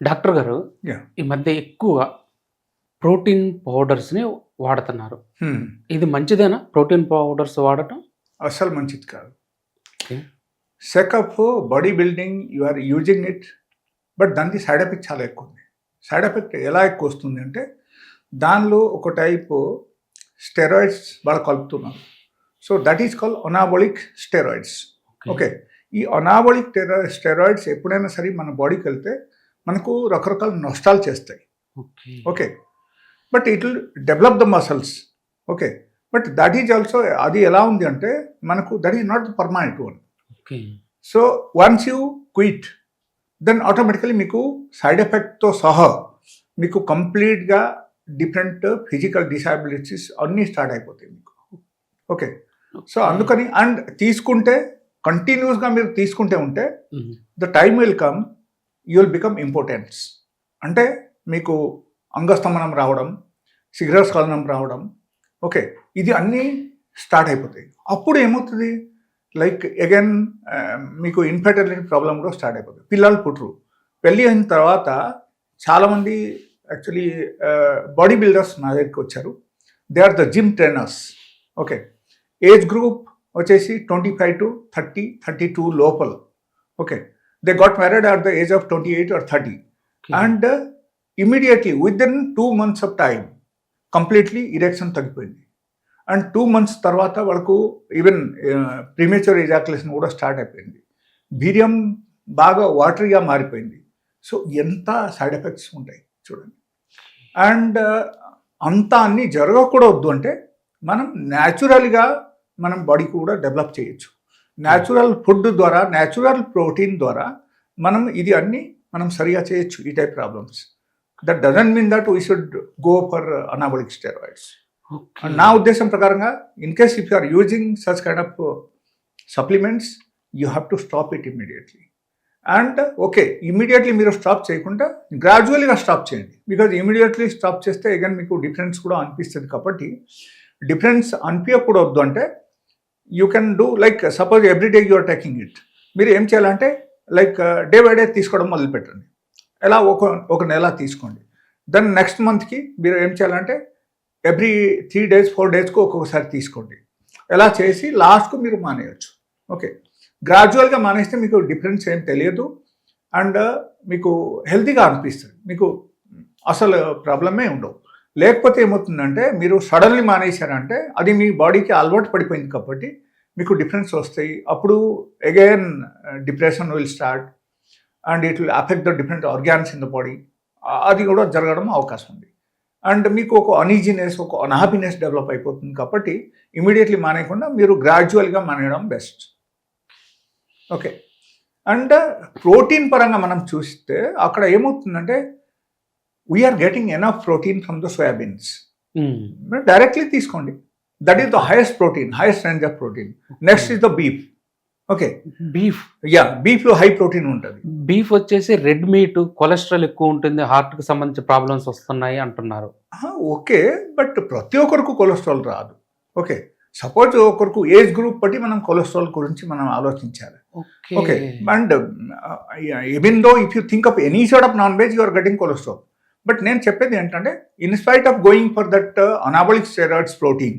Doctor గారు yeah! ఈ మధ్య ఎక్కువగా ప్రోటీన్ పౌడర్స్‌ని వాడుతున్నారు. హ్మ్. ఇది మంచిదేనా? ప్రోటీన్ పౌడర్స్ వాడటం? అస్సలు మంచిది కాదు. Okay. Sake of body building you are using it. But దానికి సైడ్ ఎఫెక్ట్ చాలా ఎక్కువ ఉంది. సైడ్ ఎఫెక్ట్ ఎలా ఎక్కువ వస్తుంది అంటే, దానిలో ఒక టైపు స్టెరాయిడ్స్ వాళ్ళు కలుపుతున్నారు. So that is called anabolic steroids. Okay. ఈ అనాబోలిక్ స్టెరాయిడ్స్ ఎప్పుడైనా సరే మన బాడీకి వెళ్తే మనకు రకరకాల నష్టాలు చేస్తాయి. Okay. Okay. But it will develop the muscles. Okay. But that is also అది ఎలా ఉంది అంటే మనకు that is not the permanent one. Okay. So once you quit then automatically మీకు సైడ్ ఎఫెక్ట్తో సహా మీకు కంప్లీట్గా డిఫరెంట్ ఫిజికల్ డిసాబిలిటీస్ అన్నీ స్టార్ట్ అయిపోతాయి మీకు. ఓకే. సో అందుకని అండ్ తీసుకుంటే కంటిన్యూస్గా మీరు తీసుకుంటే ఉంటే హుహు. The time will come you will become importance. అంటే మీకు అంగస్తంభనం రావడం, శిఖరస్ఖలనం రావడం, ఓకే, ఇది అన్నీ స్టార్ట్ అయిపోతాయి. అప్పుడు ఏమవుతుంది, లైక్ అగైన్ మీకు ఇన్ఫెర్టిలిటీ ప్రాబ్లం కూడా స్టార్ట్ అయిపోతుంది. పిల్లలు పుట్టరు. పెళ్ళి అయిన తర్వాత చాలామంది యాక్చువల్లీ బాడీ బిల్డర్స్ నా దగ్గరికి వచ్చారు. They are the gym trainers. Okay. Age group వచ్చేసి 25 to 30, 32 లోపల. Okay. They got married at the age of 28 or 30 and immediately within 2 months of time completely erection తగ్గిపోయింది. అండ్ 2 months తర్వాత వాళ్ళకు even premature ejaculation కూడా start అయిపోయింది. వీర్యం బాగా వాటరీగా మారిపోయింది. సో ఎంత సైడ్ ఎఫెక్ట్స్ ఉంటాయి చూడండి. అండ్ అంతా అన్నీ జరగకూడదు అంటే మనం న్యాచురల్గా మనం బాడీ కూడా డెవలప్ చేయొచ్చు. న్యాచురల్ ఫుడ్ ద్వారా, న్యాచురల్ ప్రోటీన్ ద్వారా మనం ఇది అన్నీ మనం సరిగా చేయొచ్చు ఈ type problems. That doesn't mean that we should go for anabolic steroids. నా ఉద్దేశం ప్రకారంగా in case if you are using such kind of supplements you have to stop it immediately. And okay, immediately మీరు stop చేయకుండా గ్రాడ్యువల్గా stop చేయండి. Because immediately stop చేస్తే again మీకు difference కూడా అనిపిస్తుంది. కాబట్టి డిఫరెన్స్ అనిపించకూడదు అంటే you can do like suppose every day you are taking it. మీరు ఏం చేయాలంటే లైక్ డే బై డే తీసుకోవడం మొదలుపెట్టండి. ఎలా ఒక నెల తీసుకోండి. దెన్ నెక్స్ట్ మంత్కి మీరు ఏం చేయాలంటే ఎవ్రీ 3 days 4 daysకు ఒక్కొక్కసారి తీసుకోండి. ఎలా చేసి లాస్ట్కు మీరు మానేయచ్చు. ఓకే. గ్రాడ్యువల్గా మానేస్తే మీకు డిఫరెన్స్ ఏం తెలియదు అండ్ మీకు హెల్తీగా అనిపిస్తుంది. మీకు అసలు ప్రాబ్లమే ఉండవు. లేకపోతే ఏమవుతుందంటే మీరు సడన్లీ మానేశారంటే అది మీ బాడీకి అలవాటు పడిపోయింది కాబట్టి మీకు డిఫరెన్స్ వస్తాయి. అప్పుడు again depression will start and it will affect the different organs in the body. అది కూడా జరగడం అవకాశం ఉంది. అండ్ మీకు ఒక అనీజీనెస్, ఒక అన్హ్యాపీనెస్ డెవలప్ అయిపోతుంది. కాబట్టి ఇమీడియట్లీ మానేయకుండా మీరు గ్రాడ్యువల్గా మానేయడం బెస్ట్. ఓకే. అండ్ ప్రోటీన్ పరంగా మనం చూస్తే అక్కడ ఏమవుతుందంటే we're getting enough protein from the soyabeans. Directly తీసుకోండి. That is the highest protein, highest range of protein. Next is the beef. Okay. Beef. Yeah, బీఫ్లో హై ప్రోటీన్ ఉంటుంది. బీఫ్ వచ్చేసి red meat, cholesterol ఎక్కువ ఉంటుంది, హార్ట్కి సంబంధించిన ప్రాబ్లమ్స్ వస్తున్నాయి అంటున్నారు. ఓకే. బట్ ప్రతి ఒక్కరికి కొలెస్ట్రాల్ రాదు. ఓకే. సపోజ్ ఒకరికి ఏజ్ గ్రూప్ బట్టి మనం కొలెస్ట్రాల్ గురించి మనం ఆలోచించాలి. Okay. And even though if you think of any sort of non veg you are getting cholesterol. But నేను చెప్పేది ఏంటంటే in spite of going for that anabolic steroids protein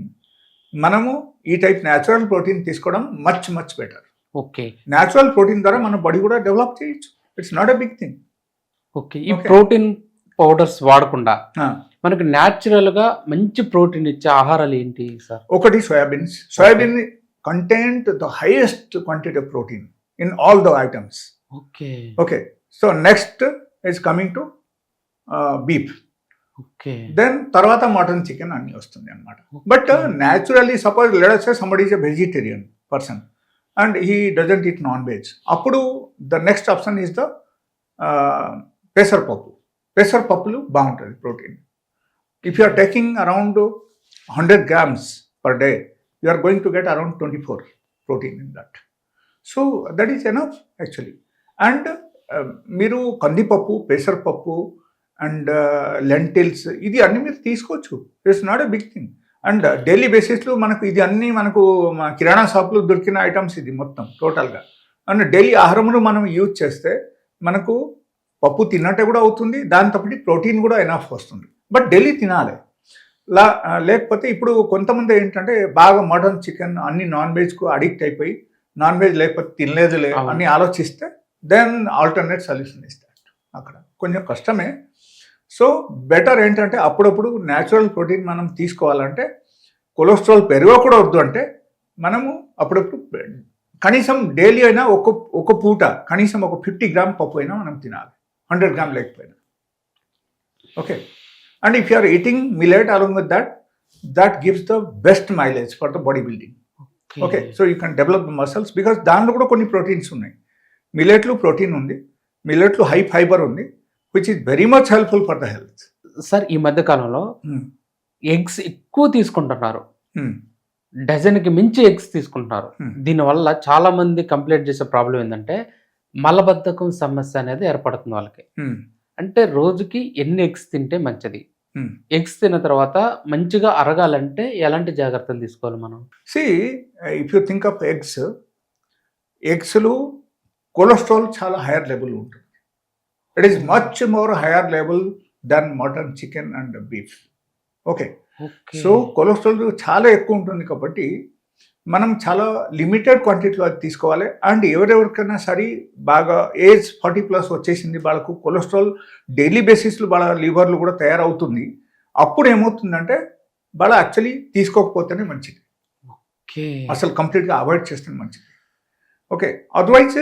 మనము ఈ టైప్ న్యాచురల్ ప్రోటీన్ తీసుకోవడం much much better. Okay. Natural protein ద్వారా మన body కూడా develop చేయొచ్చు. It's not a big thing. Okay. ఈ ప్రోటీన్ పౌడర్స్ వాడకుండా మనకి న్యాచురల్గా మంచి ప్రోటీన్ ఇచ్చే ఆహారాలు ఏంటి సార్? ఒకటి soybeans. Soybean contain the highest quantity of protein in all the items. Okay. Okay. So next is coming to beef. Okay. Then తర్వాత మటన్, చికెన్ అన్నీ వస్తుంది అనమాట. But naturally suppose let us say somebody is a vegetarian person and he doesn't eat non-veg. అప్పుడు the next option is the పెసరపప్పు. పెసరపప్పులు బాగుంటుంది protein. If you are taking around 100 grams per day you are going to get around 24 protein in that. So that is enough actually. And మీరు కందిపప్పు, పెసరపప్పు and lintels ఇది అన్నీ మీరు తీసుకోవచ్చు. It's not a big thing. And daily బేసిస్లో మనకు ఇది అన్నీ మనకు కిరాణా షాప్లో దొరికిన ఐటమ్స్ ఇది మొత్తం టోటల్గా. అండ్ డైలీ ఆహారమును మనం యూజ్ చేస్తే మనకు పప్పు తిన్నట్టే కూడా అవుతుంది, దాంతో పాటు ప్రోటీన్ కూడా ఎనఫ్ వస్తుంది. బట్ డైలీ తినాలి. లేకపోతే ఇప్పుడు కొంతమంది ఏంటంటే బాగా మటన్, చికెన్ అన్ని నాన్ వెజ్కు అడిక్ట్ అయిపోయి నాన్ వెజ్ లేకపోతే తినలేదులే అని ఆలోచిస్తే దెన్ ఆల్టర్నేట్ సొల్యూషన్ ఇస్తారు. అక్కడ కొంచెం కష్టమే. సో బెటర్ ఏంటంటే అప్పుడప్పుడు న్యాచురల్ ప్రోటీన్ మనం తీసుకోవాలంటే కొలెస్ట్రాల్ పెరగకూడదు వద్దు అంటే మనము అప్పుడప్పుడు కనీసం డైలీ అయినా ఒక పూట కనీసం ఒక 50 గ్రామ్ పప్పు అయినా మనం తినాలి, 100 గ్రామ్ లేకపోయినా. Okay, and if you are eating millet along with that gives the best mileage for the body building. Okay, so you can develop the muscles because దాంట్లో కూడా కొన్ని ప్రోటీన్స్ ఉన్నాయి. మిల్లెట్లు ప్రోటీన్ ఉంది, మిల్లెట్లు హై ఫైబర్ ఉంది, which is very much helpful for the health. Sir ఈ మధ్య కాలంలో ఎగ్స్ ఎక్కువ తీసుకుంటున్నారు, డజన్కి మించి ఎగ్స్ తీసుకుంటున్నారు. దీనివల్ల చాలా మంది కంప్లైంట్ చేసే ప్రాబ్లం ఏంటంటే మలబద్ధకం సమస్య అనేది ఏర్పడుతుంది వాళ్ళకి. అంటే రోజుకి ఎన్ని ఎగ్స్ తింటే మంచిది, ఎగ్స్ తిన్న తర్వాత మంచిగా అరగాలంటే ఎలాంటి జాగ్రత్తలు తీసుకోవాలి మనం? ఇఫ్ యూ థింక్ ఆఫ్ ఎగ్స్లో కొలెస్ట్రాల్ చాలా హైయర్ లెవెల్ ఉంటుంది. It is much more higher level than mutton, chicken and beef. Okay, so cholesterol చాలా ఎక్కువ ఉంటుంది కాబట్టి మనం చాలా లిమిటెడ్ క్వాంటిటీలో అది తీసుకోవాలి. అండ్ ఎవరెవరికైనా సరే బాగా ఏజ్ 40+ వచ్చేసింది, వాళ్ళకు కొలెస్ట్రాల్ డైలీ బేసిస్లో వాళ్ళ లివర్లు కూడా తయారవుతుంది. అప్పుడు ఏమవుతుందంటే వాళ్ళ యాక్చువల్లీ తీసుకోకపోతేనే మంచిది, అసలు కంప్లీట్గా అవాయిడ్ చేస్తే మంచిది. Okay, otherwise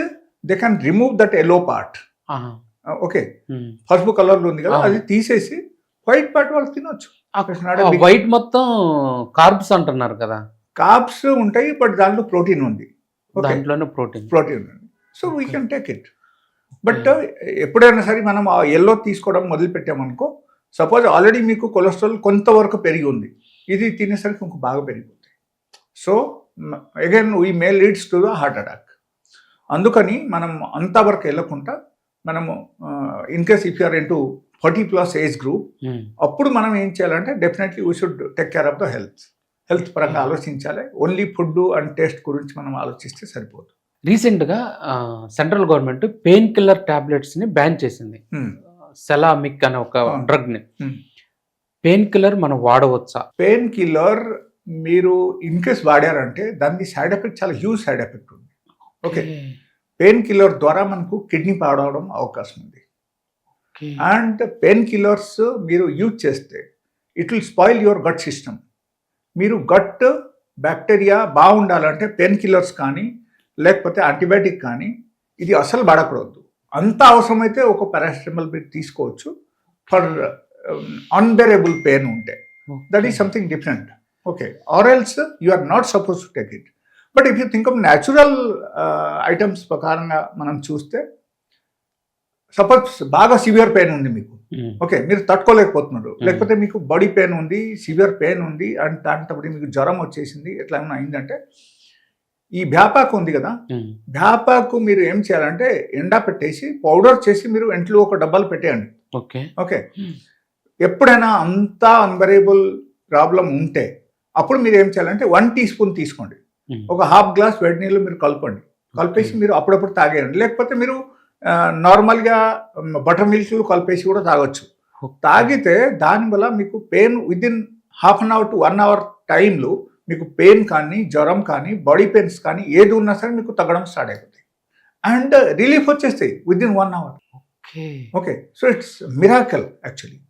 they can remove that yellow part. Okay, పసుపు కలర్లో ఉంది కదా, అది తీసేసి వైట్ పార్ట్ వాళ్ళు తినొచ్చు. వైట్ మొత్తం కార్బ్స్ అంటున్నారు కదా. కార్బ్స్ ఉంటాయి, బట్ దాంట్లో ప్రోటీన్ ఉంది, దాంట్లోనే ప్రోటీన్ ఉంది. So we can take it. But ఎప్పుడైనా సరే మనం ఆ ఎల్లో తీసుకోవడం మొదలు పెట్టామనుకో, సపోజ్ ఆల్రెడీ మీకు కొలెస్ట్రాల్ కొంతవరకు పెరిగి ఉంది, ఇది తినేసరికి ఇంకో బాగా పెరిగిపోతుంది. So again we may leads to the heart attack. అందుకని మనం అంతవరకు వెళ్ళకుండా మనము in case if you're into 40+ age group, అప్పుడు మనం ఏం చేయాలంటే definitely we should take care of the health పరంగా ఆలోచించాలి. ఓన్లీ ఫుడ్ అండ్ టేస్ట్ గురించి మనం ఆలోచిస్తే సరిపోదు. రీసెంట్గా సెంట్రల్ గవర్నమెంట్ పెయిన్ కిల్లర్ టాబ్లెట్స్ని బ్యాన్ చేసింది. సెలామిక్ అనే ఒక డ్రగ్ని. పెయిన్ కిల్లర్ మనం వాడవచ్చా? పెయిన్ కిల్లర్ మీరు ఇన్ కేస్ వాడారంటే దానికి సైడ్ ఎఫెక్ట్ చాలా హ్యూజ్ సైడ్ ఎఫెక్ట్ ఉంది. ఓకే, పెయిన్ కిల్లర్ ద్వారా మనకు కిడ్నీ పాడవడం అవకాశం ఉంది. అండ్ పెయిన్ కిల్లర్స్ మీరు యూజ్ చేస్తే it will spoil your gut system. మీరు గట్ బ్యాక్టీరియా బాగుండాలంటే పెయిన్ కిల్లర్స్ కానీ లేకపోతే యాంటీబయాటిక్ కానీ ఇది అసలు వాడకూడదు. అంత అవసరమైతే ఒక పారాసిటమాల్ మీరు తీసుకోవచ్చు ఫర్ అన్బెరబుల్ పెయిన్ ఉంటే, that is something different. Okay, or else you are not suppose to take it. But if you think of natural items ప్రకారంగా మనం చూస్తే, సపోజ్ బాగా సివియర్ పెయిన్ ఉంది మీకు, ఓకే, మీరు తట్టుకోలేకపోతున్నారు, లేకపోతే మీకు బాడీ పెయిన్ ఉంది, సివియర్ పెయిన్ ఉంది, అండ్ దాంట్లో మీకు జ్వరం వచ్చేసింది, ఎట్లా ఏమైనా అయిందంటే ఈ భ్యాపాకు ఉంది కదా, భ్యాపాకు మీరు ఏం చేయాలంటే ఎండా పెట్టేసి పౌడర్ చేసి మీరు ఇంట్లో ఒక డబ్బాలు పెట్టేయండి. ఓకే, ఎప్పుడైనా అంతా అన్బరేబుల్ ప్రాబ్లం ఉంటే అప్పుడు మీరు ఏం చేయాలంటే 1 టీ స్పూన్ తీసుకోండి, ఒక ½ గ్లాస్ వేడి నీళ్ళు మీరు కలిపేసి మీరు అప్పుడప్పుడు తాగేయండి. లేకపోతే మీరు నార్మల్గా బటర్ మిల్క్ కలిపేసి కూడా తాగొచ్చు. తాగితే దానివల్ల మీకు pain within ½ an hour to 1 hour టైంలో మీకు పెయిన్ కానీ జ్వరం కానీ బాడీ పెయిన్స్ కానీ ఏది ఉన్నా సరే మీకు తగ్గడం స్టార్ట్ అయిపోతాయి అండ్ రిలీఫ్ వచ్చేస్తాయి within 1 hour. Okay, so it's miracle actually.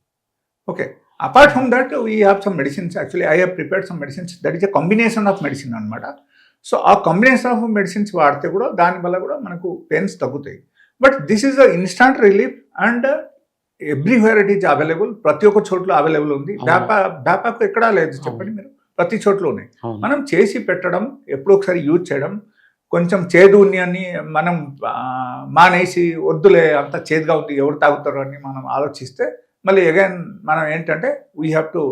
Okay, apart from that we have some medicines. Actually I have prepared some medicines, that is a combination of medicine అనమాట. So ఆ combination of medicines వాడితే కూడా దానివల్ల కూడా మనకు pains తగ్గుతాయి. But this is the instant relief and everywhere it is available. ప్రతి ఒక్క చోట్ల అవైలబుల్ ఉంది. బ్యాపాకు ఎక్కడా లేదు చెప్పండి, మీరు ప్రతి చోట్ల ఉన్నాయి. మనం చేసి పెట్టడం, ఎప్పుడో ఒకసారి యూజ్ చేయడం, కొంచెం చేదు అని మనం మానేసి వద్దులే అంత చేదుగా ఉంది ఎవరు తాగుతారు అని మనం ఆలోచిస్తే మళ్ళీ అగైన్ మనం ఏంటంటే we have to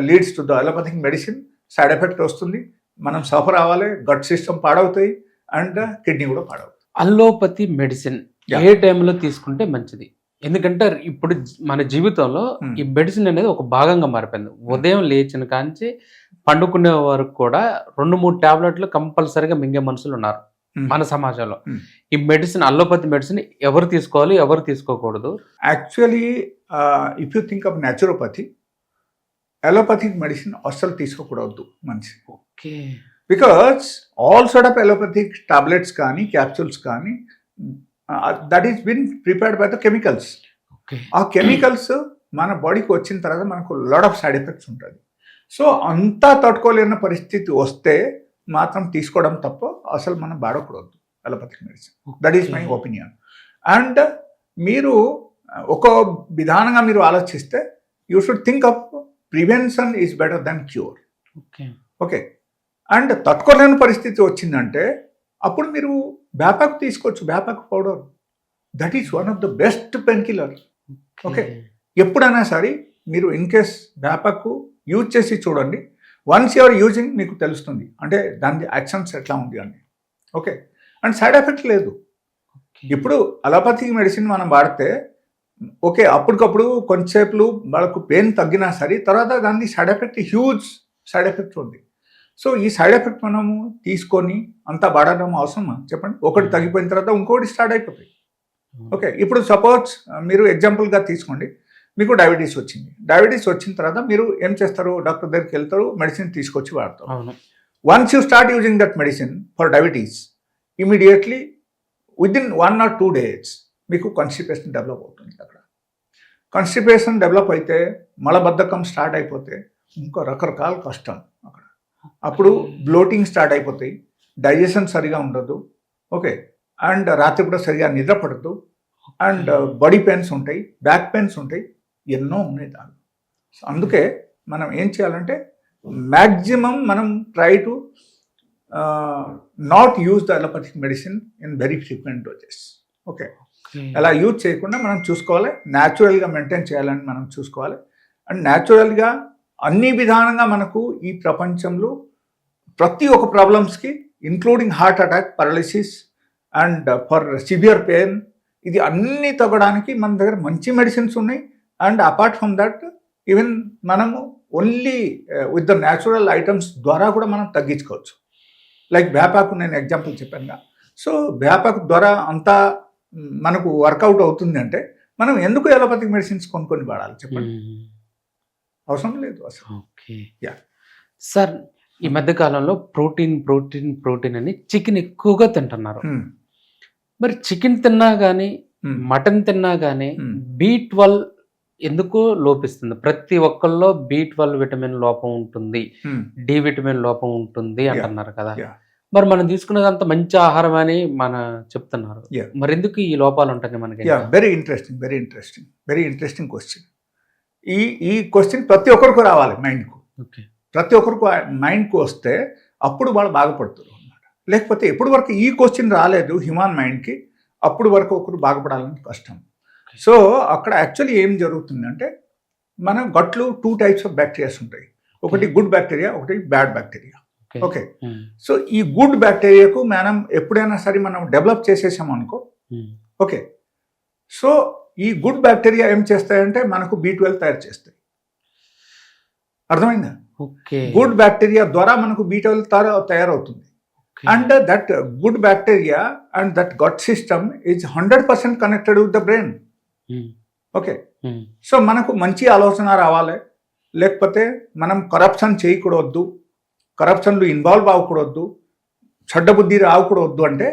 leads to the allopathic medicine. Side effect వస్తుంది, మనం సఫర్ అవ్వాలి, గట్ సిస్టమ్ పాడవుతాయి అండ్ కిడ్నీ కూడా పాడవుతాయి. అలోపతి మెడిసిన్ ఏ టైంలో తీసుకుంటే మంచిది? ఎందుకంటే ఇప్పుడు మన జీవితంలో ఈ మెడిసిన్ అనేది ఒక భాగంగా మారిపోయింది. ఉదయం లేచిన కాంచి పండుకునే వరకు కూడా 2-3 టాబ్లెట్లు కంపల్సరీగా మింగే మనుషులు ఉన్నారు. మన సమాజంలో ఈ మెడిసిన్, అల్లోపతి మెడిసిన్ ఎవరు తీసుకోవాలి, ఎవరు తీసుకోకూడదు? Actually if you think of naturopathy, allopathic medicine అస్సలు తీసుకోకూడదు మనిషి. Okay. Because all sort of allopathic tablets కానీ క్యాప్సూల్స్ కానీ that is been prepared by the chemicals. ఆ కెమికల్స్ మన బాడీకి వచ్చిన తర్వాత మనకు లాట్ ఆఫ్ సైడ్ ఎఫెక్ట్స్ ఉంటుంది. సో అంతా తట్టుకోలేని పరిస్థితి వస్తే మాత్రం తీసుకోవడం తప్ప అసలు మనం వాడకూడదు allopathic medicine. That is my opinion. And మీరు ఒక విధానంగా మీరు ఆలోచిస్తే you should think of prevention is better than cure. Okay. And తట్టుకోలేని పరిస్థితి వచ్చిందంటే అప్పుడు మీరు వేపాకు తీసుకోవచ్చు, వేపాకు powder. That is one of the best pain killer. Okay. ఎప్పుడైనా సరే మీరు ఇన్ కేస్ వేపాకు యూజ్ చేసి చూడండి. వన్స్ యూఆర్ యూజింగ్ మీకు తెలుస్తుంది అంటే దాని యాక్షన్స్ ఎట్లా ఉంది అని. ఓకే. అండ్ సైడ్ ఎఫెక్ట్ లేదు. ఇప్పుడు అలోపతిక్ మెడిసిన్ మనం వాడితే ఓకే అప్పటికప్పుడు కొంచెంసేపు వాళ్ళకు పెయిన్ తగ్గినా సరే తర్వాత దాని side effect huge side effect ఉంది. సో ఈ సైడ్ ఎఫెక్ట్ మనము తీసుకొని అంతా వాడడం అవసరమా చెప్పండి? ఒకటి తగ్గిపోయిన తర్వాత ఇంకోటి స్టార్ట్ అయిపోతాయి. ఓకే. ఇప్పుడు సపోజ్ మీరు ఎగ్జాంపుల్గా తీసుకోండి, మీకు డయాబెటీస్ వచ్చింది. డయాబెటీస్ వచ్చిన తర్వాత మీరు ఏం చేస్తారు? డాక్టర్ దగ్గరికి వెళ్తారు, మెడిసిన్ తీసుకొచ్చి వాడతారు. Once you start using that medicine for diabetes, immediately within 1 or 2 days మీకు కాన్స్టిపేషన్ డెవలప్ అవుతుంది. అక్కడ కాన్స్టిపేషన్ డెవలప్ అయితే మలబద్ధకం స్టార్ట్ అయిపోతే ఇంకా రకరకాల కష్టం అక్కడ. అప్పుడు బ్లోటింగ్ స్టార్ట్ అయిపోతాయి, డైజెషన్ సరిగా ఉండదు. ఓకే. అండ్ రాత్రి కూడా సరిగా నిద్ర పడదు. అండ్ బాడీ పెయిన్స్ ఉంటాయి, బ్యాక్ పెయిన్స్ ఉంటాయి, ఎన్నో ఉన్నాయి దాని. అందుకే మనం ఏం చేయాలంటే మ్యాక్సిమం మనం try to not use the allopathic medicine in very frequent doses. Okay. అలా యూజ్ చేయకుండా మనం చూసుకోవాలి, న్యాచురల్గా మెయింటైన్ చేయాలని మనం చూసుకోవాలి. అండ్ న్యాచురల్గా అన్ని విధానంగా మనకు ఈ ప్రపంచంలో ప్రతి ఒక్క ప్రాబ్లమ్స్కి including heart attack, paralysis and for severe pain, ఇది అన్నీ తగ్గడానికి మన దగ్గర మంచి మెడిసిన్స్ ఉన్నాయి. And apart from that even మనము only with the natural items ద్వారా కూడా మనం తగ్గించుకోవచ్చు. లైక్ వేపాకు నేను ఎగ్జాంపుల్ చెప్పానుగా. సో వేపాకు ద్వారా అంతా మనకు వర్కౌట్ అవుతుంది అంటే మనం ఎందుకు అలోపతిక్ మెడిసిన్స్ కొనుక్కొని వాడాలి చెప్పండి? అవసరం లేదు అసలు. ఓకే. యా సార్, ఈ మధ్య కాలంలో ప్రోటీన్ ప్రోటీన్ ప్రోటీన్ అని చికెన్ ఎక్కువగా తింటున్నారు. మరి చికెన్ తిన్నా కానీ మటన్ తిన్నా కానీ B12 ఎందుకు లోపిస్తుంది? ప్రతి ఒక్కళ్ళలో B12 విటమిన్ లోపం ఉంటుంది, డి విటమిన్ లోపం ఉంటుంది అంటున్నారు కదా. మరి మనం తీసుకునేదంతా మంచి ఆహారం అని మన చెప్తున్నారు. మరి ఎందుకు ఈ లోపాలు ఉంటాయి మనకి? Very interesting question. ఈ క్వశ్చన్ ప్రతి ఒక్కరికి రావాలి మైండ్కు. ప్రతి ఒక్కరికి మైండ్కు వస్తే అప్పుడు వాళ్ళు బాగుపడుతారు అన్నమాట. లేకపోతే ఎప్పటి వరకు ఈ క్వశ్చన్ రాలేదు హ్యూమన్ మైండ్కి, అప్పుడు వరకు ఒకరు బాగుపడాలని కష్టం. సో అక్కడ యాక్చువల్లీ ఏం జరుగుతుందంటే మన గట్లో 2 types ఆఫ్ బ్యాక్టీరియాస్ ఉంటాయి. ఒకటి గుడ్ బ్యాక్టీరియా, ఒకటి బ్యాడ్ బ్యాక్టీరియా. ఓకే. సో ఈ గుడ్ బ్యాక్టీరియాకు మనం ఎప్పుడైనా సరే మనం డెవలప్ చేసేసాం అనుకో. ఓకే. సో ఈ గుడ్ బ్యాక్టీరియా ఏం చేస్తాయంటే మనకు B12 తయారు చేస్తాయి. అర్థమైందా? గుడ్ బ్యాక్టీరియా ద్వారా మనకు B12 తయారవుతుంది. And that good bacteria and that gut system is 100% connected with the brain. Okay. So మనకు మంచి ఆలోచన రావాలి, లేకపోతే మనం కరప్షన్ చేయకూడదు, కరప్షన్లో ఇన్వాల్వ్ అవ్వకూడదు, చెడ్డ బుద్ధి రావకూడదు అంటే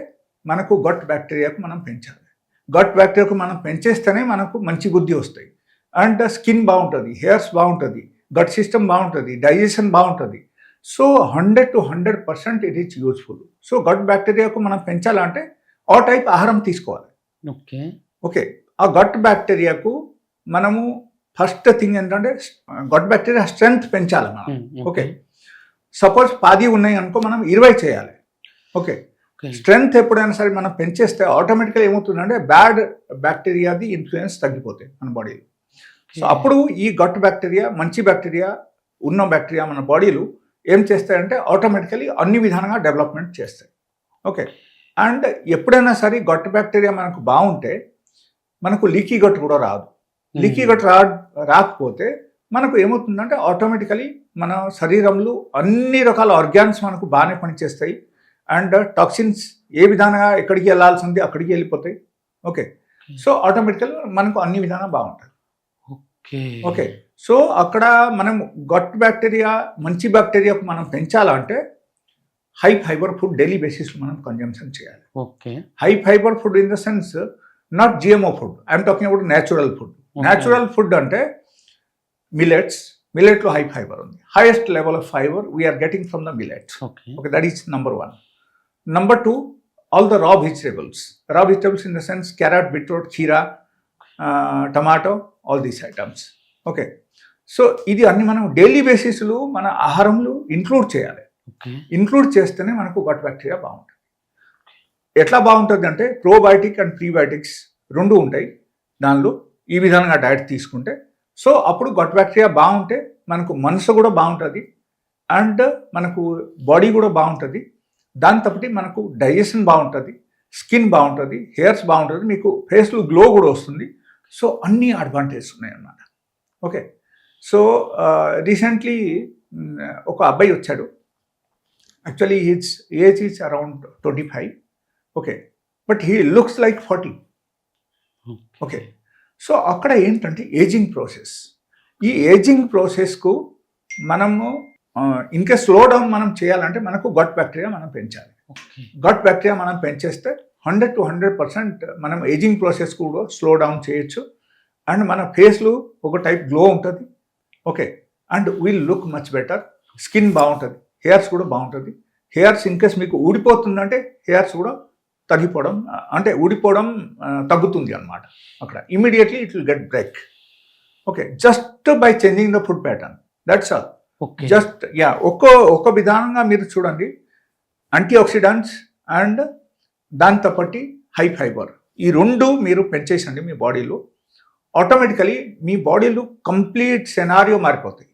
మనకు గట్ బ్యాక్టీరియాకు మనం పెంచాలి. గట్ బ్యాక్టీరియాకు మనం పెంచేస్తేనే మనకు మంచి బుద్ధి వస్తాయి. అండ్ స్కిన్ బాగుంటుంది, హెయిర్స్ బాగుంటుంది, గట్ సిస్టమ్ బాగుంటుంది, డైజెషన్ బాగుంటుంది. So 100 to 100% it is useful. So gut బ్యాక్టీరియాకు మనం పెంచాలంటే ఆ టైప్ ఆహారం తీసుకోవాలి. ఓకే. ఓకే. ఆ గట్ బ్యాక్టీరియాకు మనము ఫస్ట్ థింగ్ ఏంటంటే గట్ బ్యాక్టీరియా స్ట్రెంగ్త్ పెంచాలి మనం. ఓకే. సపోజ్ 10 ఉన్నాయి అనుకో, మనం 20 చేయాలి. ఓకే. స్ట్రెంగ్త్ ఎప్పుడైనా సరే మనం పెంచేస్తే ఆటోమేటిక్గా ఏమవుతుందంటే బ్యాడ్ బ్యాక్టీరియాది ఇన్ఫ్లుయెన్స్ తగ్గిపోతాయి మన బాడీలో. సో అప్పుడు ఈ గట్ బ్యాక్టీరియా, మంచి బ్యాక్టీరియా ఉన్న బ్యాక్టీరియా మన బాడీలో ఏం చేస్తాయంటే ఆటోమేటికలీ అన్ని విధానంగా డెవలప్మెంట్ చేస్తాయి. ఓకే. అండ్ ఎప్పుడైనా సరే గట్ బ్యాక్టీరియా మనకు బాగుంటే మనకు లీకీ గట్ కూడా రాదు. లీకీ గట్ రాకపోతే మనకు ఏమవుతుందంటే ఆటోమేటికలీ మన శరీరంలో అన్ని రకాల ఆర్గాన్స్ మనకు బాగానే పనిచేస్తాయి. అండ్ టాక్సిన్స్ ఏ విధంగా ఎక్కడికి వెళ్ళాల్సింది అక్కడికి వెళ్ళిపోతాయి. ఓకే, సో ఆటోమేటికల్గా మనకు అన్ని విధానా బాగుంటుంది. ఓకే, సో అక్కడ మనం గట్ బ్యాక్టీరియా మంచి బ్యాక్టీరియాకు మనం పెంచాలంటే హై ఫైబర్ ఫుడ్ డైలీ బేసిస్లో మనం కన్జంప్షన్ చేయాలి. Okay, high fibre food in the sense not GMO food, I'm talking about natural food. Natural food అంటే మిల్లెట్లో హై ఫైబర్ ఉంది. Highest level of fibre we're getting from the millets. Okay, that is number 1. Number 2, all the raw vegetables in the sense carrot, beetroot, kheera, tomato, all these items. Okay, so ఇది అన్ని మనం daily బేసిస్లో మన ఆహారంలో include చేయాలి. Include చేస్తేనే మనకు gut bacteria బాగుంటుంది. ఎట్లా బాగుంటుంది అంటే ప్రోబయోటిక్ అండ్ ప్రీబయోటిక్స్ రెండు ఉంటాయి దానిలో. ఈ విధంగా డైట్ తీసుకుంటే సో అప్పుడు గట్ బ్యాక్టీరియా బాగుంటే మనకు మనసు కూడా బాగుంటుంది అండ్ మనకు బాడీ కూడా బాగుంటుంది. దాంతోపాటు మనకు డైజెషన్ బాగుంటుంది, స్కిన్ బాగుంటుంది, హెయిర్స్ బాగుంటుంది, మీకు ఫేస్లో గ్లో కూడా వస్తుంది. సో అన్ని అడ్వాంటేజెస్ ఉన్నాయి అన్నమాట. ఓకే, సో రీసెంట్లీ ఒక అబ్బాయి వచ్చాడు. Actually his age is around 25. Okay, but he looks like 40. Okay, so అక్కడ ఏంటంటే ఏజింగ్ ప్రాసెస్. ఈ ఏజింగ్ ప్రాసెస్కు మనము ఇంకా స్లో డౌన్ మనం చేయాలంటే మనకు గట్ బ్యాక్టీరియా మనం పెంచాలి. గట్ బ్యాక్టీరియా మనం పెంచేస్తే 100 to 100% మనం ఏజింగ్ ప్రాసెస్ కూడా స్లో డౌన్ చేయొచ్చు. అండ్ మన ఫేస్లో ఒక టైప్ గ్లో ఉంటుంది. Okay, and will look much better. Skin బాగుంటుంది, హెయిర్స్ కూడా బాగుంటుంది. హెయిర్స్ ఇన్కేస్ మీకు ఊడిపోతుందంటే హెయిర్స్ కూడా తగ్గిపోవడం అంటే ఊడిపోవడం తగ్గుతుంది అన్నమాట. అక్కడ immediately it will get break. Okay, just by changing the food pattern, that's all. Just ఒక్క విధానంగా మీరు చూడండి. యాంటీ ఆక్సిడెంట్స్ అండ్ దాంతోపాటు హై ఫైబర్ ఈ రెండు మీరు పెంచేసండి మీ బాడీలో, ఆటోమేటికలీ మీ బాడీలో కంప్లీట్ సెనారియో మారిపోతాయి,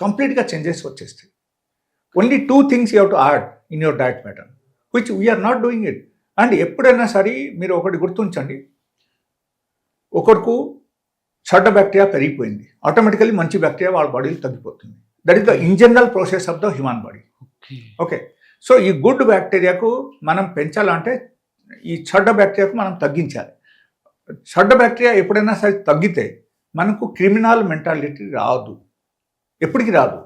కంప్లీట్గా చేంజెస్ వచ్చేస్తాయి. Only 2 things you have to add in your diet pattern which we're not doing it. And ఎప్పుడైనా సరే మీరు ఒకటి గుర్తుంచండి, ఒకరికి చెడ్డ బ్యాక్టీరియా పెరిగిపోయింది, ఆటోమేటికలీ మంచి బ్యాక్టీరియా వాళ్ళ బాడీలో తగ్గిపోతుంది. That is the in general process of the human body. Okay, so ఈ గుడ్ బ్యాక్టీరియాకు మనం పెంచాలంటే ఈ చెడ్డ బ్యాక్టీరియాకు మనం తగ్గించాలి. చెడ్డ బ్యాక్టీరియా ఎప్పుడైనా సరే తగ్గితే మనకు క్రిమినల్ మెంటాలిటీ రాదు, ఎప్పటికీ రాదు.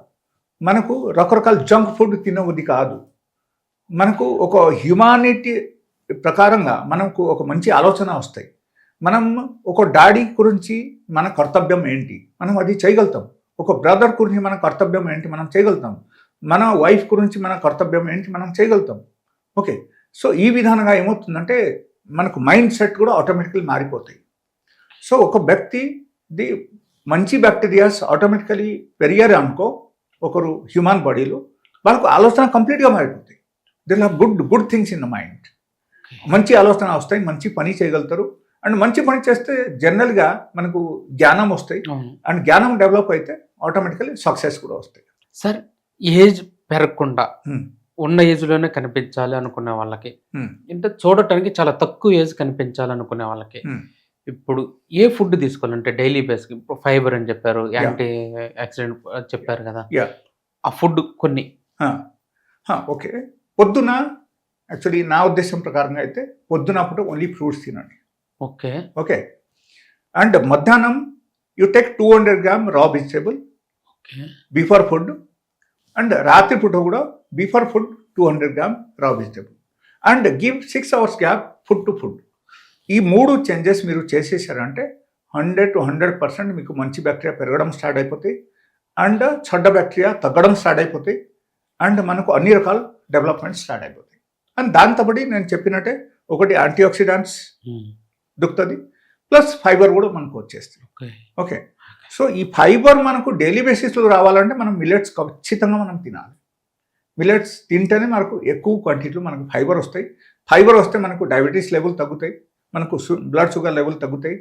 మనకు రకరకాల జంక్ ఫుడ్ తినబుద్ధి కాదు. మనకు ఒక హ్యుమానిటీ ప్రకారంగా మనకు ఒక మంచి ఆలోచన వస్తాయి. మనం ఒక డాడీ గురించి మన కర్తవ్యం ఏంటి మనం అది చేయగలుగుతాం. ఒక బ్రదర్ గురించి మన కర్తవ్యం ఏంటి మనం చేయగలుగుతాం. మన వైఫ్ గురించి మన కర్తవ్యం ఏంటి మనం చేయగలుగుతాం. ఓకే, సో ఈ విధానంగా ఏమవుతుందంటే మనకు మైండ్ సెట్ కూడా ఆటోమేటికల్లీ మారిపోతాయి. సో ఒక వ్యక్తిది మంచి బ్యాక్టీరియాస్ ఆటోమేటికలీ పెరిగారు అనుకో ఒకరు హ్యూమన్ బాడీలో, వాళ్ళకు ఆలోచన కంప్లీట్గా మారిపోతాయి. They have good things in the mind. మంచి ఆలోచన వస్తాయి, మంచి పని చేయగలుగుతారు. అండ్ మంచి పని చేస్తే జనరల్గా మనకు జ్ఞానం వస్తాయి. అండ్ జ్ఞానం డెవలప్ అయితే ఆటోమేటికలీ సక్సెస్ కూడా వస్తాయి. సార్, ఏజ్ పెరగకుండా ఉన్న ఏజ్లోనే కనిపించాలి అనుకునే వాళ్ళకి, అంటే చూడటానికి చాలా తక్కువ ఏజ్ కనిపించాలనుకునే వాళ్ళకి ఇప్పుడు ఏ ఫుడ్ తీసుకోవాలంటే డైలీ బేస్కి? ఇప్పుడు ఫైబర్ అని చెప్పారు, యాంటీ ఆక్సిడెంట్ చెప్పారు కదా, ఆ ఫుడ్ కొన్ని. ఓకే, పొద్దున యాక్చువల్లీ నా ఉద్దేశం ప్రకారంగా అయితే పొద్దునప్పుడు ఓన్లీ ఫ్రూట్స్ తినండి. ఓకే ఓకే, అండ్ మధ్యాహ్నం యూ టేక్ 200 grams రా వెజిటేబుల్ బిఫోర్ ఫుడ్, అండ్ రాత్రిపూట కూడా బిఫోర్ ఫుడ్ 200 grams రా vegetable, and give 6 hours gap food to food. ఈ 3 చేంజెస్ మీరు చేసేసారంటే 100 to 100% మీకు మంచి బ్యాక్టీరియా పెరగడం స్టార్ట్ అయిపోతాయి, అండ్ చెడ్డ బ్యాక్టీరియా తగ్గడం స్టార్ట్ అయిపోతాయి, అండ్ మనకు అన్ని రకాల డెవలప్మెంట్ స్టార్ట్ అయిపోతాయి. అండ్ దాంతోపాటు నేను చెప్పినట్టే ఒకటి యాంటీ ఆక్సిడెంట్స్ దొరుకుతుంది, ప్లస్ ఫైబర్ కూడా మనకు వచ్చేస్తుంది. ఓకే, సో ఈ ఫైబర్ మనకు డైలీ బేసిస్లో రావాలంటే మనం మిల్లెట్స్ ఖచ్చితంగా మనం తినాలి. మిల్లెట్స్ తింటేనే మనకు ఎక్కువ క్వాంటిటీలో మనకు ఫైబర్ వస్తాయి. ఫైబర్ వస్తే మనకు డయాబెటీస్ లెవెల్ తగ్గుతాయి, మనకు బ్లడ్ షుగర్ లెవెల్ తగ్గుతాయి,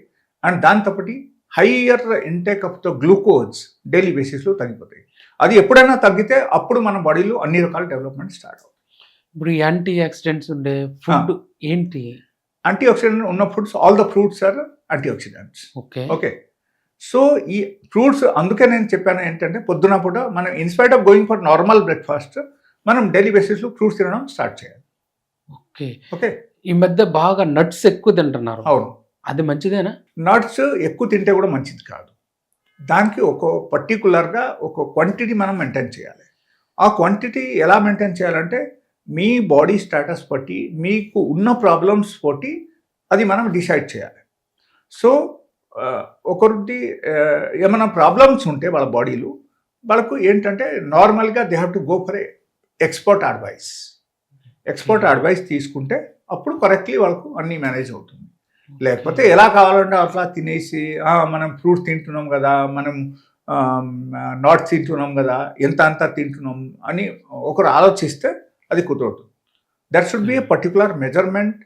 అండ్ దాంతోపాటు higher intake of the glucose daily బేసిస్లో తగ్గిపోతాయి. అది ఎప్పుడైనా తగ్గితే అప్పుడు మన బాడీలో అన్ని రకాల డెవలప్మెంట్ స్టార్ట్ అవుతాయి. ఇప్పుడు యాంటీ ఆక్సిడెంట్స్ ఉండే ఫుడ్ ఏంటి? యాంటీ ఆక్సిడెంట్ ఉన్న foods, all the fruits are antioxidants. Okay okay, so ఈ ఫ్రూట్స్ అందుకే నేను చెప్పాను ఏంటంటే పొద్దున పూట మనం in spite of going for normal breakfast మనం డైలీ బేసిస్లో ఫ్రూట్స్ తినడం స్టార్ట్ చేయాలి. ఓకే. ఓకే, ఈ మధ్య బాగా నట్స్ ఎక్కువ తింటున్నారు. అవును. అది మంచిదేనా? నట్స్ ఎక్కువ తింటే కూడా మంచిది కాదు. దానికి ఒక పర్టికులర్గా ఒక క్వాంటిటీ మనం మెయింటైన్ చేయాలి. ఆ క్వాంటిటీ ఎలా మెయింటైన్ చేయాలంటే మీ బాడీ స్టేటస్ బట్టి, మీకు ఉన్న ప్రాబ్లమ్స్ బట్టి అది మనం డిసైడ్ చేయాలి. సో ఒకరిది ఏమైనా ప్రాబ్లమ్స్ ఉంటే వాళ్ళ బాడీలో, వాళ్ళకు ఏంటంటే నార్మల్గా they have to go for expert advice తీసుకుంటే అప్పుడు కరెక్ట్లీ వాళ్ళకు అన్నీ మేనేజ్ అవుతుంది. లేకపోతే ఎలా కావాలంటే అట్లా తినేసి మనం ఫ్రూట్స్ తింటున్నాం కదా, మనం నాట్స్ తింటున్నాం కదా, ఎంత అంతా తింటున్నాం అని ఒకరు ఆలోచిస్తే అది కుదరదు. That should be A particular measurement,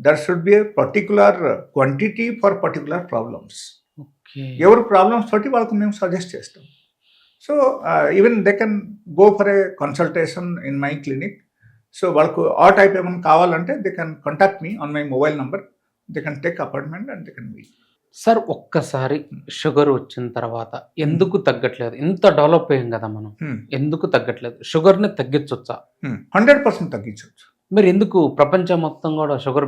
that should be A particular quantity for particular problems. ఎవరు ప్రాబ్లమ్స్ బట్టి వాళ్ళకు మేము సజెస్ట్ చేస్తాం. So even they can go for a consultation in my clinic. So వాళ్ళకు ఆ టైప్ ఏమైనా కావాలంటే they can contact me on my mobile number. They can take appointment and they can meet. Sir, ఒక్కసారి sugar వచ్చిన తర్వాత ఎందుకు తగ్గట్లేదు? ఇంత డెవలప్ అయ్యాం కదా మనం, ఎందుకు తగ్గట్లేదు? షుగర్ని తగ్గించవచ్చా? 100% తగ్గించవచ్చు. మరి ఎందుకు ప్రపంచం మొత్తం కూడా షుగర్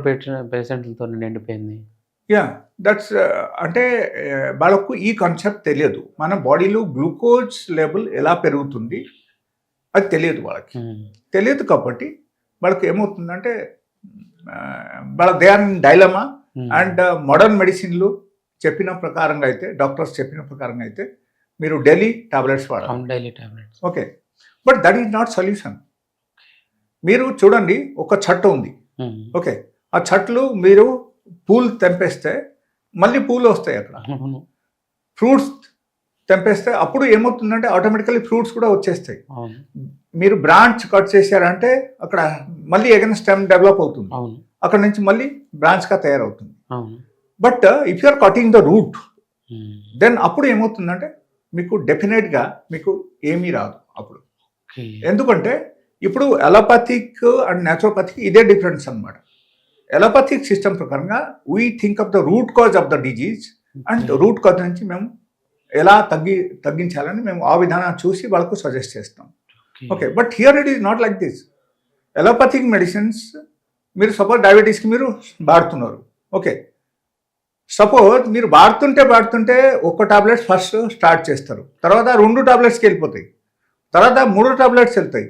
పేషెంట్లతో నిండిపోయింది? యా, దట్స్ అంటే వాళ్ళకు ఈ కాన్సెప్ట్ తెలియదు. మన బాడీలో గ్లూకోజ్ లెవెల్ ఎలా పెరుగుతుంది అది తెలియదు వాళ్ళకి. తెలియదు కాబట్టి వాళ్ళకి ఏమవుతుందంటే వాళ్ళ they are in dilemma. And modern మెడిసిన్లు చెప్పిన ప్రకారంగా అయితే, డాక్టర్స్ చెప్పిన ప్రకారంగా అయితే మీరు డైలీ టాబ్లెట్స్ వాడాలి. Okay, but that is not solution. మీరు చూడండి, ఒక చెట్టు ఉంది. ఓకే, ఆ చెట్లు మీరు పూలు తెంపేస్తే మళ్ళీ పూలు వస్తాయి. అక్కడ ఫ్రూట్స్ తెంపేస్తే అప్పుడు ఏమవుతుందంటే ఆటోమేటికల్లీ ఫ్రూట్స్ కూడా వచ్చేస్తాయి. మీరు బ్రాంచ్ కట్ చేశారంటే అక్కడ మళ్ళీ ఏదైనా స్టెమ్ డెవలప్ అవుతుంది, అక్కడ నుంచి మళ్ళీ బ్రాంచ్గా తయారవుతుంది. But if you are cutting the root, then అప్పుడు ఏమవుతుందంటే మీకు డెఫినెట్గా మీకు ఏమీ రాదు అప్పుడు. ఎందుకంటే ఇప్పుడు అలోపతిక్ అండ్ న్యాచురోపతిక్ ఇదే డిఫరెన్స్ అనమాట. అలోపతిక్ సిస్టమ్ ప్రకారంగా we think of the root cause of the disease, and root cause నుంచి మేము ఎలా తగ్గించాలని మేము ఆ విధానం చూసి వాళ్ళకు సజెస్ట్ చేస్తాం. Okay, but here it is not like this. Allopathic medicines మీరు సపోజ్ డయాబెటీస్కి మీరు వాడుతున్నారు. ఓకే, సపోజ్ మీరు వాడుతుంటే ఒక్క టాబ్లెట్స్ ఫస్ట్ స్టార్ట్ చేస్తారు, తర్వాత 2 టాబ్లెట్స్కి వెళ్ళిపోతాయి, తర్వాత 3 టాబ్లెట్స్ వెళ్తాయి,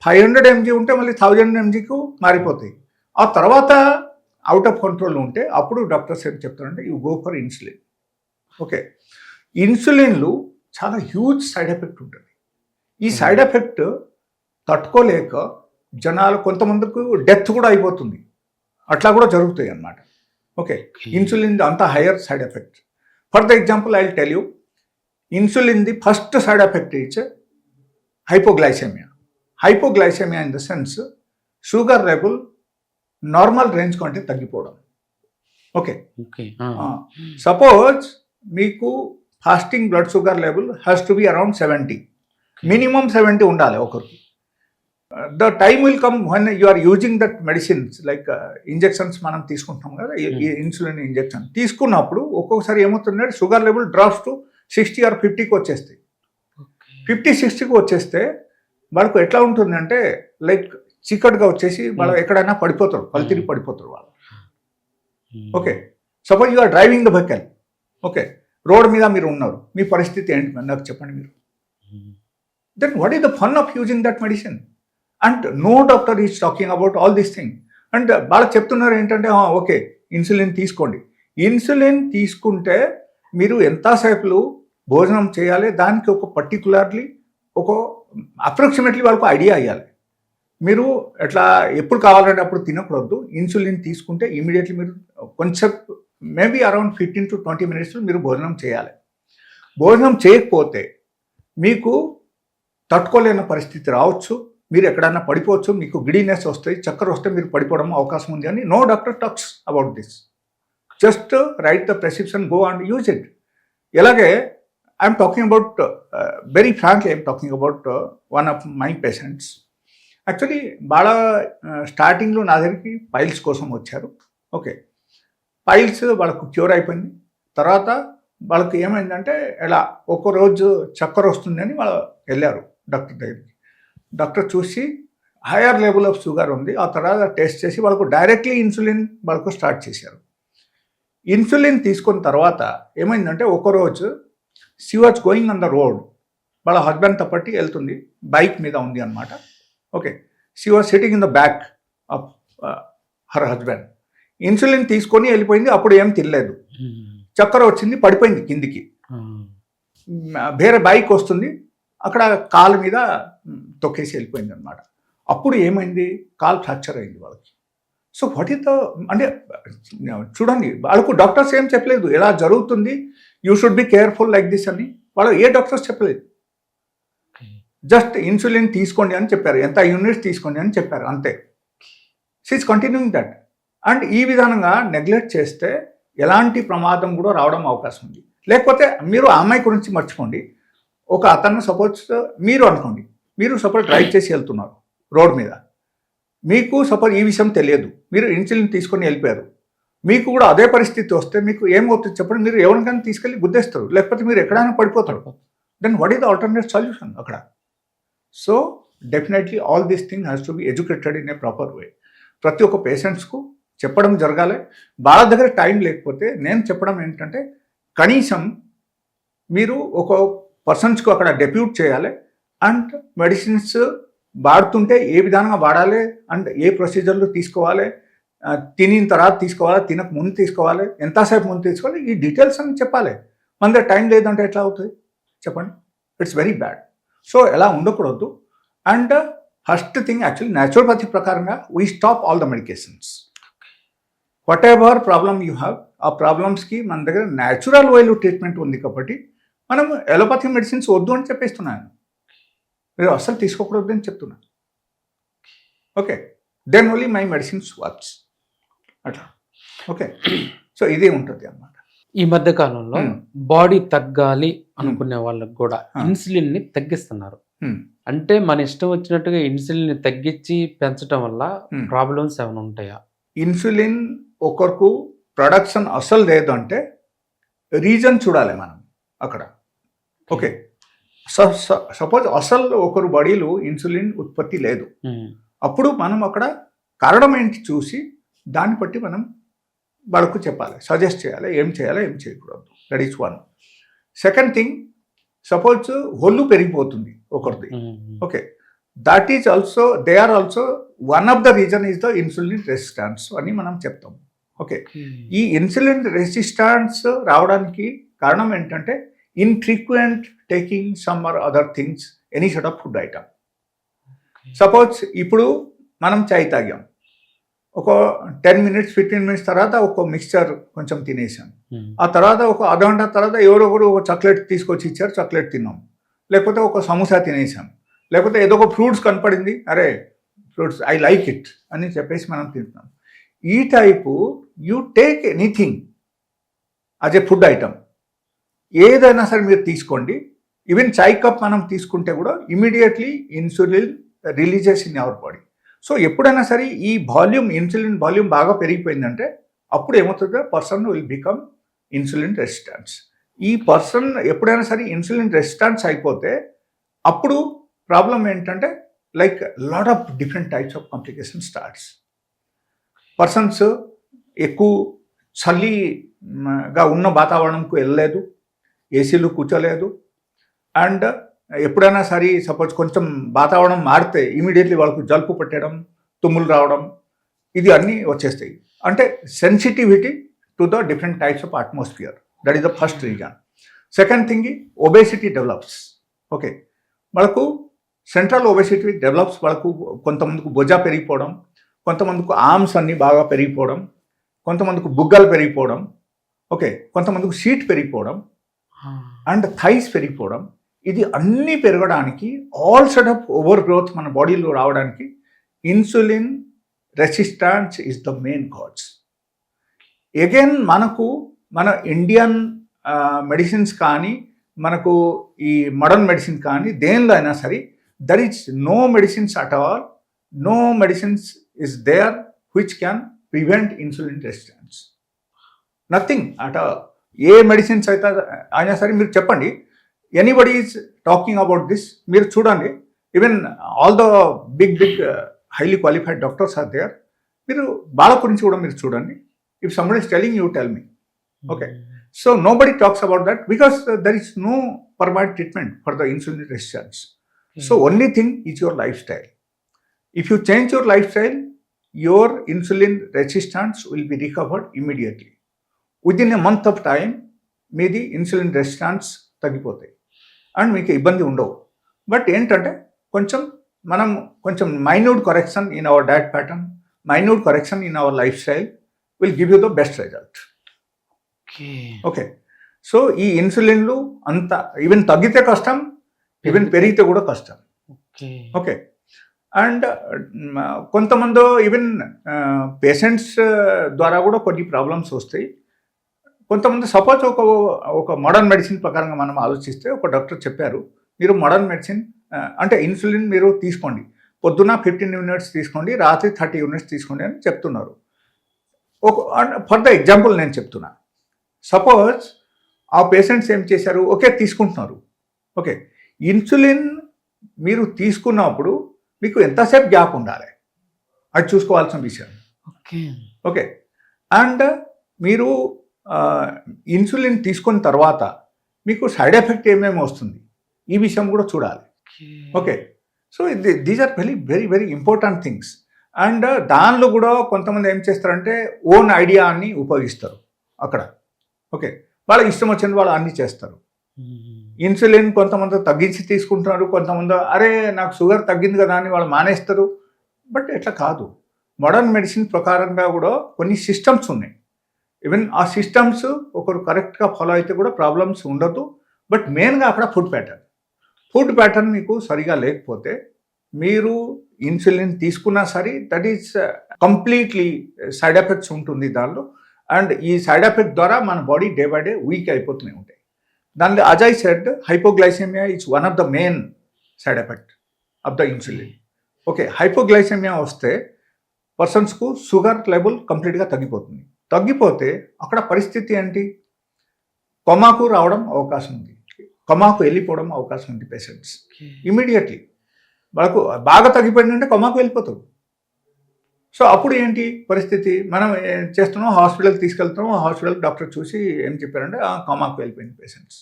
500 mg ఉంటే మళ్ళీ 1000 mgకు మారిపోతాయి. ఆ తర్వాత అవుట్ ఆఫ్ కంట్రోల్ ఉంటే అప్పుడు డాక్టర్స్ ఏం చెప్తారంటే you go for insulin. Okay, ఇన్సులిన్లు చాలా హ్యూజ్ సైడ్ ఎఫెక్ట్ ఉంటుంది. ఈ సైడ్ ఎఫెక్ట్ తట్టుకోలేక జనాలు కొంతమందికి డెత్ కూడా అయిపోతుంది, అట్లా కూడా జరుగుతాయి అన్నమాట. ఓకే, ఇన్సులిన్ అంత higher side effect. For the example I will tell you, insulin the first side effect is hypoglycaemia. Hypoglycaemia in the sense sugar level normal range కంటే తగ్గిపోవడం. ఓకే, సపోజ్ మీకు fasting blood sugar level has to be around 70, minimum 70 ఉండాలి ఒకరికి. The time will come when you are using that medicines like injections మనం తీసుకుంటాం కదా, insulin injection తీసుకున్నప్పుడు ఒక్కొక్కసారి ఏమవుతుందంటే sugar level drops to 60 or 50కి వచ్చేస్తాయి. 50-60కి వచ్చేస్తే వాళ్ళకు ఎట్లా ఉంటుందంటే లైక్ చీకటిగా వచ్చేసి వాళ్ళు ఎక్కడైనా పడిపోతారు, పల్తిరి పడిపోతారు వాళ్ళు. Okay, suppose you are driving the vehicle. Okay, road మీద మీరు ఉన్నారు, మీ పరిస్థితి ఏంటి నాకు చెప్పండి మీరు. Then what is the fun of using that medicine? And no doctor is talking about all this thing. And వాళ్ళకి చెప్తున్నారు ఏంటంటే ఓకే ఇన్సులిన్ తీసుకోండి. ఇన్సులిన్ తీసుకుంటే మీరు ఎంతసేపు భోజనం చేయాలి, దానికి ఒక పర్టికులర్లీ ఒక అప్రాక్సిమేట్లీ వాళ్ళకు ఐడియా అయ్యాలి. మీరు ఎట్లా ఎప్పుడు కావాలంటే అప్పుడు తినకూడదు. ఇన్సులిన్ తీసుకుంటే ఇమీడియట్లీ మీరు కొంచెం మేబీ అరౌండ్ 15 to 20 minutes మీరు భోజనం చేయాలి. భోజనం చేయకపోతే మీకు తట్టుకోలేని పరిస్థితి రావచ్చు, మీరు ఎక్కడైనా పడిపోవచ్చు, మీకు గిడినెస్ వస్తాయి, చక్కర వస్తే మీరు పడిపోవడం అవకాశం ఉంది అని no doctor talks about this. Just write the prescription, go and use it. ఇలాగే I'm talking about very frankly I'm talking about one of my patients. Actually బాగా స్టార్టింగ్లో నా దగ్గరికి పైల్స్ కోసం వచ్చారు. ఓకే, పైల్స్ వాళ్ళకు క్యూర్ అయిపోయింది. తర్వాత వాళ్ళకి ఏమైందంటే ఇలా ఒక్కరోజు చక్కెర వస్తుందని వాళ్ళు వెళ్ళారు డాక్టర్ దగ్గరికి. డాక్టర్ చూసి హయ్యర్ లెవెల్ ఆఫ్ షుగర్ ఉంది, ఆ తర్వాత టెస్ట్ చేసి వాళ్ళకు డైరెక్ట్లీ ఇన్సులిన్ వాళ్ళకు స్టార్ట్ చేశారు. ఇన్సులిన్ తీసుకున్న తర్వాత ఏమైందంటే ఒకరోజు she was going on the road, వాళ్ళ హస్బెండ్తో పట్టి వెళ్తుంది, బైక్ మీద ఉంది అనమాట. Okay, she was sitting in the back of her husband. Insulin తీసుకొని వెళ్ళిపోయింది, అప్పుడు ఏం తినలేదు, చక్కెర వచ్చింది, పడిపోయింది కిందికి. వేరే బైక్ వస్తుంది, అక్కడ కాలు మీద తొక్కేసి వెళ్ళిపోయింది అనమాట. అప్పుడు ఏమైంది, కాలు ఫ్రాక్చర్ అయింది వాళ్ళకి. సో వాట్ ఈస్ ద అంటే చూడండి, వాళ్ళకు డాక్టర్స్ ఏం చెప్పలేదు ఎలా జరుగుతుంది, you should be careful like this అని. వాళ్ళు ఏ డాక్టర్స్ చెప్పలేదు, జస్ట్ ఇన్సులిన్ తీసుకోండి అని చెప్పారు, ఎంత యూనిట్స్ తీసుకోండి అని చెప్పారు, అంతే. She is continuing that. అండ్ ఈ విధానంగా నెగ్లెక్ట్ చేస్తే ఎలాంటి ప్రమాదం కూడా రావడం అవకాశం ఉంది. లేకపోతే మీరు ఆ అమ్మాయి గురించి మర్చిపోండి, ఒక అతను సపోజ్ మీరు అనుకోండి, మీరు సపోజ్ డ్రైవ్ చేసి వెళ్తున్నారు రోడ్ మీద, మీకు సపోజ్ ఈ విషయం తెలియదు, మీరు ఇన్సులిన్ తీసుకొని వెళ్ళిపోయారు, మీకు కూడా అదే పరిస్థితి వస్తే మీకు ఏమవుతుంది చెప్పండి, మీరు ఎవరికైనా తీసుకెళ్ళి గుద్దేస్తారు, లేకపోతే మీరు ఎక్కడైనా పడిపోతారు. Then what is the alternate solution అక్కడ? So definitely all these thing has to be educated in a proper way. ప్రతి ఒక్క పేషెంట్స్కు చెప్పడం జరగాలి. వాళ్ళ దగ్గర టైం లేకపోతే నేను చెప్పడం ఏంటంటే, కనీసం మీరు ఒక పర్సన్స్కు అక్కడ డెప్యూట్ చేయాలి, అండ్ మెడిసిన్స్ వాడుతుంటే ఏ విధానంగా వాడాలి, అండ్ ఏ ప్రొసీజర్లు తీసుకోవాలి, తినిన తర్వాత తీసుకోవాలి, తినక ముందు తీసుకోవాలి, ఎంతసేపు ముందు తీసుకోవాలి, ఈ డీటెయిల్స్ అని చెప్పాలి. మన దగ్గర టైం లేదంటే ఎట్లా అవుతుంది చెప్పండి? It's very bad. సో ఎలా ఉండకూడదు. And first thing actually naturopathy ప్రకారంగా we stop all the medications. Whatever problem you have, ఆ ప్రాబ్లమ్స్కి మన దగ్గర న్యాచురల్ వేలో ట్రీట్మెంట్ ఉంది కాబట్టి మనం ఎలోపతి మెడిసిన్స్ వద్దు అని చెప్పేస్తున్నాను, మీరు అస్సలు తీసుకోకూడదు అని చెప్తున్నాను. Okay, then only my medicines works అట్లా. ఓకే, సో ఇదే ఉంటుంది అన్నమాట. ఈ మధ్య కాలంలో బాడీ తగ్గాలి అనుకునే వాళ్ళకి కూడా ఇన్సులిన్ ని తగ్గిస్తున్నారు. అంటే మన ఇష్టం వచ్చినట్టుగా ఇన్సులిన్ ని తగ్గించి పెంచడం వల్ల ప్రాబ్లమ్స్ ఏమైనా ఉంటాయా? ఇన్సులిన్ ఒకరికి ప్రొడక్షన్ అసలు లేదు అంటే రీజన్ చూడాలి మనం అక్కడ. ఓకే, సపోజ్ అసలు ఒకరు బాడీలో ఇన్సులిన్ ఉత్పత్తి లేదు, అప్పుడు మనం అక్కడ కారణం ఏంటి చూసి దాన్ని బట్టి మనం వాళ్ళకు చెప్పాలి, సజెస్ట్ చేయాలి, ఏం చేయాలి ఏం చేయకూడదు. That is one. Second thing, suppose ఒళ్ళు పెరిగిపోతుంది ఒకరిది, okay, that is also they are also one of the reason is the insulin resistance అని మనం చెప్తాం. ఓకే, ఈ ఇన్సులిన్ రెసిస్టెన్స్ రావడానికి కారణం ఏంటంటే infrequent taking some or other things, any sort of food item. Suppose ఇప్పుడు మనం చాయ్ తాగాం, ఒక 10 minutes 15 minutes తర్వాత ఒక మిక్స్చర్ కొంచెం తినేసాం, ఆ తర్వాత ఒక అర్ధగంట తర్వాత ఎవరొకరు ఒక చాక్లెట్ తీసుకొచ్చి ఇచ్చారు, చాక్లెట్ తిన్నాం, లేకపోతే ఒక సమోసా తినేసాం, లేకపోతే ఏదో ఒక ఫ్రూట్స్ కనపడింది, అరే ఫ్రూట్స్ ఐ లైక్ ఇట్ అని చెప్పేసి మనం తింటున్నాం. ఈ type you take anything as a food item, ఏదైనా సరే మీరు తీసుకోండి, ఈవెన్ చాయ్ కప్ మనం తీసుకుంటే కూడా immediately insulin releases in our body. So ఎప్పుడైనా సరే ఈ వాల్యూమ్, ఇన్సులిన్ వాల్యూమ్ బాగా పెరిగిపోయిందంటే అప్పుడు ఏమవుతుందో person will become insulin resistance. ఈ పర్సన్ ఎప్పుడైనా సరే ఇన్సులిన్ రెసిస్టెన్స్ అయిపోతే అప్పుడు ప్రాబ్లం ఏంటంటే like lot of different types of complication starts. Persons ఎక్కువ చలిగా ఉన్న వాతావరణంకు వెళ్ళలేదు, ఏసీలు కూర్చోలేదు, అండ్ ఎప్పుడైనా సరే సపోజ్ కొంచెం వాతావరణం మారితే ఇమీడియట్లీ వాళ్ళకు జలుబు పెట్టడం, తుమ్ములు రావడం, ఇది అన్నీ వచ్చేస్తాయి. అంటే sensitivity to the different types of atmosphere, that is the first reason. Second thing, obesity develops. Okay, వాళ్ళకు సెంట్రల్ ఒబేసిటీ డెవలప్స్, వాళ్ళకు కొంతమందికి భుజ పెరిగిపోవడం, కొంతమందికి ఆర్మ్స్ అన్నీ బాగా పెరిగిపోవడం, కొంతమందికి బుగ్గలు పెరిగిపోవడం, ఓకే, కొంతమందికి సీట్ పెరిగిపోవడం, అండ్ థైస్ పెరిగిపోవడం. ఇది అన్నీ పెరగడానికి, all set of over growth మన బాడీలో రావడానికి insulin resistance is the main cause. Again మనకు మన ఇండియన్ మెడిసిన్స్ కానీ, మనకు ఈ మోడర్న్ మెడిసిన్ కానీ దేనిలో అయినా సరే there is no medicines at all, no medicines is there which can prevent insulin resistance, nothing at all. ఏ మెడిసిన్స్ అయితే అయినా సరే మీరు చెప్పండి, anybody is talking about this, మీరు చూడండి even all the big highly qualified doctors are there. మీరు వాళ్ళ గురించి కూడా మీరు చూడండి. If somebody is telling you tell me. Okay. So nobody talks about that because there is no permanent treatment for the insulin resistance. So only thing is your lifestyle. If you change your lifestyle, your insulin resistance will be recovered immediately. Within a month of time, మీది insulin resistance తగ్గిపోతాయి and మీకు ఇబ్బంది ఉండవు. But ఏంటంటే మనం కొంచెం minute correction in our diet pattern, minute correction in our life style will give you the best result. Okay. So ఈ ఇన్సులిన్లు అంత ఈవెన్ తగ్గితే కష్టం, ఈవెన్ పెరిగితే కూడా కష్టం. ఓకే. అండ్ కొంతమంది ఈవెన్ పేషెంట్స్ ద్వారా కూడా కొన్ని ప్రాబ్లమ్స్ వస్తాయి. కొంతమంది సపోజ్ ఒక మోడర్న్ మెడిసిన్ ప్రకారంగా మనం ఆలోచిస్తే ఒక డాక్టర్ చెప్పారు, మీరు మోడర్న్ మెడిసిన్ అంటే ఇన్సులిన్ మీరు తీసుకోండి, పొద్దున 15 యూనిట్స్ తీసుకోండి, రాత్రి 30 యూనిట్స్ తీసుకోండి అని చెప్తున్నారు. ఫర్ ద ఎగ్జాంపుల్ నేను చెప్తున్నా. సపోజ్ ఆ పేషెంట్స్ ఏం చేశారు, ఓకే తీసుకుంటున్నారు. ఓకే, ఇన్సులిన్ మీరు తీసుకున్నప్పుడు మీకు ఎంతసేపు గ్యాప్ ఉండాలి అది చూసుకోవాల్సిన విషయం. ఓకే. అండ్ మీరు ఇన్సులిన్ తీసుకున్న తర్వాత మీకు సైడ్ ఎఫెక్ట్ ఏమేమి వస్తుంది ఈ విషయం కూడా చూడాలి. Okay. So these are very very very important things. And దానిలో కూడా కొంతమంది ఏం చేస్తారంటే ఓన్ ఐడియాని ఉపయోగిస్తారు అక్కడ. ఓకే, వాళ్ళకి ఇష్టం వచ్చింది వాళ్ళు అన్నీ చేస్తారు. ఇన్సులిన్ కొంతమంది తగ్గించి తీసుకుంటున్నారు, కొంతమంది అరే నాకు షుగర్ తగ్గింది కదా అని వాళ్ళు మానేస్తారు. బట్ ఎట్లా కాదు, మోడర్న్ మెడిసిన్ ప్రకారంగా కూడా కొన్ని సిస్టమ్స్ ఉన్నాయి. ఈవెన్ ఆ సిస్టమ్స్ ఒకరు కరెక్ట్గా ఫాలో అయితే కూడా ప్రాబ్లమ్స్ ఉండదు. బట్ మెయిన్గా అక్కడ ఫుడ్ ప్యాటర్న్ మీకు సరిగా లేకపోతే మీరు ఇన్సులిన్ తీసుకున్నా సరే that is completely side effects ఉంటుంది దానిలో. అండ్ ఈ సైడ్ ఎఫెక్ట్ ద్వారా మన body day by day weak అయిపోతూనే ఉంటాయి. దానిలో as I said, hypoglycemia is one of the main side effect of the insulin. Okay, hypoglycaemia వస్తే పర్సన్స్కు షుగర్ లెవెల్ కంప్లీట్గా తగ్గిపోతే అక్కడ పరిస్థితి ఏంటి, కొమాకు రావడం అవకాశం ఉంది, కొమాకు వెళ్ళిపోవడం అవకాశం ఉంది పేషెంట్స్ ఇమీడియట్లీ. వాళ్ళకు బాగా తగ్గిపోయిందంటే కొమాకు వెళ్ళిపోతారు. సో అప్పుడు ఏంటి పరిస్థితి, మనం ఏం చేస్తున్నాం, హాస్పిటల్కి తీసుకెళ్తున్నాం, హాస్పిటల్ డాక్టర్ చూసి ఏం చెప్పారంటే కొమాకు వెళ్ళిపోయింది patients,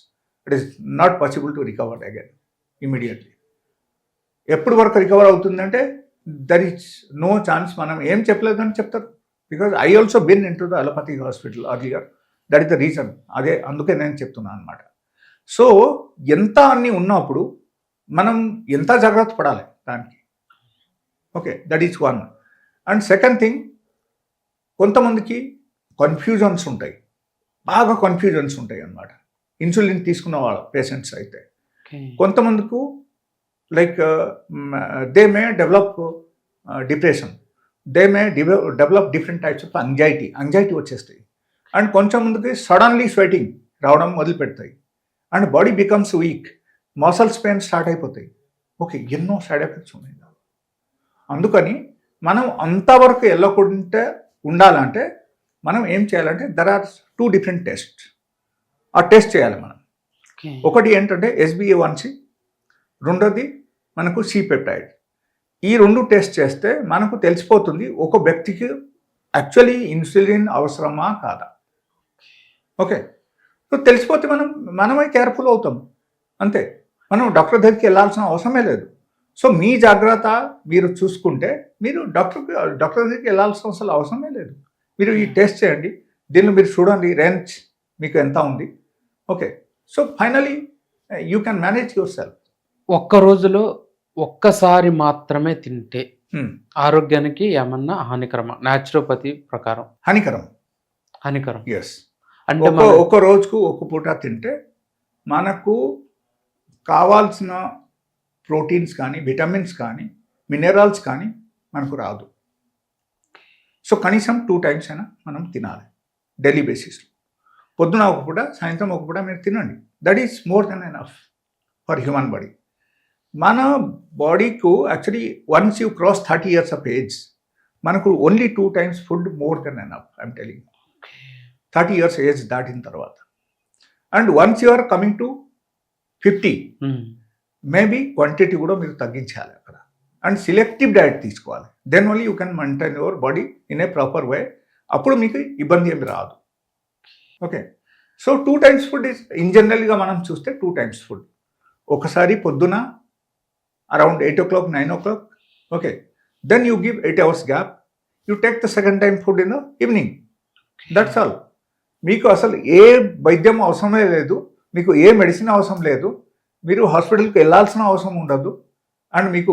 it is not possible to recover again immediately. ఎప్పుడు వరకు రికవర్ అవుతుందంటే దర్ ఈస్ నో ఛాన్స్, మనం ఏం చెప్పలేదని చెప్తారు. Because I also been in to the allopathic hospital earlier, that is the reason. అందుకే నేను చెప్తున్నాను అనమాట. సో ఎంత అన్నీ ఉన్నప్పుడు మనం ఎంత జాగ్రత్త పడాలి దానికి. Okay, that is one. And second thing, కొంతమందికి కన్ఫ్యూజన్స్ ఉంటాయి, బాగా కన్ఫ్యూజన్స్ ఉంటాయి అన్నమాట ఇన్సులిన్ తీసుకున్న వాళ్ళ పేషెంట్స్ అయితే. కొంతమందికి like they may develop depression, they may develop different types of anxiety వచ్చేస్తాయి. అండ్ కొంతమందికి సడన్లీ స్వెటింగ్ రావడం మొదలుపెడతాయి and body becomes weak, muscles pain start అయిపోతాయి. ఓకే, ఎన్నో సైడ్ ఎఫెక్ట్స్ ఉన్నాయి. అందుకని మనం అంతవరకు వెళ్ళకుండా ఉండాలంటే మనం ఏం చేయాలంటే దర్ ఆర్ 2 డిఫరెంట్ టెస్ట్. ఆ టెస్ట్ చేయాలి మనం. ఒకటి ఏంటంటే SBA1C, రెండోది మనకు C-పెప్టైడ్. ఈ 2 టెస్ట్ చేస్తే మనకు తెలిసిపోతుంది ఒక వ్యక్తికి యాక్చువల్లీ ఇన్సులిన్ అవసరమా కాదా. ఓకే, సో తెలిసిపోతే మనమే కేర్ఫుల్ అవుతాం అంతే. మనం డాక్టర్ దగ్గరికి వెళ్ళాల్సిన అవసరమే లేదు. సో మీ జాగ్రత్త మీరు చూసుకుంటే మీరు డాక్టర్ దగ్గరికి వెళ్ళాల్సిన అసలు అవసరమే లేదు. మీరు ఈ టెస్ట్ చేయండి, దీనిలో మీరు చూడండి రేంజ్ మీకు ఎంత ఉంది. Okay, so finally you can manage your self. ఒక్క రోజులో ఒక్కసారి మాత్రమే తింటే ఆరోగ్యానికి ఏమన్నా హానికరమా? న్యాచురోపతి ప్రకారం హానికరం. ఎస్, అంటే ఒక్క రోజుకు ఒక పూట తింటే మనకు కావాల్సిన ప్రోటీన్స్ కానీ, విటమిన్స్ కానీ, మినరల్స్ కానీ మనకు రాదు. సో కనీసం 2 టైమ్స్ అయినా మనం తినాలి డైలీ బేసిస్లో. పొద్దున ఒక పూట, సాయంత్రం ఒక పూట మీరు తినండి. That is more than enough for human body. మన బాడీకు actually once you cross 30 years of age మనకు only 2 times food more than enough. I'm telling 30 years age దాటిన తర్వాత. And once you are coming to 50 maybe quantity కూడా మీరు తగ్గించాలి అక్కడ. And selective diet తీసుకోవాలి. Then only you can maintain your body in a proper way. అప్పుడు మీకు ఇబ్బంది ఏమి రాదు. Okay, so 2 times food is in జనరల్గా మనం చూస్తే 2 times ఫుడ్. ఒకసారి పొద్దున around 8 o'clock 9 o'clock. Okay, then you give 8 hours gap. You take the second time food in the evening. That's all. మీకు అసలు ఏ వైద్యం అవసరమే లేదు, మీకు ఏ మెడిసిన్ అవసరం లేదు, మీరు హాస్పిటల్కి వెళ్ళాల్సిన అవసరం ఉండదు. అండ్ మీకు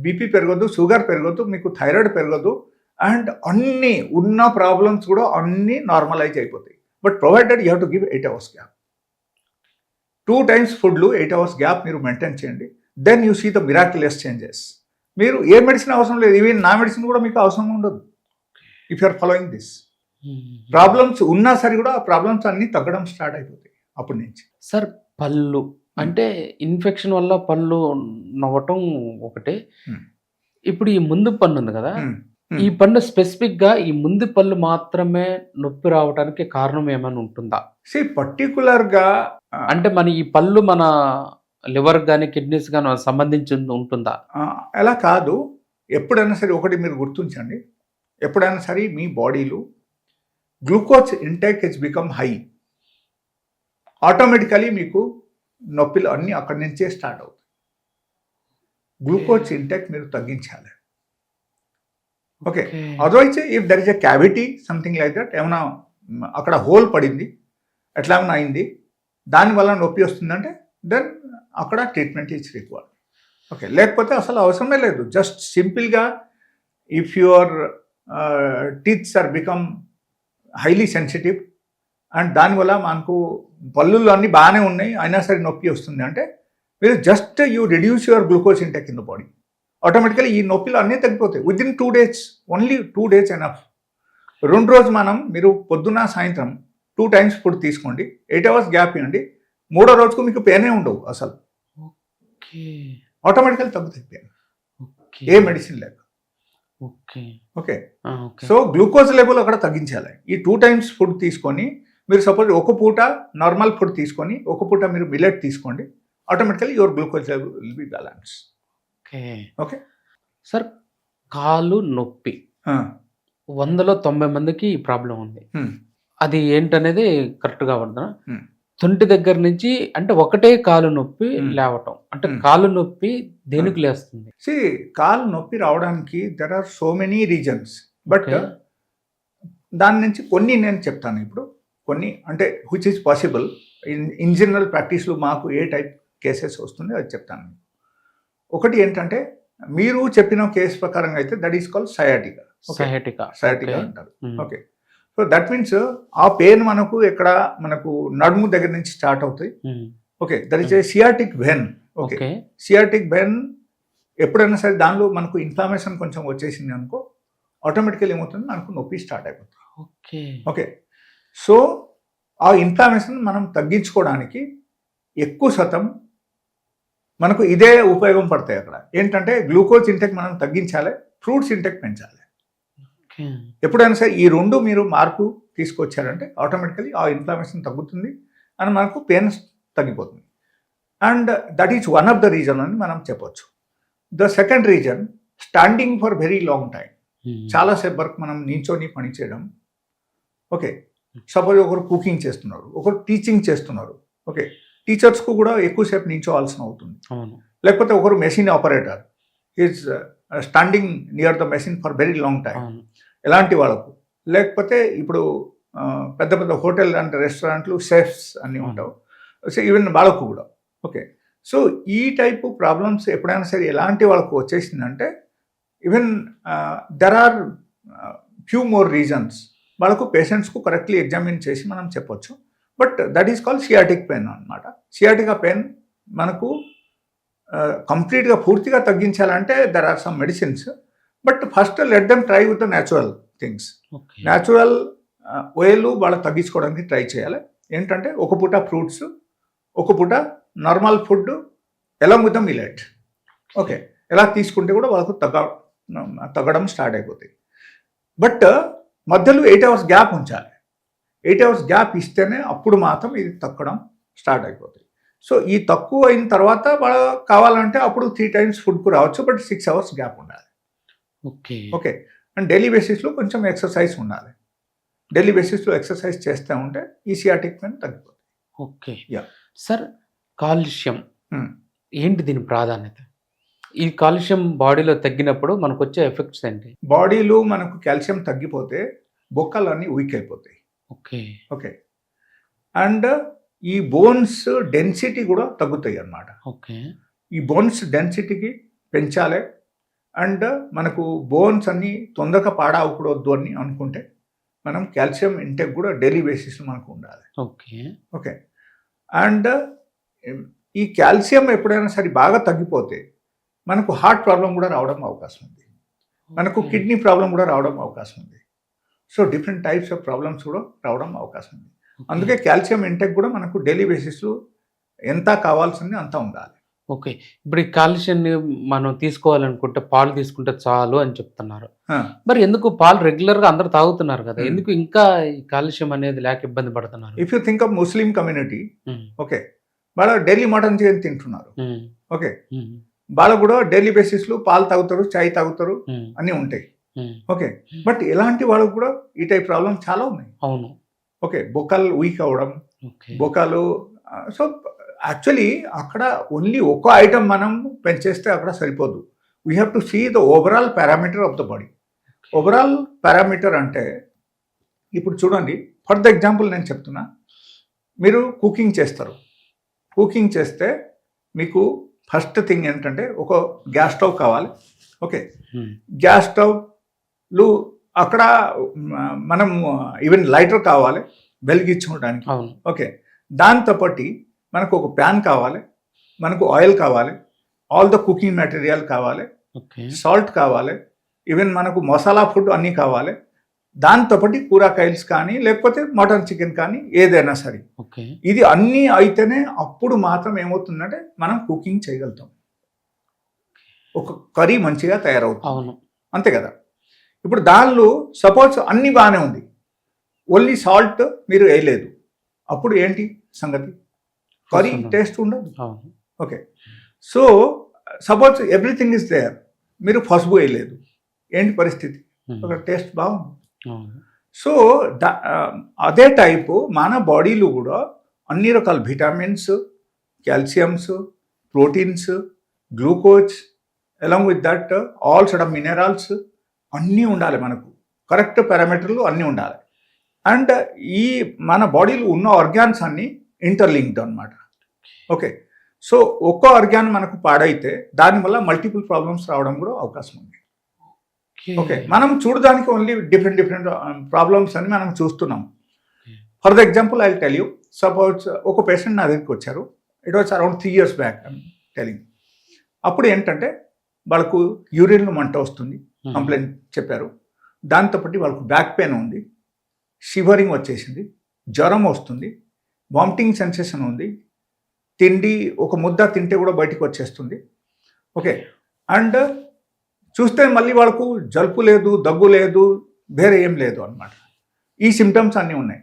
బీపీ పెరగదు, షుగర్ పెరగదు, మీకు థైరాయిడ్ పెరగదు, అండ్ అన్ని ఉన్న ప్రాబ్లమ్స్ కూడా అన్నీ నార్మలైజ్ అయిపోతాయి. But provided you have to give 8 hours gap. 2 times ఫుడ్లు 8 hours గ్యాప్ మీరు మెయింటైన్ చేయండి. Then you see the miraculous changes. మీరు ఏ మెడిసిన్ అవసరం లేదు, ఈవెన్ నా మెడిసిన్ కూడా మీకు అవసరం ఉండదు if you are following this. Problems ఉన్నా సరే కూడా ఆ ప్రాబ్లమ్స్ అన్నీ తగ్గడం స్టార్ట్ అయిపోతాయి అప్పటి నుంచి. సార్, పళ్ళు అంటే ఇన్ఫెక్షన్ వల్ల పళ్ళు నవ్వటం ఒకటే. ఇప్పుడు ఈ ముందు పన్ను ఉంది కదా, ఈ పన్ను స్పెసిఫిక్ గా ఈ ముందు పళ్ళు మాత్రమే నొప్పి రావడానికి కారణం ఏమైనా ఉంటుందా? పర్టికులర్ గా అంటే మన ఈ పళ్ళు మన లివర్ గానీ కిడ్నీస్ గానీ సంబంధించి ఉంటుందా? అలా కాదు. ఎప్పుడైనా సరే ఒకటి మీరు గుర్తుంచండి, ఎప్పుడైనా సరే మీ బాడీలో glucose intake is become high, automatically మీకు నొప్పిలు అన్నీ అక్కడి నుంచే స్టార్ట్ అవుతాయి. గ్లూకోజ్ ఇంటేక్ మీరు తగ్గించాలి. Okay, otherwise if there is a cavity something like that, ఏమైనా అక్కడ హోల్ పడింది, ఎట్లా ఏమైనా అయింది, దానివల్ల నొప్పి వస్తుందంటే దెన్ అక్కడ ట్రీట్మెంట్ ఈజ్ రిక్వైర్డ్. ఓకే, లేకపోతే అసలు అవసరమే లేదు. జస్ట్ సింపుల్గా if your teeths are become highly sensitive and దానివల్ల మనకు పళ్ళులు అన్నీ బాగానే ఉన్నాయి అయినా సరే నొప్పి వస్తుంది అంటే మీరు just you reduce your glucose intake in the body, automatically ఈ నొప్పిలు అన్నీ తగ్గిపోతాయి within 2 days. Only 2 days enough. 2 రోజు మీరు పొద్దున సాయంత్రం 2 times ఫుడ్ తీసుకోండి, 8 hours గ్యాప్ ఇవ్వండి, 3వ రోజుకు మీకు పెయినే ఉండవు అసలు. ఆటోమేటికల్ తగ్గుతాయి పెయిన్, ఏ మెడిసిన్ లేక. ఓకే, సో గ్లూకోజ్ లెవెల్ అక్కడ తగ్గించాలి. ఈ 2 times ఫుడ్ తీసుకొని మీరు సపోజ్ ఒక పూట నార్మల్ ఫుడ్ తీసుకొని ఒక పూట మీరు మిల్లెట్ తీసుకోండి, automatically your glucose level will be balance. Okay sir, కాలు నొప్పి 100లో 90 మందికి ఈ ప్రాబ్లం ఉంది. అది ఏంటనేది కరెక్ట్గా పడుతున్నా. తుంటి దగ్గర నుంచి అంటే ఒకటే కాలు నొప్పి లేవటం, అంటే కాలు నొప్పి దేనికి లేస్తుంది? కాలు నొప్పి రావడానికి there are so many reasons, but దాని నుంచి కొన్ని నేను చెప్తాను ఇప్పుడు. కొన్ని అంటే which is possible in general ప్రాక్టీస్లో మాకు ఏ టైప్ కేసెస్ వస్తుంది అది చెప్తాను. ఒకటి ఏంటంటే మీరు చెప్పిన కేసు ప్రకారంగా అయితే that is called sciatica. Sciatica అంటారు. ఓకే, సో దట్ మీన్స్ ఆ పెయిన్ మనకు మనకు నడుము దగ్గర నుంచి స్టార్ట్ అవుతాయి. Okay, that is a sciatic when. Okay, sciatic when ఎప్పుడైనా సరే దానిలో మనకు ఇన్ఫ్లమేషన్ కొంచెం వచ్చేసింది అనుకో, ఆటోమేటికల్ ఏమవుతుంది మనకు నొప్పి స్టార్ట్ అయిపోతుంది. ఓకే, సో ఆ ఇన్ఫ్లమేషన్ మనం తగ్గించుకోవడానికి ఎక్కువ శాతం మనకు ఇదే ఉపయోగం పడతాయి. అక్కడ ఏంటంటే గ్లూకోజ్ ఇంటెక్ మనం తగ్గించాలి, ఫ్రూట్స్ ఇంటెక్ పెంచాలి. ఎప్పుడైనా సరే ఈ 2 మీరు మార్పు తీసుకొచ్చారంటే ఆటోమేటికలీ ఆ ఇన్ఫ్లమేషన్ తగ్గుతుంది అని మనకు పెయిన్ తగ్గిపోతుంది. And that is one of the reason అని మనం చెప్పొచ్చు. The second reason, standing for very long time. చాలాసేపు వరకు మనం నించొని పని చేయడం. ఓకే, సపోజ్ ఒకరు కుకింగ్ చేస్తున్నారు, ఒకరు టీచింగ్ చేస్తున్నారు. ఓకే, టీచర్స్కు కూడా ఎక్కువసేపు నించోవాల్సిన అవుతుంది. లేకపోతే ఒకరు machine operator is standing near the machine for very long time, ఎలాంటి వాళ్ళకు. లేకపోతే ఇప్పుడు పెద్ద పెద్ద హోటల్ అండ్ రెస్టారెంట్లు షెఫ్స్ అన్నీ ఉంటావు, సో ఈవెన్ వాళ్ళకు కూడా. ఓకే, సో ఈ టైపు ప్రాబ్లమ్స్ ఎప్పుడైనా సరే ఎలాంటి వాళ్ళకు వచ్చేసిందంటే even there are few more reasons. వాళ్ళకు పేషెంట్స్కు కరెక్ట్లీ ఎగ్జామిన్ చేసి మనం చెప్పొచ్చు. But that is called sciatic pain అనమాట. సియాటికా పెయిన్ మనకు కంప్లీట్గా పూర్తిగా తగ్గించాలంటే there are some medicines, but first let them try with the natural things. Natural వేలు వాళ్ళకి తగ్గించుకోవడానికి ట్రై చేయాలి. ఏంటంటే ఒక పూట ఫ్రూట్స్, ఒక పూట normal food, along with the millet. Okay, ఎలా తీసుకుంటే కూడా వాళ్ళకు తగ్గడం స్టార్ట్ అయిపోతాయి. బట్ మధ్యలో 8 hours గ్యాప్ ఉంచాలి. 8 hours గ్యాప్ ఇస్తేనే అప్పుడు మాత్రం ఇది తగ్గడం స్టార్ట్ అయిపోతాయి. సో ఈ తక్కువ అయిన తర్వాత వాళ్ళు కావాలంటే అప్పుడు 3 times ఫుడ్కు రావచ్చు, బట్ 6 hours గ్యాప్ ఉండాలి. ఓకే. ఓకే. అండ్ డైలీ బేసిస్లో కొంచెం ఎక్సర్సైజ్ ఉండాలి. డైలీ బేసిస్లో ఎక్సర్సైజ్ చేస్తూ ఉంటే ఈ సియాటిక్ పెయిన్ తగ్గిపోతుంది. ఓకే. Yeah. సార్, కాలుష్యం Hmm. ఏంటి దీని ప్రాధాన్యత? ఈ కాలుష్యం బాడీలో తగ్గినప్పుడు మనకొచ్చే ఎఫెక్ట్స్ ఏంటి? బాడీలో మనకు కాల్షియం తగ్గిపోతే బొక్కలన్నీ వీక్ అయిపోతాయి. ఓకే. ఓకే. అండ్ ఈ బోన్స్ డెన్సిటీ కూడా తగ్గుతాయి అన్నమాట. ఓకే. ఈ బోన్స్ డెన్సిటీకి పెంచాలి. అండ్ మనకు బోన్స్ అన్నీ తొందరగా పాడవకూడదు అని అనుకుంటే మనం కాల్షియం ఇంటెక్ కూడా డైలీ బేసిస్లో మనకు ఉండాలి. ఓకే. ఓకే. అండ్ ఈ కాల్షియం ఎప్పుడైనా సరే బాగా తగ్గిపోతే మనకు హార్ట్ ప్రాబ్లం కూడా రావడం అవకాశం ఉంది. మనకు కిడ్నీ ప్రాబ్లం కూడా రావడం అవకాశం ఉంది. So different types of problems కూడా రావడం అవకాశం ఉంది. అందుకే కాల్షియం ఇంటెక్ కూడా మనకు డైలీ బేసిస్లో ఎంత కావాల్సింది అంత ఉండాలి. ఓకే. ఇప్పుడు ఈ కాల్షియాన్ని మనం తీసుకోవాలనుకుంటే పాలు తీసుకుంటే చాలు అని చెప్తున్నారు. మరి ఎందుకు పాలు రెగ్యులర్గా అందరూ తాగుతున్నారు కదా, ఎందుకు ఇంకా ఈ కాల్షియం అనేది లేక ఇబ్బంది పడుతున్నారు? If you think of Muslim community, okay, వాళ్ళ డైలీ మటన్ చికెన్ తింటున్నారు. ఓకే. వాళ్ళకు కూడా డైలీ బేసిస్లో పాలు తాగుతారు, చాయ్ తాగుతారు, అన్నీ ఉంటాయి. ఓకే. బట్ ఇలాంటి వాళ్ళకు కూడా ఈ టైప్ ప్రాబ్లమ్ చాలా ఉన్నాయి. అవును. ఓకే. బొక్కలు వీక్ అవ్వడం, బొక్కలు. సో యాక్చువల్లీ అక్కడ ఓన్లీ ఒక ఐటమ్ మనం పెంచేస్తే అక్కడ సరిపోదు. We have to see the overall parameter of the body. Overall parameter అంటే ఇప్పుడు చూడండి, ఫర్ ద ఎగ్జాంపుల్ నేను చెప్తున్నా, మీరు కుకింగ్ చేస్తారు. కుకింగ్ చేస్తే మీకు ఫస్ట్ థింగ్ ఏంటంటే ఒక గ్యాస్ స్టవ్ కావాలి. ఓకే. గ్యాస్ స్టవ్లు అక్కడ మనం ఈవెన్ లైటర్ కావాలి వెలిగించుకోవడానికి. ఓకే. దాంతోపాటు మనకు ఒక ప్యాన్ కావాలి, మనకు ఆయిల్ కావాలి, ఆల్ ద కుకింగ్ మెటీరియల్ కావాలి, సాల్ట్ కావాలి, ఈవెన్ మనకు మసాలా ఫుడ్ అన్నీ కావాలి. దాంతోపాటు కూరగాయలు కానీ లేకపోతే మటన్ చికెన్ కానీ ఏదైనా సరే, ఇది అన్నీ అయితేనే అప్పుడు మాత్రం ఏమవుతుందంటే మనం కుకింగ్ చేయగలుగుతాం. ఒక కర్రీ మంచిగా తయారవుతుంది. అంతే కదా. ఇప్పుడు దానిలో సపోజ్ అన్నీ బాగానే ఉంది, ఓన్లీ సాల్ట్ మీరు వేయలేదు, అప్పుడు ఏంటి సంగతి? కర్రీ టేస్ట్ ఉండదు. Okay. So suppose everything is there, మీరు పసుపు వేయలేదు, ఏంటి పరిస్థితి? ఒక టేస్ట్ బాగుంది. సో అదే టైపు మన బాడీలో కూడా అన్ని రకాల vitamins, calciums, proteins, glucose, along with that all sort of minerals అన్నీ ఉండాలి. మనకు కరెక్ట్ పారామీటర్లు అన్నీ ఉండాలి. అండ్ ఈ మన బాడీలో ఉన్న ఆర్గాన్స్ అన్నీ ఇంటర్లింక్డ్ అన్నమాట. ఓకే. సో ఒక్క ఆర్గాన్ మనకు పాడైతే దానివల్ల మల్టిపుల్ ప్రాబ్లమ్స్ రావడం కూడా అవకాశం ఉంది. ఓకే. మనం చూడడానికి ఓన్లీ డిఫరెంట్ ప్రాబ్లమ్స్ అని మనం చూస్తున్నాం. For the example I tell you, suppose ఒక పేషెంట్ నా దగ్గరికి వచ్చారు. It was around 3 years back telling. అప్పుడు ఏంటంటే వాళ్ళకు యూరిన్లో మంట వస్తుంది, కంప్లైంట్ చెప్పారు. దాంతోపాటు వాళ్ళకు బ్యాక్ పెయిన్ ఉంది, షివరింగ్ వచ్చేసింది, జ్వరం వస్తుంది, వామిటింగ్ సెన్సేషన్ ఉంది, తిండి ఒక ముద్ద తింటే కూడా బయటికి వచ్చేస్తుంది. ఓకే. అండ్ చూస్తే మళ్ళీ వాళ్ళకు జలుపు లేదు, దగ్గు లేదు, వేరే ఏం లేదు అన్నమాట. ఈ సిమ్టమ్స్ అన్నీ ఉన్నాయి.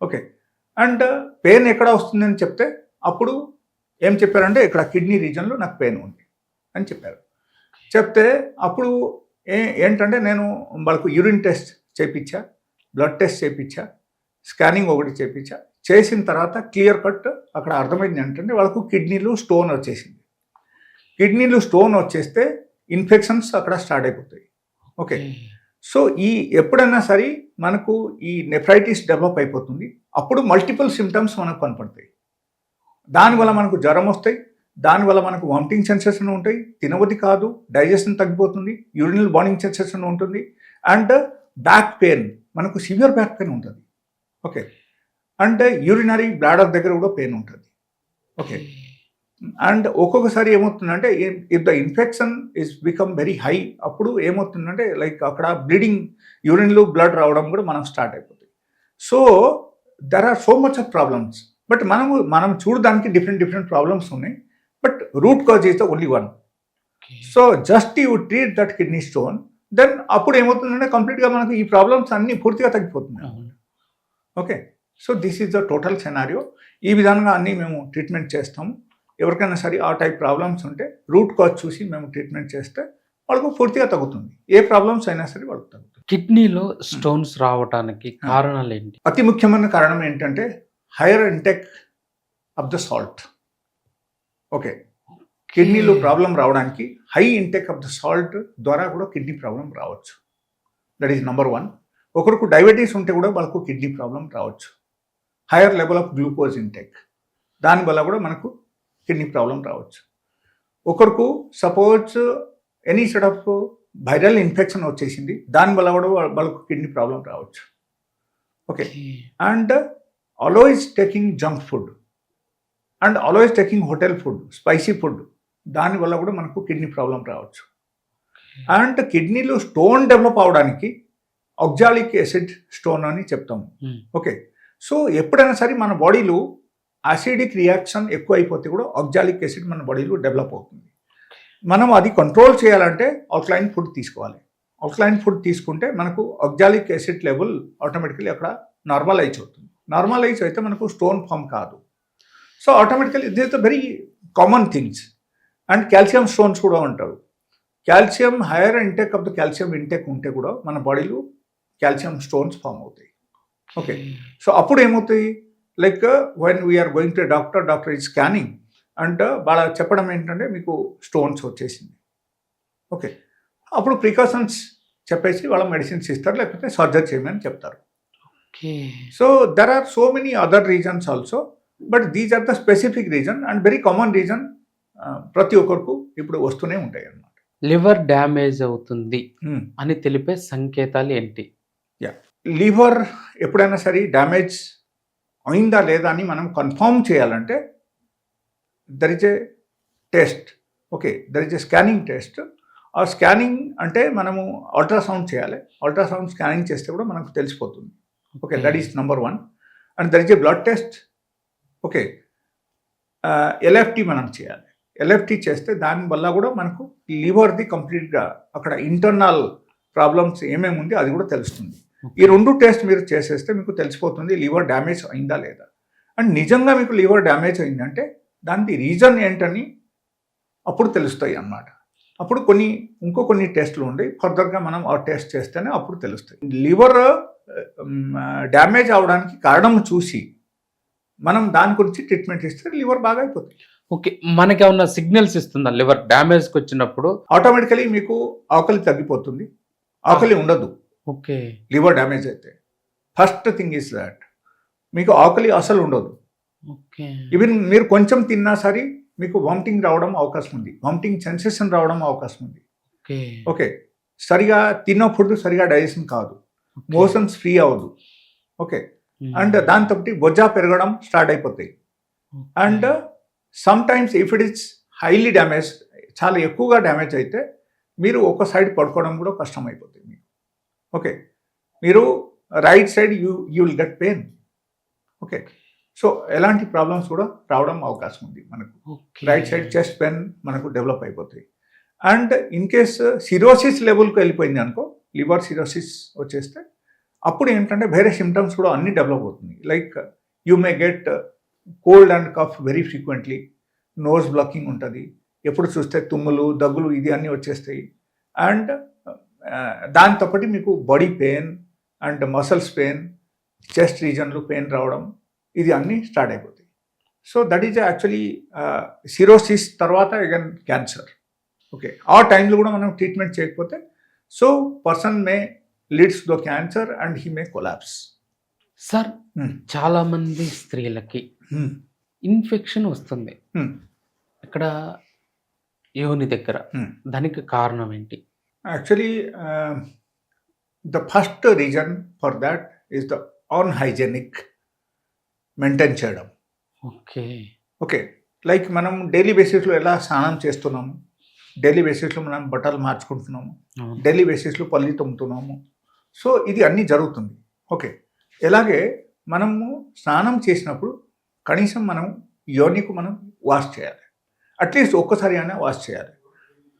ఓకే. అండ్ పెయిన్ ఎక్కడ వస్తుందని చెప్తే అప్పుడు ఏం చెప్పారంటే ఇక్కడ కిడ్నీ రీజన్లో నాకు పెయిన్ ఉంది అని చెప్పారు. చెప్తే అప్పుడు ఏంటంటే నేను వాళ్ళకు యూరిన్ టెస్ట్ చేయించా, బ్లడ్ టెస్ట్ చేయించా, స్కానింగ్ ఒకటి చేయించా. చేసిన తర్వాత క్లియర్ కట్ అక్కడ అర్థమైంది ఏంటంటే వాళ్ళకు కిడ్నీలో స్టోన్ వచ్చేసింది. కిడ్నీలో స్టోన్ వచ్చేస్తే ఇన్ఫెక్షన్స్ అక్కడ స్టార్ట్ అయిపోతాయి. ఓకే. సో ఈ ఎప్పుడైనా సరే మనకు ఈ నెఫ్రైటిస్ డెవలప్ అయిపోతుంది, అప్పుడు మల్టిపుల్ సిమ్టమ్స్ మనకు కనపడతాయి. దానివల్ల మనకు జ్వరం వస్తాయి, దానివల్ల మనకు వామిటింగ్ సెన్సేషన్ ఉంటాయి, తినవది కాదు, డైజెషన్ తగ్గిపోతుంది, యూరినల్ బార్నింగ్ సెన్సేషన్ ఉంటుంది, అండ్ బ్యాక్ పెయిన్, మనకు సివియర్ బ్యాక్ పెయిన్ ఉంటుంది. ఓకే. అండ్ యూరినరీ బ్లాడర్ దగ్గర కూడా పెయిన్ ఉంటుంది. ఓకే. అండ్ ఒక్కొక్కసారి ఏమవుతుందంటే if the infection is become very high, అప్పుడు ఏమవుతుందంటే లైక్ అక్కడ బ్లీడింగ్, యూరిన్లో బ్లడ్ రావడం కూడా మనం స్టార్ట్ అయిపోతుంది. So there are so much of problems. But మనం చూడడానికి డిఫరెంట్ ప్రాబ్లమ్స్ ఉన్నాయి, but root cause is the only one. So just you treat that kidney stone, then అప్పుడు ఏమవుతుందంటే కంప్లీట్గా మనకు ఈ ప్రాబ్లమ్స్ అన్నీ పూర్తిగా తగ్గిపోతున్నాయి. Okay. So this is the total scenario. ఈ విధంగా అన్నీ మేము ట్రీట్మెంట్ చేస్తాము. ఎవరికైనా సరే ఆ టైప్ ప్రాబ్లమ్స్ ఉంటే రూట్ కాజ్ చూసి మేము ట్రీట్మెంట్ చేస్తే వాళ్ళకు పూర్తిగా తగ్గుతుంది. ఏ ప్రాబ్లమ్స్ అయినా సరే వాళ్ళకి తగ్గుతుంది. కిడ్నీలో స్టోన్స్ రావడానికి కారణాలు ఏంటి? అతి ముఖ్యమైన కారణం ఏంటంటే hire intake of the salt. Okay, కిడ్నీలో ప్రాబ్లం రావడానికి high intake of the salt ద్వారా కూడా కిడ్నీ ప్రాబ్లం రావచ్చు. That is number 1. ఒకరికి డయాబెటీస్ ఉంటే కూడా వాళ్ళకు కిడ్నీ ప్రాబ్లం రావచ్చు. Higher level of glucose intake, దానివల్ల కూడా మనకు కిడ్నీ ప్రాబ్లం రావచ్చు. ఒకరికి suppose any set of viral infection వచ్చేసింది, దానివల్ల కూడా వాళ్ళకు కిడ్నీ ప్రాబ్లం రావచ్చు. Okay, and always taking junk food and always taking hotel food, spicy food, దానివల్ల కూడా మనకు కిడ్నీ ప్రాబ్లం రావచ్చు. అండ్ కిడ్నీలో స్టోన్ డెవలప్ అవడానికి ఆక్జాలిక్ యాసిడ్ స్టోన్ అని చెప్తాము. ఓకే, సో ఎప్పుడైనా సరే మన బాడీలో యాసిడిక్ రియాక్షన్ ఎక్కువ అయిపోతే కూడా ఆక్జాలిక్ యాసిడ్ మన బాడీలో డెవలప్ అవుతుంది. మనం అది కంట్రోల్ చేయాలంటే ఆల్కలైన్ ఫుడ్ తీసుకోవాలి. ఆల్కలైన్ ఫుడ్ తీసుకుంటే మనకు ఆక్జాలిక్ యాసిడ్ లెవెల్ ఆటోమేటికలీ అక్కడ నార్మలైజ్ అవుతుంది. నార్మలైజ్ అయితే మనకు స్టోన్ ఫామ్ కాదు. So automatically this the very common things. And calcium stones కూడా ఉంటారు. Calcium higher intake of the calcium intake ఉంటే కూడా మన బాడీలో కాల్షియం స్టోన్స్ ఫామ్ అవుతాయి. ఓకే, సో అప్పుడు ఏమవుతాయి, like when we're going to doctor is scanning and వాళ్ళ చెప్పడం ఏంటంటే మీకు స్టోన్స్ వచ్చేసింది. ఓకే, అప్పుడు ప్రికాషన్స్ చెప్పేసి వాళ్ళ మెడిసిన్స్ ఇస్తారు, లేకపోతే సర్జరీ చేయమని చెప్తారు. So there are so many other reasons also, but these are the specific reason and very common reason. ప్రతి ఒక్కరికి ఇప్పుడు వస్తూనే ఉంటాయి అన్నమాట. లివర్ డ్యామేజ్ అవుతుంది అని తెలిపే సంకేతాలు ఏంటి? లివర్ ఎప్పుడైనా సరే డ్యామేజ్ అయిందా లేదా అని మనం కన్ఫర్మ్ చేయాలంటే there is a test. Okay, there is a scanning test. ఆ స్కానింగ్ అంటే మనము అల్ట్రాసౌండ్ చేయాలి. అల్ట్రాసౌండ్ స్కానింగ్ చేస్తే కూడా మనకు తెలిసిపోతుంది. Okay, that is number 1. And there is a blood test. Okay, LFT మనం చేయాలి. ఎల్ఎఫ్టీ చేస్తే దానివల్ల కూడా మనకు లివర్ది కంప్లీట్గా అక్కడ ఇంటర్నల్ ప్రాబ్లమ్స్ ఏమేమి ఉంది అది కూడా తెలుస్తుంది. ఈ 2 టెస్ట్ మీరు చేసేస్తే మీకు తెలిసిపోతుంది లివర్ డ్యామేజ్ అయిందా లేదా. అండ్ నిజంగా మీకు లివర్ డ్యామేజ్ అయిందంటే దానికి రీజన్ ఏంటని అప్పుడు తెలుస్తాయి అన్నమాట. అప్పుడు ఇంకో కొన్ని టెస్టులు ఉంటాయి, ఫర్దర్గా మనం ఆ టెస్ట్ చేస్తేనే అప్పుడు తెలుస్తాయి. లివర్ డ్యామేజ్ అవడానికి కారణం చూసి మనం దాని గురించి ట్రీట్మెంట్ ఇస్తే లివర్ బాగా అయిపోతుంది. ఓకే, మనకి ఏమన్నా సిగ్నల్స్ ఇస్తుందా లివర్ డ్యామేజ్కి వచ్చినప్పుడు? ఆటోమేటికలీ మీకు ఆకలి తగ్గిపోతుంది, ఆకలి ఉండదు. ఓకే, లివర్ డ్యామేజ్ అయితే ఫస్ట్ థింగ్ ఈస్ దాట్ మీకు ఆకలి అసలు ఉండదు. ఓకే, ఈవెన్ మీరు కొంచెం తిన్నా సరే మీకు వామిటింగ్ రావడం అవకాశం ఉంది, వామిటింగ్ సెన్సేషన్ రావడం అవకాశం ఉంది. ఓకే, సరిగా తిన్న ఫుడ్ సరిగా డైజెషన్ కాదు, మోషన్స్ ఫ్రీ అవ్వదు. ఓకే, అండ్ దాంతో బొజ్జా పెరగడం స్టార్ట్ అయిపోతాయి. And some times if it is highly damage, చాలా ఎక్కువగా డ్యామేజ్ అయితే మీరు ఒక సైడ్ పడుకోవడం కూడా కష్టం అయిపోతుంది మీకు. ఓకే, మీరు right side you will get pain. Okay, so ఎలాంటి ప్రాబ్లమ్స్ కూడా రావడం అవకాశం ఉంది మనకు. రైట్ సైడ్ చెస్ట్ పెయిన్ మనకు డెవలప్ అయిపోతాయి. అండ్ ఇన్ కేస్ సిరోసిస్ లెవెల్కి వెళ్ళిపోయింది అనుకో, లివర్ సిరోసిస్ వచ్చేస్తే అప్పుడు ఏంటంటే వేరే సిమ్టమ్స్ కూడా అన్నీ డెవలప్ అవుతుంది. Like you may get cold and cough very frequently, nose blocking ఉంటుంది, ఎప్పుడు చూస్తే తుమ్ములు దగ్గులు ఇది అన్నీ వచ్చేస్తాయి. అండ్ దాంతోపాటు మీకు body pain and muscles pain, chest రీజన్లో పెయిన్ రావడం, ఇది అన్నీ స్టార్ట్ అయిపోతాయి. So that is actually cirrhosis తర్వాత అగైన్ క్యాన్సర్. ఓకే, ఆ టైంలో కూడా మనం ట్రీట్మెంట్ చేయకపోతే so person may leads to cancer and he may collapse. Sir, చాలా మంది స్త్రీలకి ఇన్ఫెక్షన్ వస్తుంది ఇక్కడ యోని దగ్గర, దానికి కారణం ఏంటి? Actually the first reason for that is the unhygienic maintain చేయడం. ఓకే ఓకే, లైక్ మనం డైలీ బేసిస్లో ఎలా స్నానం చేస్తున్నాము, డైలీ బేసిస్లో మనం బట్టలు మార్చుకుంటున్నాము, డైలీ బేసిస్లో పల్లి తొమ్ముతున్నాము. సో ఇది అన్నీ జరుగుతుంది. ఓకే, ఎలాగే మనము స్నానం చేసినప్పుడు కనీసం మనం యోనికి మనం వాష్ చేయాలి, అట్లీస్ట్ ఒక్కసారి అయినా వాష్ చేయాలి.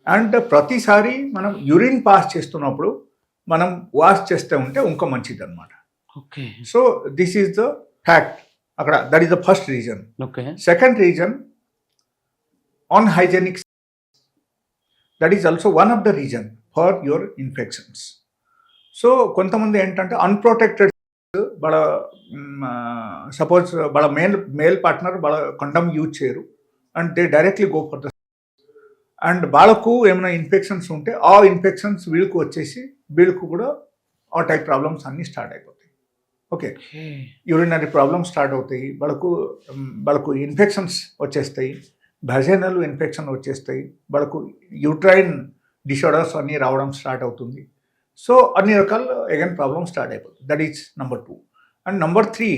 అండ్ ప్రతిసారి మనం యూరిన్ పాస్ చేస్తున్నప్పుడు మనం వాష్ చేస్తూ ఉంటే ఇంకా మంచిది అనమాట. Okay, so this is the fact అక్కడ that is the first reason. Okay. Second reason unhygienic, that is also one of the reason for your infections. So కొంతమంది ఏంటంటే అన్ప్రొటెక్టెడ్ వాళ్ళ సపోజ్ వాళ్ళ మేల్ పార్ట్నర్ వాళ్ళ కండమ్ యూజ్ చేయరు and they directly go for the, and వాళ్ళకు ఏమైనా infections ఉంటే ఆ ఇన్ఫెక్షన్స్ వీళ్ళకు వచ్చేసి వీళ్ళకు కూడా ఆ టైప్ ప్రాబ్లమ్స్ అన్నీ స్టార్ట్ అయిపోతాయి. ఓకే, యూరినరీ ప్రాబ్లమ్స్ స్టార్ట్ అవుతాయి, వాళ్ళకు ఇన్ఫెక్షన్స్ వచ్చేస్తాయి, వెజైనల్ ఇన్ఫెక్షన్ వచ్చేస్తాయి, వాళ్ళకు యూట్రైన్ డిసార్డర్స్ అన్నీ రావడం స్టార్ట్ అవుతుంది. సో అన్ని రకాల అగైన్ ప్రాబ్లమ్స్ స్టార్ట్ అయిపోతుంది. That is number 2. And number 3,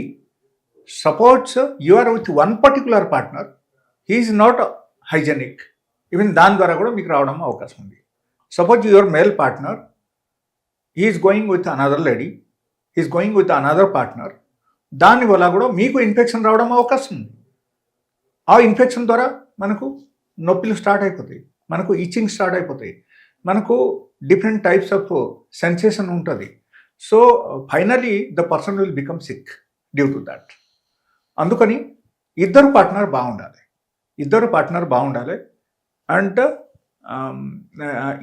suppose you are with one particular partner, he is not hygienic, even దాని ద్వారా కూడా మీకు రావడం అవకాశం ఉంది. Suppose your male partner is going with another lady, is going with another partner, దానివల్ల కూడా మీకు ఇన్ఫెక్షన్ రావడం అవకాశం ఉంది. ఆ ఇన్ఫెక్షన్ ద్వారా మనకు నొప్పులు స్టార్ట్ అయిపోతాయి, మనకు ఇచ్చింగ్ స్టార్ట్ అయిపోతాయి, మనకు డిఫరెంట్ టైప్స్ ఆఫ్ సెన్సేషన్ ఉంటుంది. So finally the person will become sick due to that. అందుకని ఇద్దరు పార్ట్నర్ బాగుండాలి అండ్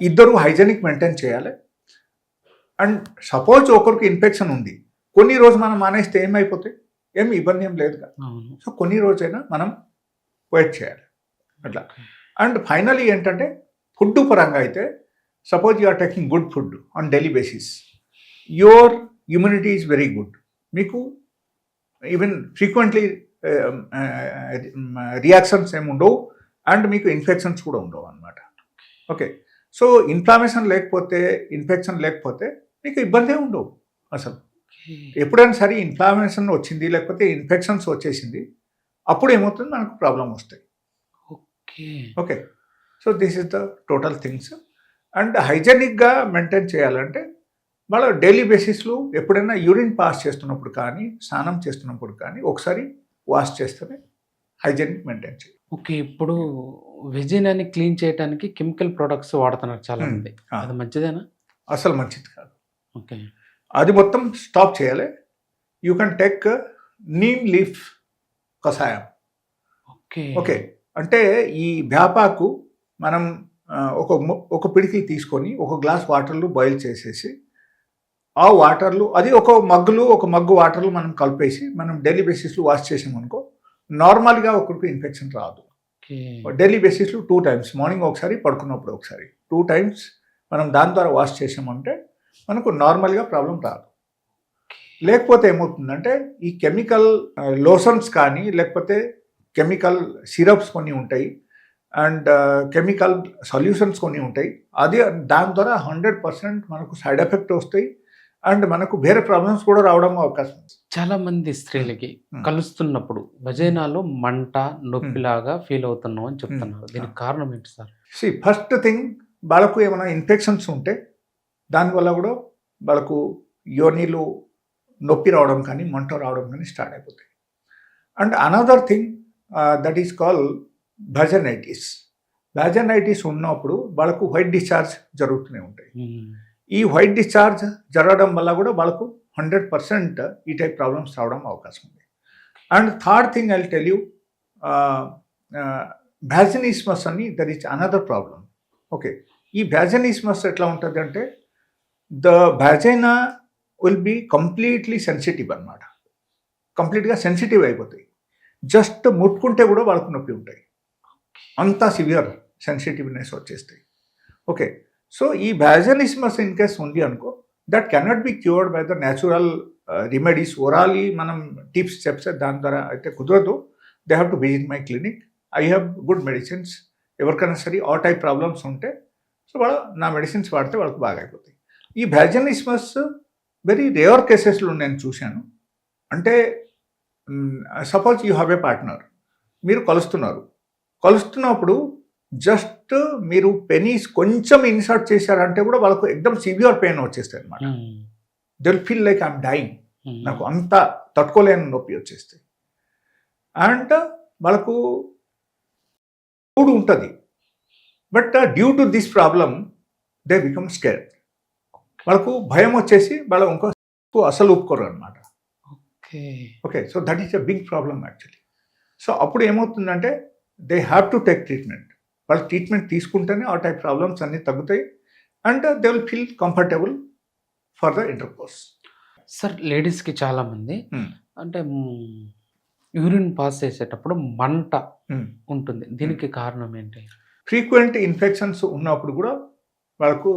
ఇద్దరు హైజెనిక్ మెయింటైన్ చేయాలి. అండ్ సపోజ్ ఒకరికి ఇన్ఫెక్షన్ ఉంది, కొన్ని రోజు మనం మానేస్తే ఏమైపోతాయి, ఏమి ఇబ్బంది ఏం లేదు కదా. సో కొన్ని రోజైనా మనం వెయిట్ చేయాలి అట్లా. అండ్ ఫైనలీ ఏంటంటే ఫుడ్ పరంగా అయితే, suppose you are taking good food on daily basis, your immunity is very good, మీకు ఈవెన్ ఫ్రీక్వెంట్లీ రియాక్షన్స్ ఏమి ఉండవు అండ్ మీకు ఇన్ఫెక్షన్స్ కూడా ఉండవు అన్నమాట. ఓకే, సో ఇన్ఫ్లామేషన్ లేకపోతే, ఇన్ఫెక్షన్ లేకపోతే మీకు ఇబ్బందే ఉండవు అసలు. ఎప్పుడైనా సరే ఇన్ఫ్లామేషన్ వచ్చింది లేకపోతే ఇన్ఫెక్షన్స్ వచ్చేసింది, అప్పుడు ఏమవుతుంది, మనకు ప్రాబ్లం వస్తాయి. Okay, so this is the total things. And హైజెనిక్గా మెయింటైన్ చేయాలంటే వాళ్ళ డైలీ బేసిస్లో ఎప్పుడైనా యూరిన్ పాస్ చేస్తున్నప్పుడు కానీ, స్నానం చేస్తున్నప్పుడు కానీ ఒకసారి వాష్ చేస్తేనే హైజెనిక్ మెయింటైన్ చేయాలి. ఓకే, ఇప్పుడు వెజినాని క్లీన్ చేయడానికి కెమికల్ ప్రొడక్ట్స్ వాడుతున్నారు చాలా మంది, అది మంచిదేనా? అసలు మంచిది కాదు. ఓకే, అది మొత్తం స్టాప్ చేయాలి. You can take neem leaf కషాయం. ఓకే ఓకే, అంటే ఈ వేపాకు మనం ఒక పిడికి తీసుకొని ఒక గ్లాస్ వాటర్లో బాయిల్ చేసేసి, ఆ వాటర్లు అది ఒక మగ్గు వాటర్లు మనం కలిపేసి మనం డైలీ బేసిస్లో వాష్ చేసామనుకో, నార్మల్గా ఒకరికి ఇన్ఫెక్షన్ రాదు. డైలీ బేసిస్లో 2 times, మార్నింగ్ ఒకసారి, పడుకున్నప్పుడు ఒకసారి, 2 times మనం దాని ద్వారా వాష్ చేసామంటే మనకు నార్మల్గా ప్రాబ్లం రాదు. లేకపోతే ఏమవుతుందంటే ఈ కెమికల్ లోషన్స్ కానీ లేకపోతే కెమికల్ సిరప్స్ కొన్ని ఉంటాయి అండ్ కెమికల్ సొల్యూషన్స్ కొన్ని ఉంటాయి, అది దాని ద్వారా 100% మనకు సైడ్ ఎఫెక్ట్ వస్తాయి అండ్ మనకు వేరే ప్రాబ్లమ్స్ కూడా రావడం అవకాశం ఉంది. చాలా మంది స్త్రీలకి కలుస్తున్నప్పుడు వజైనాలో మంట, నొప్పిలాగా ఫీల్ అవుతున్నాం అని చెప్తున్నారు. దీనికి కారణం ఏంటి సార్? ఫస్ట్ థింగ్, వాళ్ళకు ఏమైనా ఇన్ఫెక్షన్స్ ఉంటే దానివల్ల కూడా వాళ్ళకు యోనిలు నొప్పి రావడం కానీ మంట రావడం కానీ స్టార్ట్ అయిపోతాయి. And another thing that is call vaginitis ఉన్నప్పుడు వాళ్ళకు వైట్ డిశ్చార్జ్ జరుగుతూనే ఉంటాయి. ఈ వైట్ డిశ్చార్జ్ జరగడం వల్ల కూడా వాళ్ళకు 100% ఈ టైప్ ప్రాబ్లమ్స్ రావడం అవకాశం ఉంది. And third thing I will tell you, vaginismus అని that is another problem. Okay, ఈ వ్యాజినిస్మస్ ఎట్లా ఉంటుంది అంటే the vagina will be completely sensitive అన్నమాట, కంప్లీట్గా సెన్సిటివ్ అయిపోతాయి. జస్ట్ ముట్టుకుంటే కూడా వాళ్ళకు నొప్పి ఉంటాయి, అంతా సివియర్ సెన్సిటివ్నెస్ వచ్చేస్తాయి. ఓకే, సో ఈ వ్యాజనిస్మస్ ఇన్ కేస్ ఉంది అనుకో, that cannot be cured by the natural remedies. Orally మనం టిప్స్ చెప్తే దాని ద్వారా అయితే కుదరదు. They have to visit my clinic, I have good medicines. ఎవరికైనా సరే ఆ టైప్ ప్రాబ్లమ్స్ ఉంటే సో వాళ్ళు నా మెడిసిన్స్ వాడితే వాళ్ళకి బాగా అయిపోతాయి. ఈ వ్యాజనిస్మస్ వెరీ రేర్ కేసెస్లో నేను చూశాను. అంటే suppose you have a partner, మీరు కలుస్తున్నప్పుడు జస్ట్ మీరు పెనీస్ కొంచెం ఇన్సర్ట్ చేశారంటే కూడా వాళ్ళకు ఎక్దమ్ సివియర్ పెయిన్ వచ్చేస్తాయి అనమాట. They will feel like I'm dying, నాకు అంత తట్టుకోలేని నొప్పి వచ్చేస్తాయి. అండ్ వాళ్ళకు ఫుడ్ ఉంటుంది, but due to this problem they become scared. వాళ్ళకు భయం వచ్చేసి వాళ్ళు ఇంకో అసలు ఒప్పుకోరు అనమాట. Okay, so that is a big problem actually. So అప్పుడు ఏమవుతుందంటే they have to take treatment. వాళ్ళు ట్రీట్మెంట్ తీసుకుంటేనే ఆ టైప్ ప్రాబ్లమ్స్ అన్నీ తగ్గుతాయి and they will feel comfortable for the intercourse. Sir లేడీస్కి చాలామంది అంటే యూరిన్ పాస్ చేసేటప్పుడు మంట ఉంటుంది. దీనికి కారణం ఏంటి? ఫ్రీక్వెంట్ ఇన్ఫెక్షన్స్ ఉన్నప్పుడు కూడా వాళ్ళకు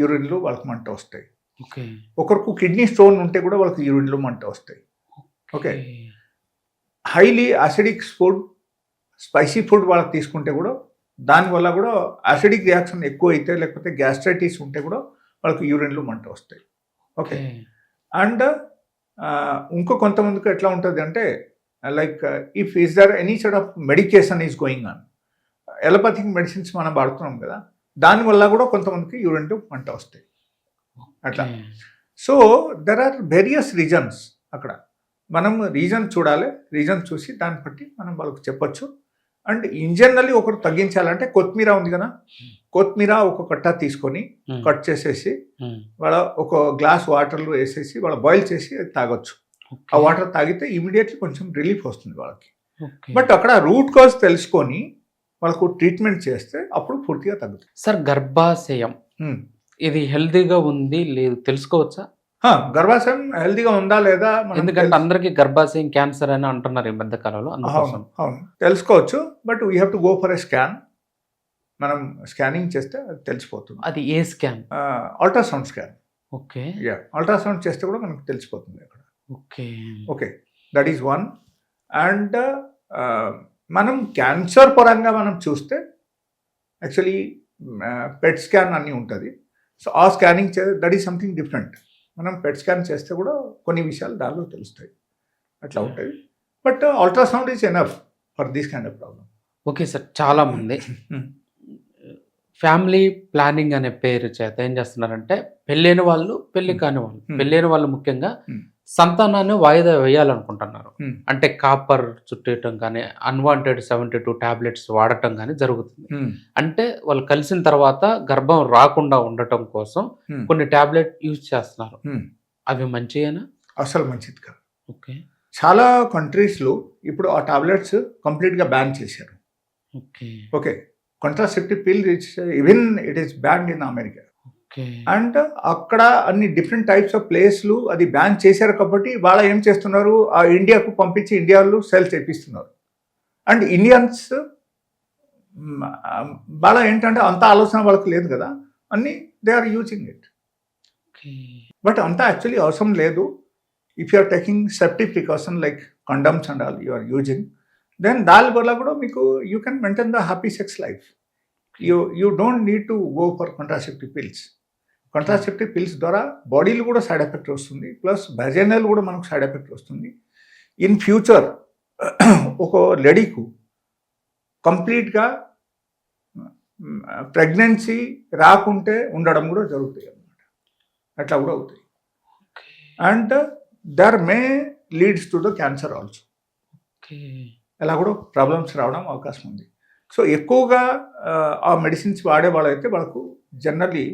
యూరిన్లో వాళ్ళకి మంట వస్తాయి. ఓకే. ఒకరికి కిడ్నీ స్టోన్ ఉంటే కూడా వాళ్ళకి యూరిన్లో మంట వస్తాయి. Okay. Highly acidic food, spicy food వాళ్ళకి తీసుకుంటే కూడా దానివల్ల కూడా యాసిడిక్ రియాక్షన్ ఎక్కువ అయితే లేకపోతే గ్యాస్ట్రైటిస్ ఉంటే కూడా వాళ్ళకి యూరిన్లో మంట వస్తాయి. ఓకే. అండ్ ఇంకో కొంతమందికి ఎట్లా ఉంటుంది అంటే like if is there any sort of medication is going on, allopathic medicines మనం వాడుతున్నాం కదా, దానివల్ల కూడా కొంతమందికి యూరిన్లో మంట వస్తాయి అట్లా. So there are various reasons. అక్కడ మనం రీజన్ చూడాలి, రీజన్ చూసి దాన్ని బట్టి మనం వాళ్ళకి చెప్పొచ్చు. అండ్ ఇన్ జనరల్లీ ఒకరు తగ్గించాలంటే కొత్తిమీర ఉంది కదా, కొత్తిమీర ఒక కట్ట తీసుకొని కట్ చేసేసి వాళ్ళ ఒక గ్లాస్ వాటర్లో వేసేసి వాళ్ళ బాయిల్ చేసి తాగొచ్చు. ఆ వాటర్ తాగితే ఇమీడియట్లీ కొంచెం రిలీఫ్ వస్తుంది వాళ్ళకి. బట్ అక్కడ రూట్ కాజ్ తెలుసుకొని వాళ్ళకు ట్రీట్మెంట్ చేస్తే అప్పుడు పూర్తిగా తగ్గుతుంది. సార్ గర్భాశయం ఇది హెల్తీగా ఉంది లేదు తెలుసుకోవచ్చా? గర్భాశయం హెల్తీగా ఉందా లేదా, ఎందుకంటే అందరికీ గర్భాశయం క్యాన్సర్ అని అంటున్నారు ఈ మధ్య కాలంలో. అవును తెలుసుకోవచ్చు, but we have to go for a scan. మనం స్కానింగ్ చేస్తే అది తెలిసిపోతుంది. అది ఏ scan? Ultrasound scan. Okay. Ultrasound చేస్తే కూడా మనకు తెలిసిపోతుంది అక్కడ. Okay. Okay, that is one. And మనం క్యాన్సర్ పరంగా మనం చూస్తే యాక్చువల్లీ పెట్ స్కాన్ అన్నీ ఉంటుంది. సో ఆ scanning that is something different. మనం పెట్ స్కాన్ చేస్తే కూడా కొన్ని విషయాలు దానిలో తెలుస్తాయి, అట్లా ఉంటుంది. But ultrasound is enough for this kind of problem. Okay sir. చాలామంది ఫ్యామిలీ ప్లానింగ్ అనే పేరు చేత ఏం చేస్తున్నారంటే పెళ్ళైన వాళ్ళు, పెళ్ళి కాని వాళ్ళు, పెళ్ళైన వాళ్ళు ముఖ్యంగా సంతానాన్ని వాయిదా వేయాలనుకుంటున్నారు. అంటే కాపర్ చుట్టేయటం కానీ, అన్వాంటెడ్ 72 టాబ్లెట్స్ వాడటం కానీ జరుగుతుంది. అంటే వాళ్ళు కలిసిన తర్వాత గర్భం రాకుండా ఉండటం కోసం కొన్ని టాబ్లెట్ యూజ్ చేస్తున్నారు. అవి మంచియేనా? అసలు మంచిది కాదు. ఓకే. చాలా కంట్రీస్లో ఇప్పుడు ఆ టాబ్లెట్స్ కంప్లీట్గా బ్యాన్ చేశారు. ఓకే. ఓకే. కాంట్రాసెప్టివ్ పిల్ even it is banned in America. And అక్కడ అన్ని డిఫరెంట్ టైప్స్ ఆఫ్ ప్లేస్లు అది బ్యాన్ చేశారు కాబట్టి వాళ్ళ ఏం చేస్తున్నారు, ఆ ఇండియాకు పంపించి ఇండియాలో సెల్ చేపిస్తున్నారు. అండ్ ఇండియన్స్ వాళ్ళ ఏంటంటే అంత ఆలోచన వాళ్ళకి లేదు కదా, అన్నీ they are using it. But అంతా యాక్చువల్లీ అవసరం లేదు. If you are taking safety precaution like condoms and all you are using, then దానివల్ల కూడా మీకు you can maintain the happy sex life. You don't need to go for contraceptive pills. Contraceptive pills ద్వారా బాడీలో కూడా side effect వస్తుంది, plus vaginal కూడా మనకు side effect వస్తుంది. ఇన్ ఫ్యూచర్ ఒక లేడీకు కంప్లీట్గా ప్రెగ్నెన్సీ రాకుంటే ఉండడం కూడా జరుగుతాయి అన్నమాట. అట్లా కూడా అవుతాయి. And there may leads to the cancer also. ఇలా కూడా ప్రాబ్లమ్స్ రావడం అవకాశం ఉంది. సో ఎక్కువగా ఆ మెడిసిన్స్ వాడే వాళ్ళైతే వాళ్ళకు జనరల్లీ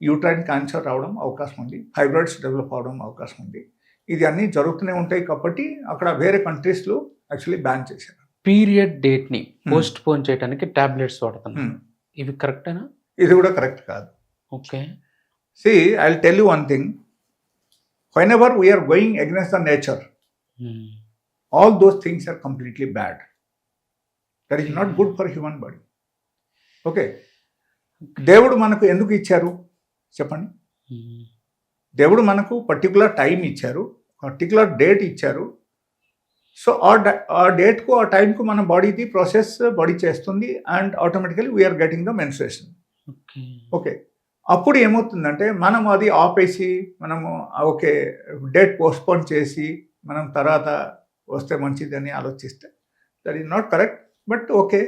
యూట్రైన్ క్యాన్సర్ రావడం అవకాశం ఉంది, ఫైబ్రాయిడ్స్ డెవలప్ అవడం అవకాశం ఉంది. ఇది అన్నీ జరుగుతూనే ఉంటాయి కాబట్టి అక్కడ వేరే కంట్రీస్లో యాక్చువల్లీ బ్యాన్ చేశారు. పీరియడ్ డేట్ని పోస్ట్ పోన్ చేయడానికి టాబ్లెట్స్ వాడుతున్నాం, ఇవి కరెక్టేనా? ఇది కూడా కరెక్ట్ కాదు. Okay. See, I'll tell you one thing. Whenever we are going against the nature, all those things are completely bad. That is not good for human body. Okay. దేవుడు మనకు ఎందుకు ఇచ్చారు చెప్పండి? దేవుడు మనకు పర్టికులర్ టైం ఇచ్చారు, particular date ఇచ్చారు. So ఆ డేట్కు ఆ టైంకు మన బాడీది ప్రాసెస్ బాడీ చేస్తుంది and automatically we are getting the menstruation. Okay. అప్పుడు ఏమవుతుందంటే మనం అది ఆపేసి మనము ఓకే డేట్ పోస్ట్పోన్ చేసి మనం తర్వాత వస్తే మంచిదని ఆలోచిస్తే that is not correct. But okay,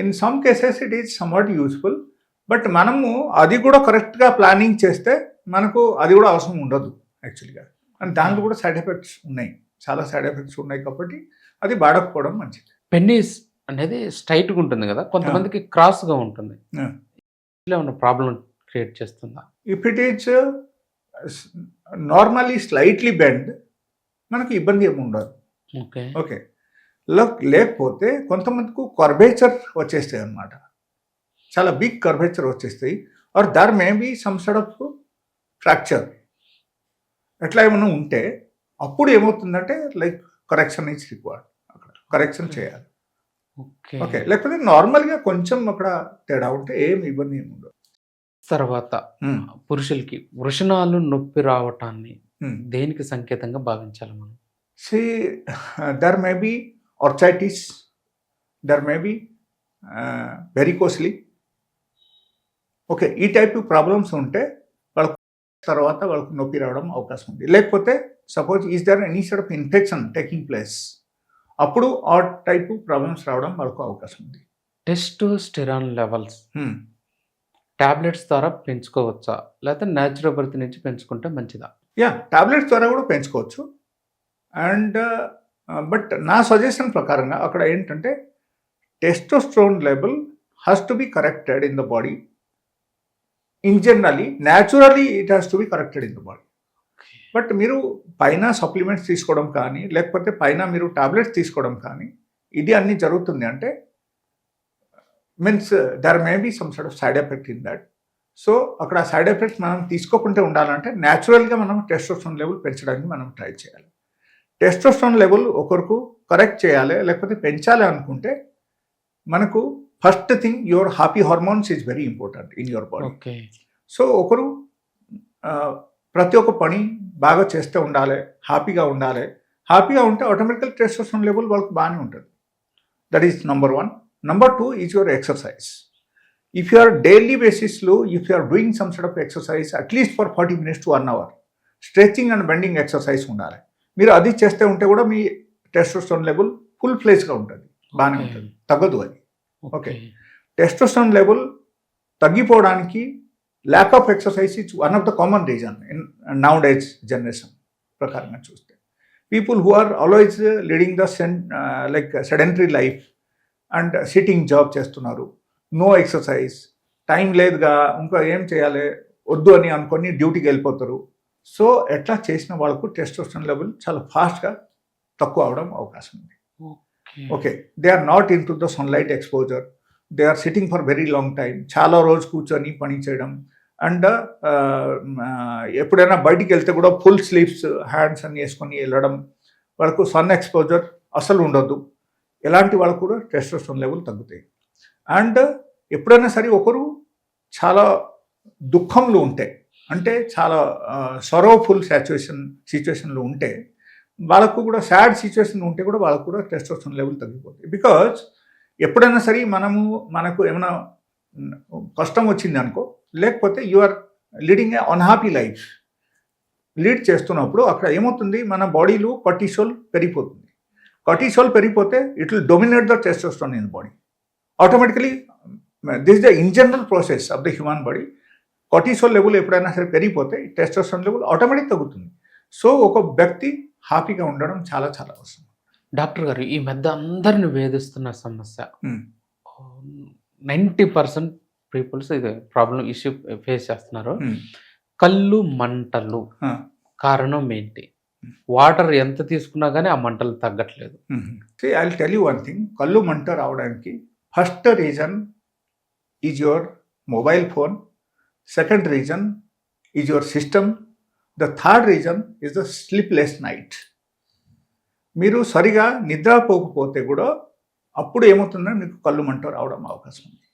in some cases it is somewhat useful. But మనము అది కూడా కరెక్ట్గా ప్లానింగ్ చేస్తే మనకు అది కూడా అవసరం ఉండదు యాక్చువల్గా. అండ్ దాంట్లో కూడా సైడ్ ఎఫెక్ట్స్ ఉన్నాయి, చాలా సైడ్ ఎఫెక్ట్స్ ఉన్నాయి కాబట్టి అది వాడకపోవడం మంచిది. పెన్నీస్ అనేది స్ట్రైట్గా ఉంటుంది కదా, కొంతమందికి క్రాస్గా ఉంటుంది, ఏమైనా ప్రాబ్లం క్రియేట్ చేస్తుందా? If it is normally slightly bend మనకి ఇబ్బంది ఏమి ఉండదు. ఓకే. ఓకే. లేకపోతే కొంతమందికి కర్వేచర్ వచ్చేస్తాయి అన్నమాట. చాలా బిగ్ కర్వేచర్ వచ్చేస్తాయి. Or there may be some sort of fracture ఎట్లా ఏమైనా ఉంటే అప్పుడు ఏమవుతుందంటే లైక్ కరెక్షన్ ఈజ్ రిక్వైర్డ్. అక్కడ కరెక్షన్ చేయాలి. ఓకే. లేకపోతే నార్మల్గా కొంచెం అక్కడ తేడా ఉంటే ఏం ఇబ్బంది ఏమి ఉండదు. తర్వాత పురుషులకి వృషణాలు నొప్పి రావటాన్ని దేనికి సంకేతంగా భావించాలి మనం? See, there may be orchitis, there may be varicosely. Okay, ఈ టైప్ ప్రాబ్లమ్స్ ఉంటే వాళ్ళకు తర్వాత వాళ్ళకు నొప్పి రావడం అవకాశం ఉంది. లేకపోతే suppose is there any sort of infection taking place, అప్పుడు ఆ టైప్ ప్రాబ్లమ్స్ రావడం వాళ్ళకు అవకాశం ఉంది. టెస్టోస్టెరాన్ లెవెల్స్ టాబ్లెట్స్ ద్వారా పెంచుకోవచ్చా, లేకపోతే న్యాచురోపతి నుంచి పెంచుకుంటే మంచిదా? టాబ్లెట్స్ ద్వారా కూడా పెంచుకోవచ్చు. అండ్ బట్ నా సజెషన్ ప్రకారంగా అక్కడ ఏంటంటే testosterone level has to be corrected in the body. In generally naturally it has to be corrected in the body. But మీరు పైన సప్లిమెంట్స్ తీసుకోవడం కానీ లేకపోతే పైన మీరు టాబ్లెట్స్ తీసుకోవడం కానీ ఇది అన్నీ జరుగుతుంది అంటే means there may be some sort of side effect in that. So అక్కడ సైడ్ ఎఫెక్ట్స్ మనం తీసుకోకుండా ఉండాలంటే న్యాచురల్గా మనం టెస్టోస్టెరాన్ లెవెల్ పెంచడానికి మనం ట్రై చేయాలి. టెస్టోస్టెరాన్ లెవెల్ ఒకరికి కరెక్ట్ చేయాలి లేకపోతే పెంచాలి అనుకుంటే మనకు first thing your happy hormones is very important in your body. So ఒకరు ప్రతి ఒక్క పని బాగా చేస్తూ ఉండాలి, హ్యాపీగా ఉండాలి. హ్యాపీగా ఉంటే ఆటోమేటికల్ టెస్టోస్టెరాన్ లెవెల్ వాళ్ళకి బాగానే ఉంటుంది. That is number 1. Number 2 is your exercise. If you are daily బేసిస్లో if you are doing some sort of exercise at least for 40 minutes to 1 hour stretching and bending exercise ఉండాలి. మీరు అది చేస్తే ఉంటే కూడా మీ టెస్టోస్టెరాన్ లెవెల్ ఫుల్ ఫ్లెజ్గా ఉంటుంది, బాగానే ఉంటుంది, తగ్గదు అది. ఓకే, టెస్టోస్టెరాన్ లెవెల్ తగ్గిపోవడానికి lack of exercise is one of the common reason in now days generation ప్రకారంగా చూస్తే. People who are always leading the like sedentary life and sitting job చేస్తున్నారు, నో ఎక్సర్సైజ్, టైం లేదుగా ఇంకా ఏం చేయాలి వద్దు అని అనుకొని డ్యూటీకి వెళ్ళిపోతారు. సో ఎట్లా చేసిన వాళ్ళకు టెస్టోస్టెరాన్ లెవెల్ చాలా ఫాస్ట్గా తక్కువ అవడం అవకాశం ఉంది. Okay, they are not into the sunlight exposure, they are sitting for very long time, చాలా రోజు కూర్చొని పని చేయడం. అండ్ ఎప్పుడైనా బయటికి వెళ్తే కూడా ఫుల్ స్లీవ్స్ హ్యాండ్స్ అన్ని వేసుకొని వెళ్ళడం, వాళ్ళకు సన్ ఎక్స్పోజర్ అసలు ఉండొద్దు. ఎలాంటి వాళ్ళకు కూడా టెస్టోస్టెరాన్ లెవెల్ తగ్గుతాయి. అండ్ ఎప్పుడైనా సరే ఒకరు చాలా దుఃఖంలో ఉంటే అంటే చాలా సరోఫుల్ సిచ్యువేషన్లో ఉంటే వాళ్ళకు కూడా సాడ్ సిచ్యువేషన్ ఉంటే కూడా వాళ్ళకు కూడా టెస్టోస్టెరాన్ లెవెల్ తగ్గిపోతాయి. బికాజ్ ఎప్పుడైనా సరే మనకు ఏమైనా కష్టం వచ్చింది అనుకో, లేకపోతే you are leading a unhappy life లీడ్ చేస్తున్నప్పుడు అక్కడ ఏమవుతుంది, మన బాడీలో కార్టిసోల్ పెరిగిపోతుంది. కార్టిసోల్ పెరిగిపోతే it will dominate the testosterone in the body. Automatically this the in general process of the human body. Cortisol level ఎప్పుడైనా సరే పెరిగిపోతే టెస్టోస్టెరాన్ లెవెల్ ఆటోమేటిక్ తగ్గుతుంది. సో ఒక వ్యక్తి హ్యాపీగా ఉండడం చాలా చాలా అవసరం. డాక్టర్ గారు, ఈ మధ్య అందరిని వేధిస్తున్న సమస్య 90% పీపుల్స్ ఇది ప్రాబ్లం ఇష్యూ ఫేస్ చేస్తున్నారు. కళ్ళు మంటలు కారణం ఏంటి? వాటర్ ఎంత తీసుకున్నా కానీ ఆ మంటలు తగ్గట్లేదు. I will tell you one thing. కళ్ళు మంట రావడానికి first reason is your mobile phone, second reason is your system, the third reason is the sleepless night. మీరు సరిగా నిద్రపోకపోతే కూడా అప్పుడు ఏమవుతుందంటే మీకు కళ్ళు మంట రావడం అవకాశం ఉంది.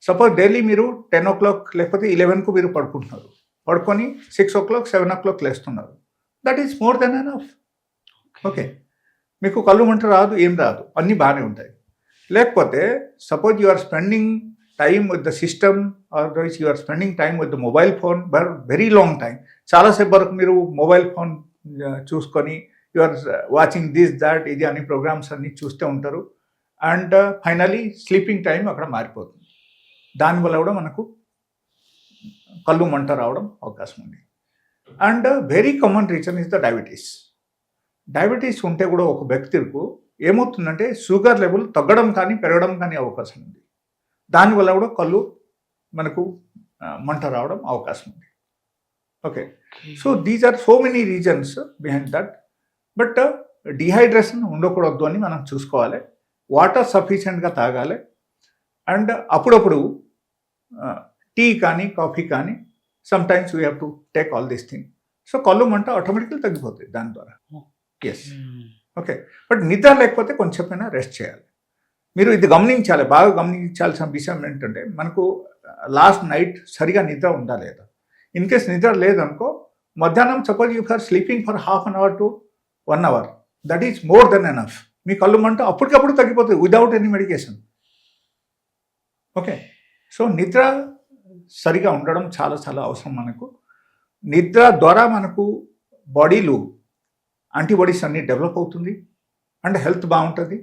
సపోజ్ డైలీ మీరు 10 o'clock లేకపోతే 11కు మీరు పడుకుంటున్నారు, పడుకొని 6 o'clock 7 o'clock లేస్తున్నారు, that is more than enough. Okay, మీకు కళ్ళు మంట రాదు, ఏం రాదు, అన్నీ బాగానే ఉంటాయి. లేకపోతే suppose you are spending time with the system or you are spending time with the mobile phone for very long time, చాలాసేపు వరకు మీరు మొబైల్ ఫోన్ చూసుకొని you are watching this that ఇది అన్ని ప్రోగ్రామ్స్ అన్ని చూస్తూ ఉంటారు. అండ్ ఫైనలీ స్లీపింగ్ టైం అక్కడ మారిపోతుంది. దానివల్ల కూడా మనకు కళ్ళు మంట రావడం అవకాశం ఉంది. And very common reason is the diabetes. Diabetes ఉంటే కూడా ఒక వ్యక్తికి ఏమవుతుందంటే షుగర్ లెవెల్ తగ్గడం కానీ పెరగడం కానీ అవకాశం ఉంది. దానివల్ల కూడా కళ్ళు మనకు మంట రావడం అవకాశం ఉంది. Okay, so these are so many reasons behind that. But dehydration ఉండకూడదు అని మనం చూసుకోవాలి. వాటర్ సఫిషియెంట్గా తాగాలి. అండ్ అప్పుడప్పుడు టీ కానీ కాఫీ కానీ sometimes we have to take all this thing. So కళ్ళు మంట ఆటోమేటిక్గా తగ్గిపోతుంది దాని ద్వారా. Yes, okay. బట్ నిద్ర లేకపోతే కొంచెమైనా రెస్ట్ చేయాలి. మీరు ఇది గమనించాలి, బాగా గమనించాల్సిన విషయం ఏంటంటే మనకు లాస్ట్ నైట్ సరిగా నిద్ర ఉందా లేదా. ఇన్ కేస్ నిద్ర లేదనుకో, మధ్యాహ్నం suppose you are sleeping for half an hour to 1 hour, that is more than enough. మీ కళ్ళు మంట అప్పటికప్పుడు తగ్గిపోతుంది without any medication. Okay, so నిద్ర సరిగా ఉండడం చాలా చాలా అవసరం మనకు. నిద్ర ద్వారా మనకు బాడీలో యాంటీబాడీస్ అన్నీ డెవలప్ అవుతుంది అండ్ హెల్త్ బాగుంటుంది.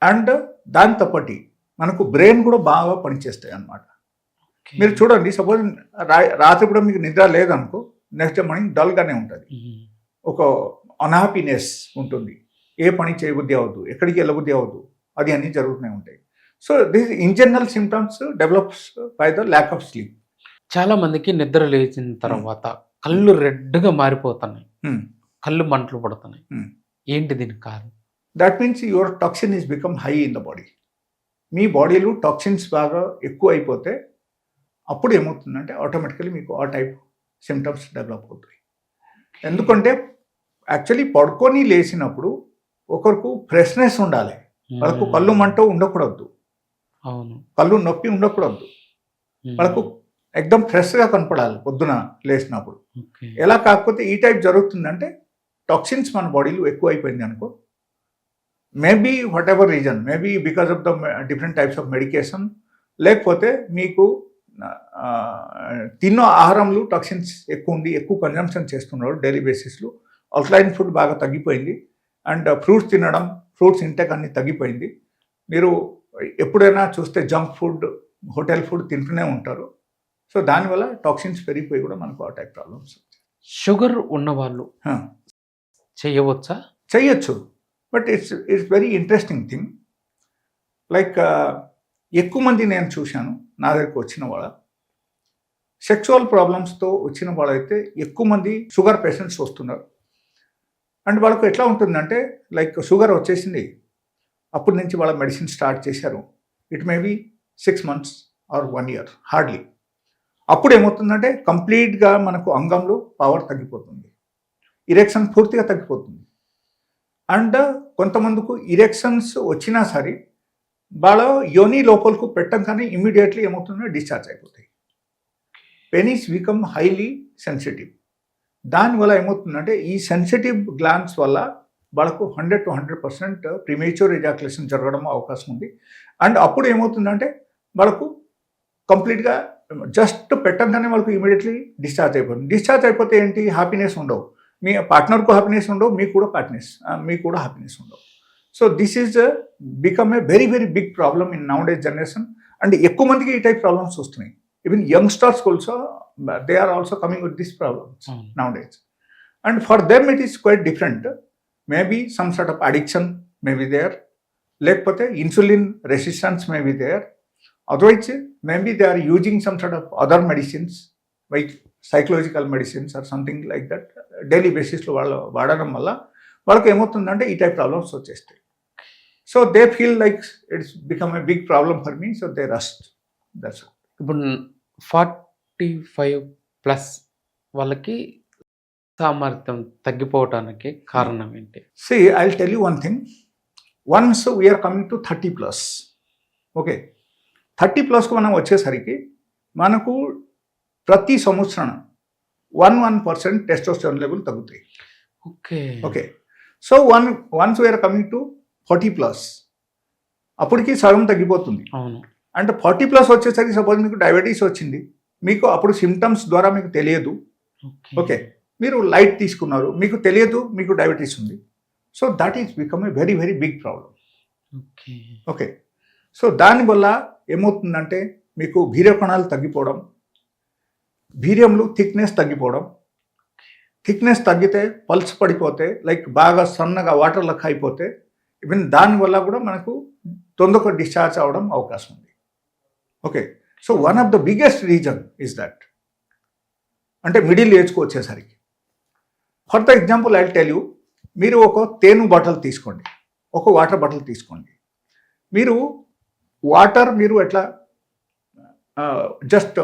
అండ్ దాంతో పాటు మనకు బ్రెయిన్ కూడా బాగా పనిచేస్తాయి అన్నమాట. మీరు చూడండి, సపోజ్ రాత్రి కూడా మీకు నిద్ర లేదనుకో, నెక్స్ట్ డే మార్నింగ్ డల్గానే ఉంటుంది, ఒక అన్హ్యాపీనెస్ ఉంటుంది, ఏ పని చేయబుద్ధి అవ్వదు, ఎక్కడికి వెళ్ళబుద్ధి అవ్వదు, అది అన్నీ జరుగుతూనే ఉంటాయి. So this in general symptoms develops by the lack of sleep. చాలా మందికి నిద్ర లేచిన తర్వాత కళ్ళు రెడ్గా మారిపోతున్నాయి, కళ్ళు మంటలు పడుతున్నాయి. ఏంటి దీనికి కారణం? That means your toxin is become high in the body. మీ బాడీలో టాక్సిన్స్ బాగా ఎక్కువ అయిపోతే అప్పుడు ఏమవుతుందంటే ఆటోమేటికలీ మీకు ఆ టైప్ సిమ్టమ్స్ డెవలప్ అవుతాయి. ఎందుకంటే యాక్చువల్లీ పడుకొని లేచినప్పుడు ఒకరికి ఫ్రెష్నెస్ ఉండాలి, వాళ్ళకు కళ్ళు మంట ఉండకూడదు, కళ్ళు నొప్పి ఉండకూడదు, వాళ్ళకు ఎక్దమ్ ఫ్రెష్గా కనపడాలి పొద్దున లేచినప్పుడు. ఎలా కాకపోతే ఈ టైప్ జరుగుతుందంటే టాక్సిన్స్ మన బాడీలో ఎక్కువ అయిపోయింది అనుకో, maybe what ever reason, maybe because of the different types of medication, లేకపోతే మీకు తిన్న ఆహారంలో టాక్సిన్స్ ఎక్కువ ఉండి ఎక్కువ కన్జంప్షన్ చేస్తున్నారు డైలీ బేసిస్లో, ఆల్కలైన్ ఫుడ్ బాగా తగ్గిపోయింది, అండ్ ఫ్రూట్స్ తినడం, ఫ్రూట్స్ ఇంటేక్ అన్ని తగ్గిపోయింది. మీరు ఎప్పుడైనా చూస్తే జంక్ ఫుడ్, హోటల్ ఫుడ్ తింటూనే ఉంటారు. సో దానివల్ల టాక్సిన్స్ పెరిగిపోయి కూడా మనకు ఆ టైప్ ప్రాబ్లమ్స్. షుగర్ ఉన్నవాళ్ళు చేయవచ్చా? చేయొచ్చు, but it's very interesting thing. Like ఎక్కువ మంది నేను చూశాను నా దగ్గరికి వచ్చిన వాళ్ళ సెక్చువల్ ప్రాబ్లమ్స్తో వచ్చిన వాళ్ళైతే ఎక్కువ మంది షుగర్ పేషెంట్స్ వస్తున్నారు. అండ్ వాళ్ళకు ఎట్లా ఉంటుందంటే లైక్ షుగర్ వచ్చేసింది, అప్పటి నుంచి వాళ్ళ మెడిసిన్ స్టార్ట్ చేశారు, it may be 6 months or 1 year hardly. అప్పుడు ఏమవుతుందంటే కంప్లీట్గా మనకు అంగంలో పవర్ తగ్గిపోతుంది, ఇరెక్షన్ పూర్తిగా తగ్గిపోతుంది. అండ్ కొంతమందికి ఇరెక్షన్స్ వచ్చినా సరే వాళ్ళ యోని లోపలకు పెట్టంగానే ఇమ్మీడియట్లీ ఏమవుతుందో డిశ్చార్జ్ అయిపోతాయి. Penis become highly sensitive. దానివల్ల ఏమవుతుందంటే ఈ సెన్సిటివ్ గ్లాండ్స్ వల్ల వాళ్ళకు 100 to 100% ప్రీమేచ్యూర్ ఎజాక్యులేషన్ జరగడం అవకాశం ఉంది. అండ్ అప్పుడు ఏమవుతుందంటే వాళ్ళకు కంప్లీట్గా జస్ట్ పెట్టంగానే వాళ్ళకు ఇమీడియట్లీ డిశ్చార్జ్ అయిపోతుంది. డిశ్చార్జ్ అయిపోతే ఏంటి, హ్యాపీనెస్ ఉండవు, మీ పార్ట్నర్కు హ్యాపీనెస్ ఉండవు, మీకు కూడా హ్యాపీనెస్ ఉండవు. So this is become a very very big problem in now days generation. And ఎక్కువ మందికి ఈ టైప్ ప్రాబ్లమ్స్ వస్తున్నాయి. Even youngsters also they are also coming with this problems now days. And for them it is quite different. Maybe some sort of addiction may be there, లేకపోతే insulin resistance may be there, otherwise maybe they are using some sort of other medicines like psychological medicines are something like that. Daily బేసిస్లో వాళ్ళు వాడడం వల్ల వాళ్ళకి ఏమవుతుందంటే ఈ type problems వచ్చేస్తాయి. So they feel like it's become a big problem for me, so they rust. That's all. ఇప్పుడు 45+ వాళ్ళకి సామర్థ్యం తగ్గిపోవటానికి కారణం ఏంటి? See, I'll tell you one thing. Once we are coming to 30+, okay, 30+కు మనం వచ్చేసరికి మనకు ప్రతి సంవత్సరం 1% టెస్టోస్టెరాన్ లెవెల్ తగ్గుతాయి. Okay, so once we are coming to 40+, అప్పటికి సగం తగ్గిపోతుంది. అంటే 40+ వచ్చేసరికి సపోజ్ మీకు డయాబెటీస్ వచ్చింది, మీకు అప్పుడు సిమ్టమ్స్ ద్వారా మీకు తెలియదు. ఓకే, మీరు లైట్ తీసుకున్నారు, మీకు తెలియదు మీకు డయాబెటీస్ ఉంది. So that is become a very very big problem. Okay, so దానివల్ల ఏమవుతుందంటే మీకు వీర్య కణాలు తగ్గిపోవడం, వీర్యంలో థిక్నెస్ తగ్గిపోవడం, థిక్నెస్ తగ్గితే పల్స్ పడిపోతే లైక్ బాగా సన్నగా వాటర్ లెక్క అయిపోతే ఈవెన్ దానివల్ల కూడా మనకు తొందరగా డిశ్చార్జ్ అవ్వడం అవకాశం ఉంది. Okay, so one of the biggest reason is that. అంటే మిడిల్ ఏజ్కి వచ్చేసరికి for the example I tell you, మీరు ఒక తేనె బాటిల్ తీసుకోండి, ఒక వాటర్ బాటిల్ తీసుకోండి. మీరు వాటర్ మీరు ఎట్లా జస్ట్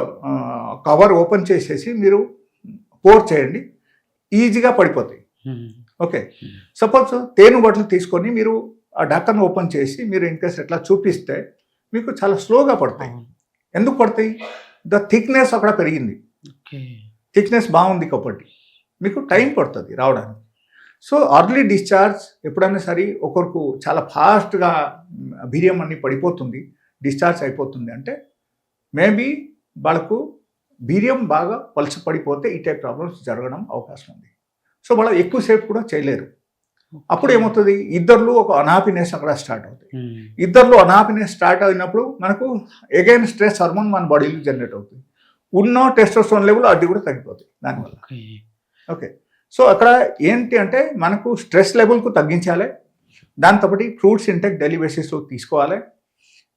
కవర్ ఓపెన్ చేసేసి మీరు పోర్ చేయండి, ఈజీగా పడిపోతాయి. ఓకే, సపోజ్ తేనె బాటిల్ తీసుకొని మీరు ఆ ఢక్కన్ ఓపెన్ చేసి మీరు ఇన్ కేస్ ఎట్లా చూపిస్తే మీకు చాలా స్లోగా పడతాయి. ఎందుకు పడతాయి? ద థిక్నెస్ అక్కడ పెరిగింది, థిక్నెస్ బాగుంది కాబట్టి మీకు టైం పడుతుంది రావడానికి. సో అర్లీ డిశ్చార్జ్ ఎప్పుడైనా సరే ఒకరికి చాలా ఫాస్ట్గా వీర్యం అన్ని పడిపోతుంది, డిశ్చార్జ్ అయిపోతుంది అంటే మేబీ వాళ్ళకు వీర్యం బాగా పలుచ పడిపోతే ఈ టైప్ ప్రాబ్లమ్స్ జరగడం అవకాశం ఉంది. సో వాళ్ళు ఎక్కువసేపు కూడా చేయలేరు. అప్పుడు ఏమవుతుంది, ఇద్దరు ఒక అన్హ్యాపీనెస్ అక్కడ స్టార్ట్ అవుతుంది. ఇద్దరు అన్హ్యాపీనెస్ స్టార్ట్ అయినప్పుడు మనకు అగైన్ స్ట్రెస్ హార్మోన్ మన బాడీలో జనరేట్ అవుతుంది. ఉన్న టెస్టోస్టెరాన్ లెవెల్ అది కూడా తగ్గిపోతుంది దానివల్ల. ఓకే, సో అక్కడ ఏంటి అంటే మనకు స్ట్రెస్ లెవెల్కు తగ్గించాలి, దాంతోపాటు ఫ్రూట్స్ ఇంటెక్ డైలీ బేసిస్లో తీసుకోవాలి,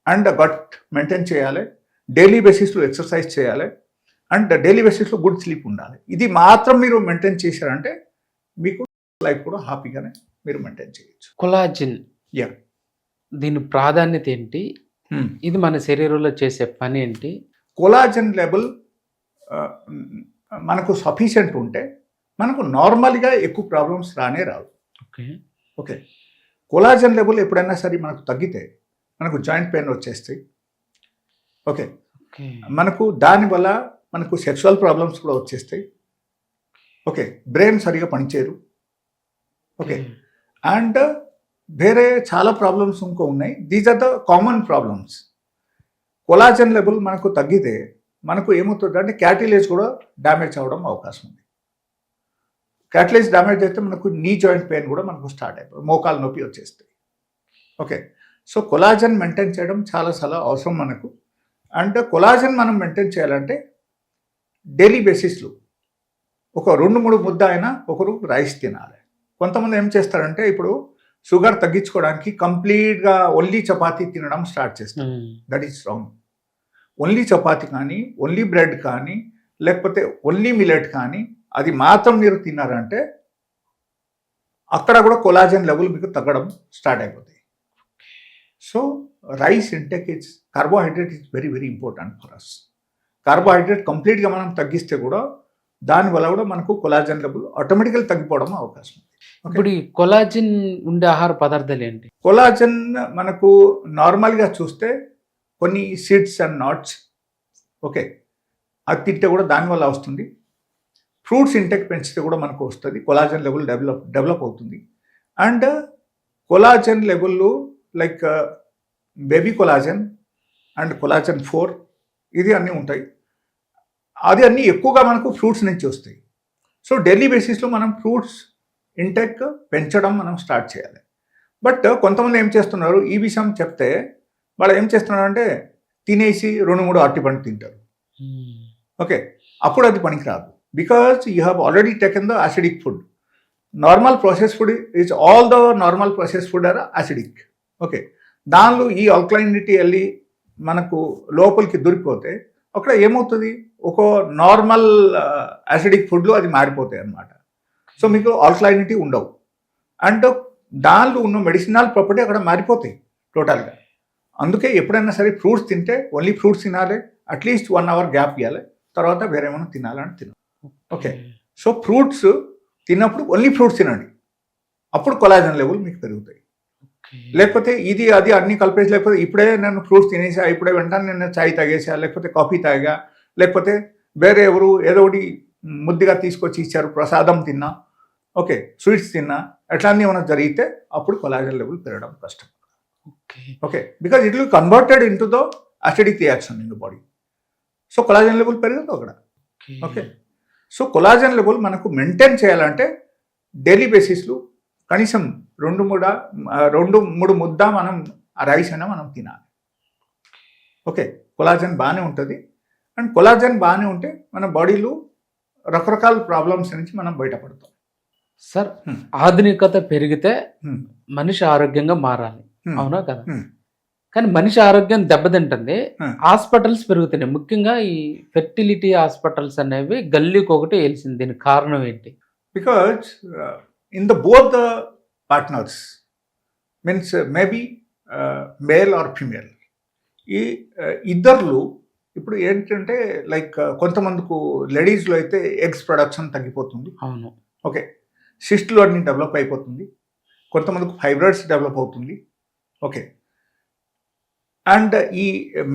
అండ్ గట్ మెయింటైన్ చేయాలి, డైలీ బేసిస్లో ఎక్సర్సైజ్ చేయాలి, అండ్ డైలీ బేసిస్లో గుడ్ స్లీప్ ఉండాలి. ఇది మాత్రం మీరు మెయింటైన్ చేశారంటే మీకు లైఫ్ కూడా హ్యాపీగానే మీరు మెయింటైన్ చేయొచ్చు. కొలాజిన్, యా, దీని ప్రాధాన్యత ఏంటి? ఇది మన శరీరంలో చేసే పని ఏంటి? కొలాజన్ లెవెల్ మనకు సఫిషియెంట్ ఉంటే మనకు నార్మల్గా ఎక్కువ ప్రాబ్లమ్స్ రావు. ఓకే ఓకే, కొలాజన్ లెవెల్ ఎప్పుడైనా సరే మనకు తగ్గితే మనకు జాయింట్ పెయిన్ వచ్చేస్తాయి. ఓకే, మనకు దానివల్ల మనకు సెక్సువల్ ప్రాబ్లమ్స్ కూడా వచ్చేస్తాయి. ఓకే, బ్రెయిన్ సరిగా పనిచేయరు. ఓకే, అండ్ వేరే చాలా ప్రాబ్లమ్స్ ఇంకో ఉన్నాయి. These are the common problems. Collagen level మనకు తగ్గితే మనకు ఏమవుతుంది అంటే క్యాటిలేజ్ కూడా డ్యామేజ్ అవ్వడం అవకాశం ఉంది. క్యాటిలేజ్ డ్యామేజ్ అయితే మనకు నీ జాయింట్ పెయిన్ కూడా మనకు స్టార్ట్ అయిపోతుంది, మోకాలు నొప్పి వచ్చేస్తాయి. ఓకే, సో కొలాజన్ మెయింటైన్ చేయడం చాలా చాలా అవసరం మనకు. అండ్ కొలాజన్ మనం మెయింటైన్ చేయాలంటే డైలీ బేసిస్లో ఒక 2-3 ముద్ద అయినా ఒకరు రైస్ తినాలి. కొంతమంది ఏం చేస్తారంటే ఇప్పుడు షుగర్ తగ్గించుకోవడానికి కంప్లీట్గా ఓన్లీ చపాతీ తినడం స్టార్ట్ చేస్తారు. That is wrong. Only chapati కానీ, ఓన్లీ బ్రెడ్ కానీ, లేకపోతే ఓన్లీ మిల్లెట్ కానీ అది మాత్రం మీరు తిన్నారంటే అక్కడ కూడా కొలాజన్ లెవెల్ మీకు తగ్గడం స్టార్ట్ అయిపోతాయి. So rice intake is carbohydrate is very very important for us. Carbohydrate కంప్లీట్గా మనం తగ్గిస్తే కూడా దానివల్ల కూడా మనకు కొలాజన్ లెవెల్ ఆటోమేటికల్ తగ్గిపోవడం అవకాశం ఉంది. ఇప్పుడు ఈ కొలాజిన్ ఉండే ఆహార పదార్థాలు ఏంటి? కొలాజన్ మనకు నార్మల్గా చూస్తే కొన్ని సీడ్స్ అండ్ నట్స్, ఓకే, అది తింటే కూడా దానివల్ల వస్తుంది. ఫ్రూట్స్ ఇంటెక్ పెంచితే కూడా మనకు వస్తుంది, కొలాజన్ లెవెల్ డెవలప్ అవుతుంది. అండ్ కొలాజన్ లెవెల్లో like baby collagen and collagen 4 ఇది అన్నీ ఉంటాయి. అది అన్నీ ఎక్కువగా మనకు ఫ్రూట్స్ నుంచి వస్తాయి. సో డైలీ బేసిస్లో మనం ఫ్రూట్స్ ఇంటెక్ పెంచడం మనం స్టార్ట్ చేయాలి. బట్ కొంతమంది ఏం చేస్తున్నారు, ఈ విషయం చెప్తే వాళ్ళు ఏం చేస్తున్నారు అంటే తినేసి 2-3 అరటిపండు తింటారు. ఓకే, అప్పుడు అది పనికిరాదు. Because you have already taken the acidic food. Normal process food is all the normal process food are acidic. Okay, దానిలో ఈ ఆల్కలైనిటీ వెళ్ళి మనకు లోపలికి దొరికిపోతే అక్కడ ఏమవుతుంది, ఒక నార్మల్ యాసిడిక్ ఫుడ్లో అది మారిపోతాయి అన్నమాట. సో మీకు ఆల్కలైనిటీ ఉండవు, అండ్ దానిలో ఉన్న మెడిసినల్ ప్రాపర్టీ అక్కడ మారిపోతాయి టోటల్గా. అందుకే ఎప్పుడైనా సరే ఫ్రూట్స్ తింటే ఓన్లీ ఫ్రూట్స్ తినాలి, అట్లీస్ట్ 1 అవర్ గ్యాప్ ఇవ్వాలి, తర్వాత వేరే ఏమైనా తినాలని తినాలి. ఓకే, సో ఫ్రూట్స్ తిన్నప్పుడు ఓన్లీ ఫ్రూట్స్ తినండి, అప్పుడు కొలాజన్ లెవెల్ మీకు పెరుగుతాయి. లేకపోతే ఇది అది అన్ని కలిపేసి, లేకపోతే ఇప్పుడే నేను ఫ్రూట్స్ తినేసా, ఇప్పుడే వెంటనే నేను చాయ్ తాగేసా, లేకపోతే కాఫీ తాగా, లేకపోతే వేరే ఎవరు ఏదో ఒకటి ముద్దుగా తీసుకొచ్చి ఇచ్చారు, ప్రసాదం తిన్నా, ఓకే, స్వీట్స్ తిన్నా, అట్లాంటివి ఏమైనా జరిగితే అప్పుడు కొలాజన్ లెవెల్ పెరగడం కష్టం. Okay, because it will converted in to the acidic reaction in the body. So collagen level పెరగదు అక్కడ. ఓకే, సో కొలాజన్ లెవెల్ మనకు మెయింటైన్ చేయాలంటే డైలీ బేసిస్లో కనీసం 2-3 ముద్ద మనం ఆ రైస్ అయినా మనం తినాలి. ఓకే, కొలాజన్ బాగానే ఉంటుంది. అండ్ కొలాజన్ బాగానే ఉంటే మన బాడీలో రకరకాల ప్రాబ్లమ్స్ నుంచి మనం బయటపడతాం. సార్, ఆధునికత పెరిగితే మనిషి ఆరోగ్యంగా మారాలి, అవునా కదా? కానీ మనిషి ఆరోగ్యం దెబ్బతింటుంది, హాస్పిటల్స్ పెరుగుతున్నాయి. ముఖ్యంగా ఈ ఫెర్టిలిటీ హాస్పిటల్స్ అనేవి గల్లీకి ఒకటి వెలిసింది. దీనికి కారణం ఏంటి? Because in the both the partners, means maybe male or female, ఈ ఇద్దరు ఇప్పుడు ఏంటంటే లైక్ కొంతమందికి లేడీస్లో అయితే ఎగ్స్ ప్రొడక్షన్ తగ్గిపోతుంది. అవును. ఓకే, సిస్ట్లు అన్ని డెవలప్ అయిపోతుంది, కొంతమందికి ఫైబ్రాయిడ్స్ డెవలప్ అవుతుంది. ఓకే, అండ్ ఈ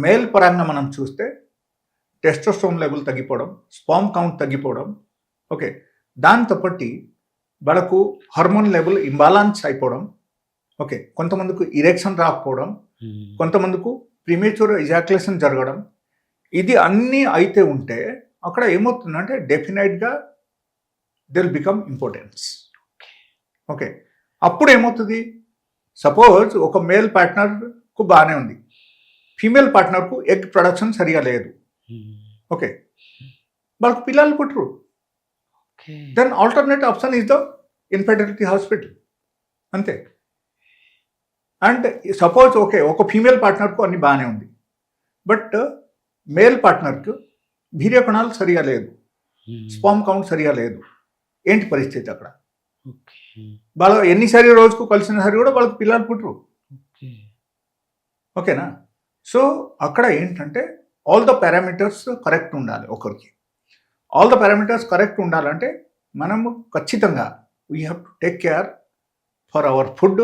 మేల్ పరంగా మనం చూస్తే టెస్టోస్టెరాన్ లెవెల్ తగ్గిపోవడం, స్పామ్ కౌంట్ తగ్గిపోవడం. ఓకే, దాంతో పట్టి వాళ్ళకు హార్మోన్ లెవెల్ ఇంబాలాన్స్ అయిపోవడం. ఓకే, కొంతమందికి ఇరెక్షన్ రాకపోవడం, కొంతమందికి ప్రీమేచ్యూర్ ఎజాక్యులేషన్ జరగడం. ఇది అన్నీ అయితే ఉంటే అక్కడ ఏమవుతుందంటే డెఫినెట్గా they will become importance. Okay, అప్పుడు ఏమవుతుంది, సపోజ్ ఒక మేల్ పార్ట్నర్కు బాగానే ఉంది, ఫీమేల్ పార్ట్నర్కు ఎగ్ ప్రొడక్షన్ సరిగా లేదు. ఓకే, వాళ్ళకు పిల్లలు పుట్టరు. Then alternate option is the infertility hospital, అంతే. అండ్ సపోజ్ ఓకే, ఒక ఫీమేల్ పార్ట్నర్కు అన్ని బాగానే ఉంది, బట్ మేల్ పార్ట్నర్కు వీర్యకణాలు సరిగా లేదు, స్పామ్ కౌంట్ సరిగా లేదు. ఏంటి పరిస్థితి అక్కడ? వాళ్ళు ఎన్నిసారి రోజుకు కలిసిన సరి కూడా వాళ్ళకి పిల్లలు పుట్టరు. ఓకేనా? సో అక్కడ ఏంటంటే ఆల్ ద పారామీటర్స్ కరెక్ట్ ఉండాలి. ఒకరికి ఆల్ ద పారామీటర్స్ కరెక్ట్ ఉండాలంటే మనము ఖచ్చితంగా we have to take care for our food,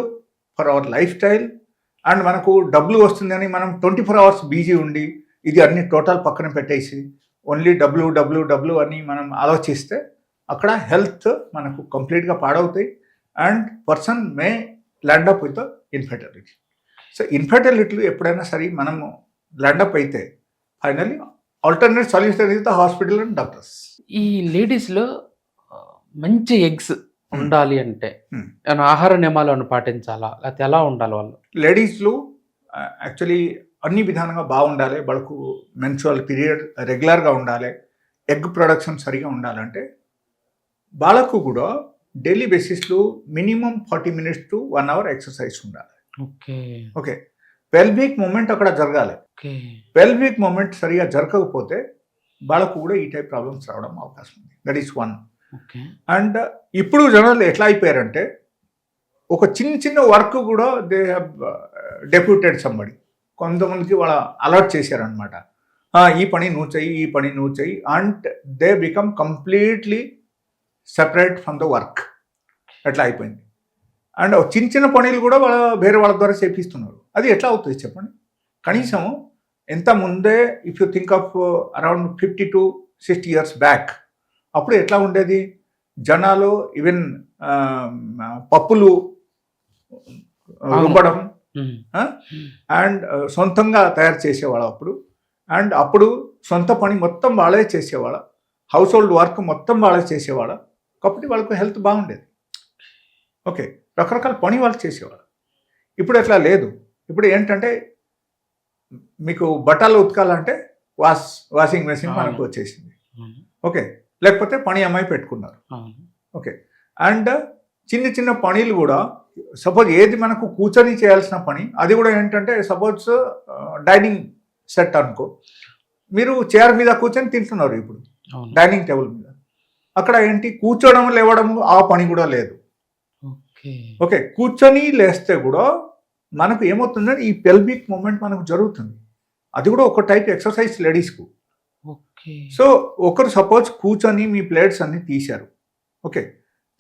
for our life style. And మనకు డబ్బులు వస్తుందని మనం 24 hours బిజీ ఉండి ఇది అన్ని టోటల్ పక్కన పెట్టేసి ఓన్లీ డబ్ల్యూ అని మనం ఆలోచిస్తే అక్కడ హెల్త్ మనకు కంప్లీట్గా పాడవుతాయి and person may land up with infertility. So infertility ఎప్పుడైనా సరే మనము ల్యాండప్ అయితే finally alternate solution is the hospital and doctors. ఈ లేడీస్లో మంచి ఎగ్స్ ఉండాలి అంటే ఆహార నియమాలను పాటించాలా, లేకపోతే ఎలా ఉండాలి వాళ్ళు? లేడీస్లో యాక్చువల్లీ అన్ని విధానంగా బాగుండాలి. వాళ్ళకు మెన్స్ట్రువల్ పీరియడ్ రెగ్యులర్గా ఉండాలి, ఎగ్ ప్రొడక్షన్ సరిగా ఉండాలంటే వాళ్ళకు కూడా డైలీ బేసిస్లో minimum 40 minutes to 1 hour exercise ఉండాలి. ఓకే ఓకే, పెల్విక్ మూమెంట్ అక్కడ జరగాలి. పెల్విక్ మూమెంట్ సరిగా జరగకపోతే వాళ్ళకు కూడా ఈ టైప్ ప్రాబ్లమ్స్ రావడం అవకాశం ఉంది. That is one. అండ్ ఇప్పుడు జనాలు ఎట్లా అయిపోయారంటే ఒక చిన్న వర్క్ కూడా దే హ్యావ్ డెప్యూటెడ్ సంబడి. కొంతమందికి వాళ్ళ అలర్ట్ చేశారనమాట, ఈ పని నువ్వు చెయ్యి, ఈ పని నువ్వు చెయ్యి, and they become completely separate from the work. ఎట్లా అయిపోయింది. అండ్ చిన్న పనులు కూడా వేరే వాళ్ళ ద్వారా చేపిస్తున్నారు. అది ఎట్లా అవుతుంది చెప్పండి? కనీసం ఎంత ముందే if you think of around 50 to 60 years back అప్పుడు ఎట్లా ఉండేది? జనాలు ఈవెన్ పప్పులు రుబ్బడం అండ్ సొంతంగా తయారు చేసేవాళ్ళు అప్పుడు. అండ్ అప్పుడు సొంత పని మొత్తం వాళ్ళే చేసేవాళ్ళ, హౌస్ హోల్డ్ వర్క్ మొత్తం వాళ్ళే చేసేవాళ్ళ. కాబట్టి వాళ్ళకు హెల్త్ బాగుండేది. ఓకే, రకరకాల పని వాళ్ళు చేసేవాళ్ళు. ఇప్పుడు అట్లా లేదు. ఇప్పుడు ఏంటంటే మీకు బట్టలు ఉతకాలంటే వాషింగ్ మెషిన్ మనకు వచ్చేసింది. ఓకే, లేకపోతే పని అమ్మాయి పెట్టుకున్నారు. ఓకే, అండ్ చిన్న పనులు కూడా సపోజ్ ఏది మనకు కూర్చొని చేయాల్సిన పని అది కూడా ఏంటంటే సపోజ్ డైనింగ్ సెట్ అనుకో, మీరు చైర్ మీద కూర్చొని తింటున్నారు ఇప్పుడు డైనింగ్ టేబుల్ మీద. అక్కడ ఏంటి కూర్చోవడం లేవడం ఆ పని కూడా లేదు. ఓకే, కూర్చొని లేస్తే కూడా మనకు ఏమవుతుందంటే ఈ పెల్విక్ మూమెంట్ మనకు జరుగుతుంది. అది కూడా ఒక టైప్ ఎక్సర్సైజ్ లేడీస్కు. సో ఒకరు సపోజ్ కూర్చొని మీ ప్లేట్స్ అన్ని తీశారు. ఓకే,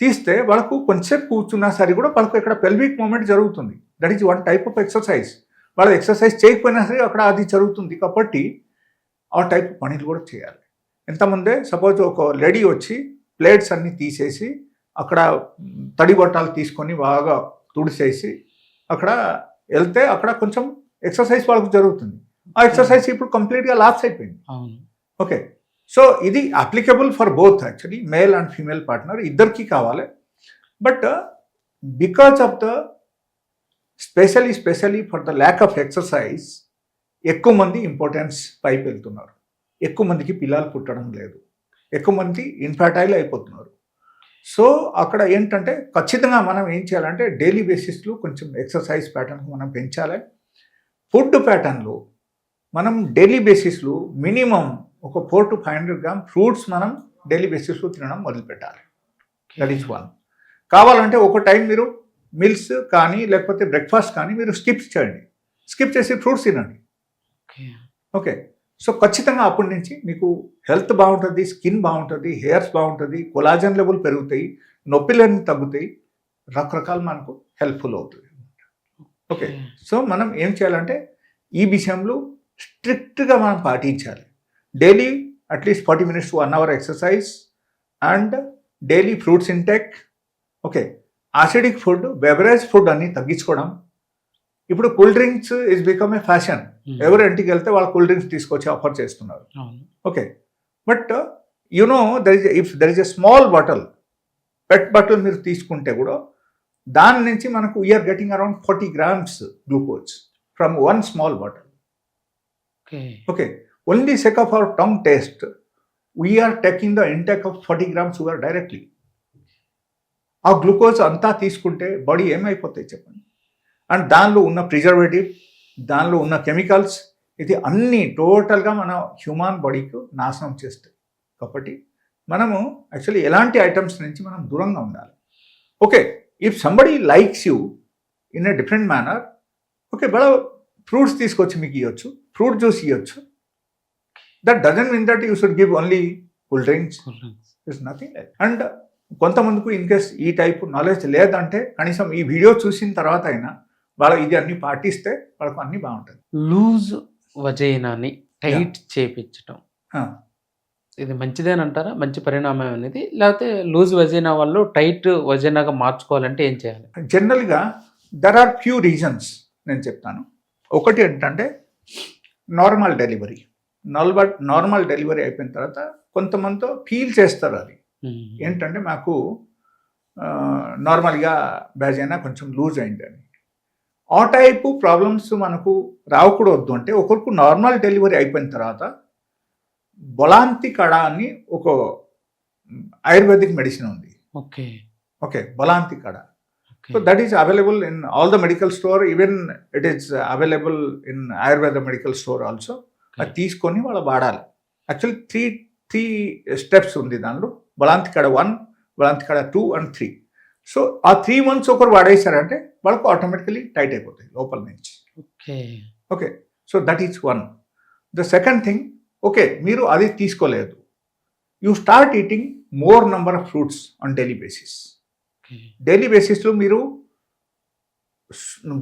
తీస్తే వాళ్ళకు కొంచెంసేపు కూర్చున్నా సరే కూడా వాళ్ళకు ఇక్కడ పెల్విక్ మూమెంట్ జరుగుతుంది. That is one type of exercise. వాళ్ళు ఎక్సర్సైజ్ చేయకపోయినా సరే అక్కడ అది జరుగుతుంది. కాబట్టి ఆ టైప్ పనులు కూడా చేయాలి. ఎంతమందే సపోజ్ ఒక లేడీ వచ్చి ప్లేట్స్ అన్ని తీసేసి అక్కడ తడి బట్టాలు తీసుకొని బాగా తుడిసేసి అక్కడ వెళ్తే అక్కడ కొంచెం ఎక్సర్సైజ్ వాళ్ళకు జరుగుతుంది. ఆ ఎక్సర్సైజ్ ఇప్పుడు కంప్లీట్గా లాస్ అయిపోయింది. ఓకే, సో ఇది applicable for both actually male and female partner ఇద్దరికి కావాలి. But because of the specially for the lack of exercise ఎక్కువ మంది ఇంపార్టెన్స్ పైకి వెళ్తున్నారు. ఎక్కువ మందికి పిల్లలు పుట్టడం లేదు, ఎక్కువ మంది ఇన్ఫర్టైల్ అయిపోతున్నారు. సో అక్కడ ఏంటంటే ఖచ్చితంగా మనం ఏం చేయాలంటే డైలీ బేసిస్లో కొంచెం ఎక్సర్సైజ్ ప్యాటర్న్ మనం పెంచాలి. ఫుడ్ ప్యాటర్న్లో మనం డైలీ బేసిస్లో మినిమం ఒక 400 to 500 grams ఫ్రూట్స్ మనం డైలీ బేసిస్లో తినడం మొదలుపెట్టాలి. That is one. కావాలంటే ఒక టైం మీరు మిల్స్ కానీ లేకపోతే బ్రేక్ఫాస్ట్ కానీ మీరు స్కిప్ చేయండి, స్కిప్ చేసి ఫ్రూట్స్ తినండి. ఓకే, సో ఖచ్చితంగా అప్పటి నుంచి మీకు హెల్త్ బాగుంటుంది, స్కిన్ బాగుంటుంది, హెయిర్స్ బాగుంటుంది, కొలాజన్ లెవెల్ పెరుగుతాయి, నొప్పిలన్నీ తగ్గుతాయి, రకరకాల మనకు హెల్ప్ఫుల్ అవుతుంది. ఓకే, సో మనం ఏం చేయాలంటే ఈ విషయంలో స్ట్రిక్ట్గా మనం పాటించాలి. Daily at least 40 minutes to 1 hour exercise and daily fruits intake. Okay, acidic food, beverage food అన్ని తగ్గించుకోవడం. ఇప్పుడు cool drinks is become a fashion. ఎవరు ఇంటికి వెళ్తే వాళ్ళు కూల్ డ్రింక్స్ తీసుకొచ్చి ఆఫర్ చేస్తున్నారు. Okay, but you know if there is a small bottle, pet bottle మీరు తీసుకుంటే కూడా దాని నుంచి మనకు we are getting around 40 grams glucose from one small bottle. Okay, only sake of our tongue taste we are taking the intake of 40 grams sugar directly. ఆ glucose అంతా తీసుకుంటే body ఏమైపోతాయి చెప్పండి. అండ్ దానిలో ఉన్న ప్రిజర్వేటివ్, దానిలో ఉన్న కెమికల్స్, ఇది అన్నీ టోటల్గా మన హ్యూమన్ బాడీకి నాశనం చేస్తాయి. కాబట్టి మనము యాక్చువల్లీ ఎలాంటి ఐటమ్స్ నుంచి మనం దూరంగా ఉండాలి. Okay, if somebody likes you in a different manner, okay, బడా ఫ్రూట్స్ తీసుకొచ్చి మీకు ఇవ్వచ్చు, ఫ్రూట్ జ్యూస్ ఇవ్వచ్చు. That doesn't mean that you should give only cool drinks. It's nothing like. And కొంతమందికి ఇన్ కేస్ ఈ టైప్ నాలెడ్జ్ లేదంటే కనీసం ఈ వీడియో చూసిన తర్వాత అయినా వాళ్ళు ఇది అన్ని పాటిస్తే వాళ్ళకు అన్ని బాగుంటుంది. లూజ్ వజైనాని టైట్ చేపించటం ఇది మంచిదేనంటారా? మంచి పరిణామం అనేది, లేకపోతే లూజ్ వజైనా వాళ్ళు టైట్ వజైనాగా మార్చుకోవాలంటే ఏం చేయాలి? జనరల్గా దర్ ఆర్ ఫ్యూ రీజన్స్ నేను చెప్తాను. ఒకటి ఏంటంటే నార్మల్ డెలివరీ. నార్మల్ డెలివరీ అయిపోయిన తర్వాత కొంతమందితో ఫీల్ చేస్తారు అది ఏంటంటే మాకు నార్మల్గా బ్యాజైనా కొంచెం లూజ్ అయింది అని. ఆ టైపు ప్రాబ్లమ్స్ మనకు రాకూడదు అంటే ఒకరికి నార్మల్ డెలివరీ అయిపోయిన తర్వాత బొలాంతి కడ అని ఒక ఆయుర్వేదిక్ మెడిసిన్ ఉంది. ఓకే ఓకే, బొలాంతి కడ. So that is available in all the medical store, even it is available in Ayurveda medical store also. అది తీసుకొని వాళ్ళు వాడాలి. యాక్చువల్లీ త్రీ స్టెప్స్ ఉంది దానిలో. బొలాంతి కడ 1, బొలాంతి కడ 2 and 3. సో ఆ 3 months ఒకరు వాడేశారంటే వాళ్ళకు ఆటోమేటికలీ టైట్ అయిపోతాయి లోపల నుంచి. Okay okay, so that is one. The second thing, okay మీరు అది తీసుకోలేదు, you start eating more number of fruits on daily basis. Daily బేసిస్లో మీరు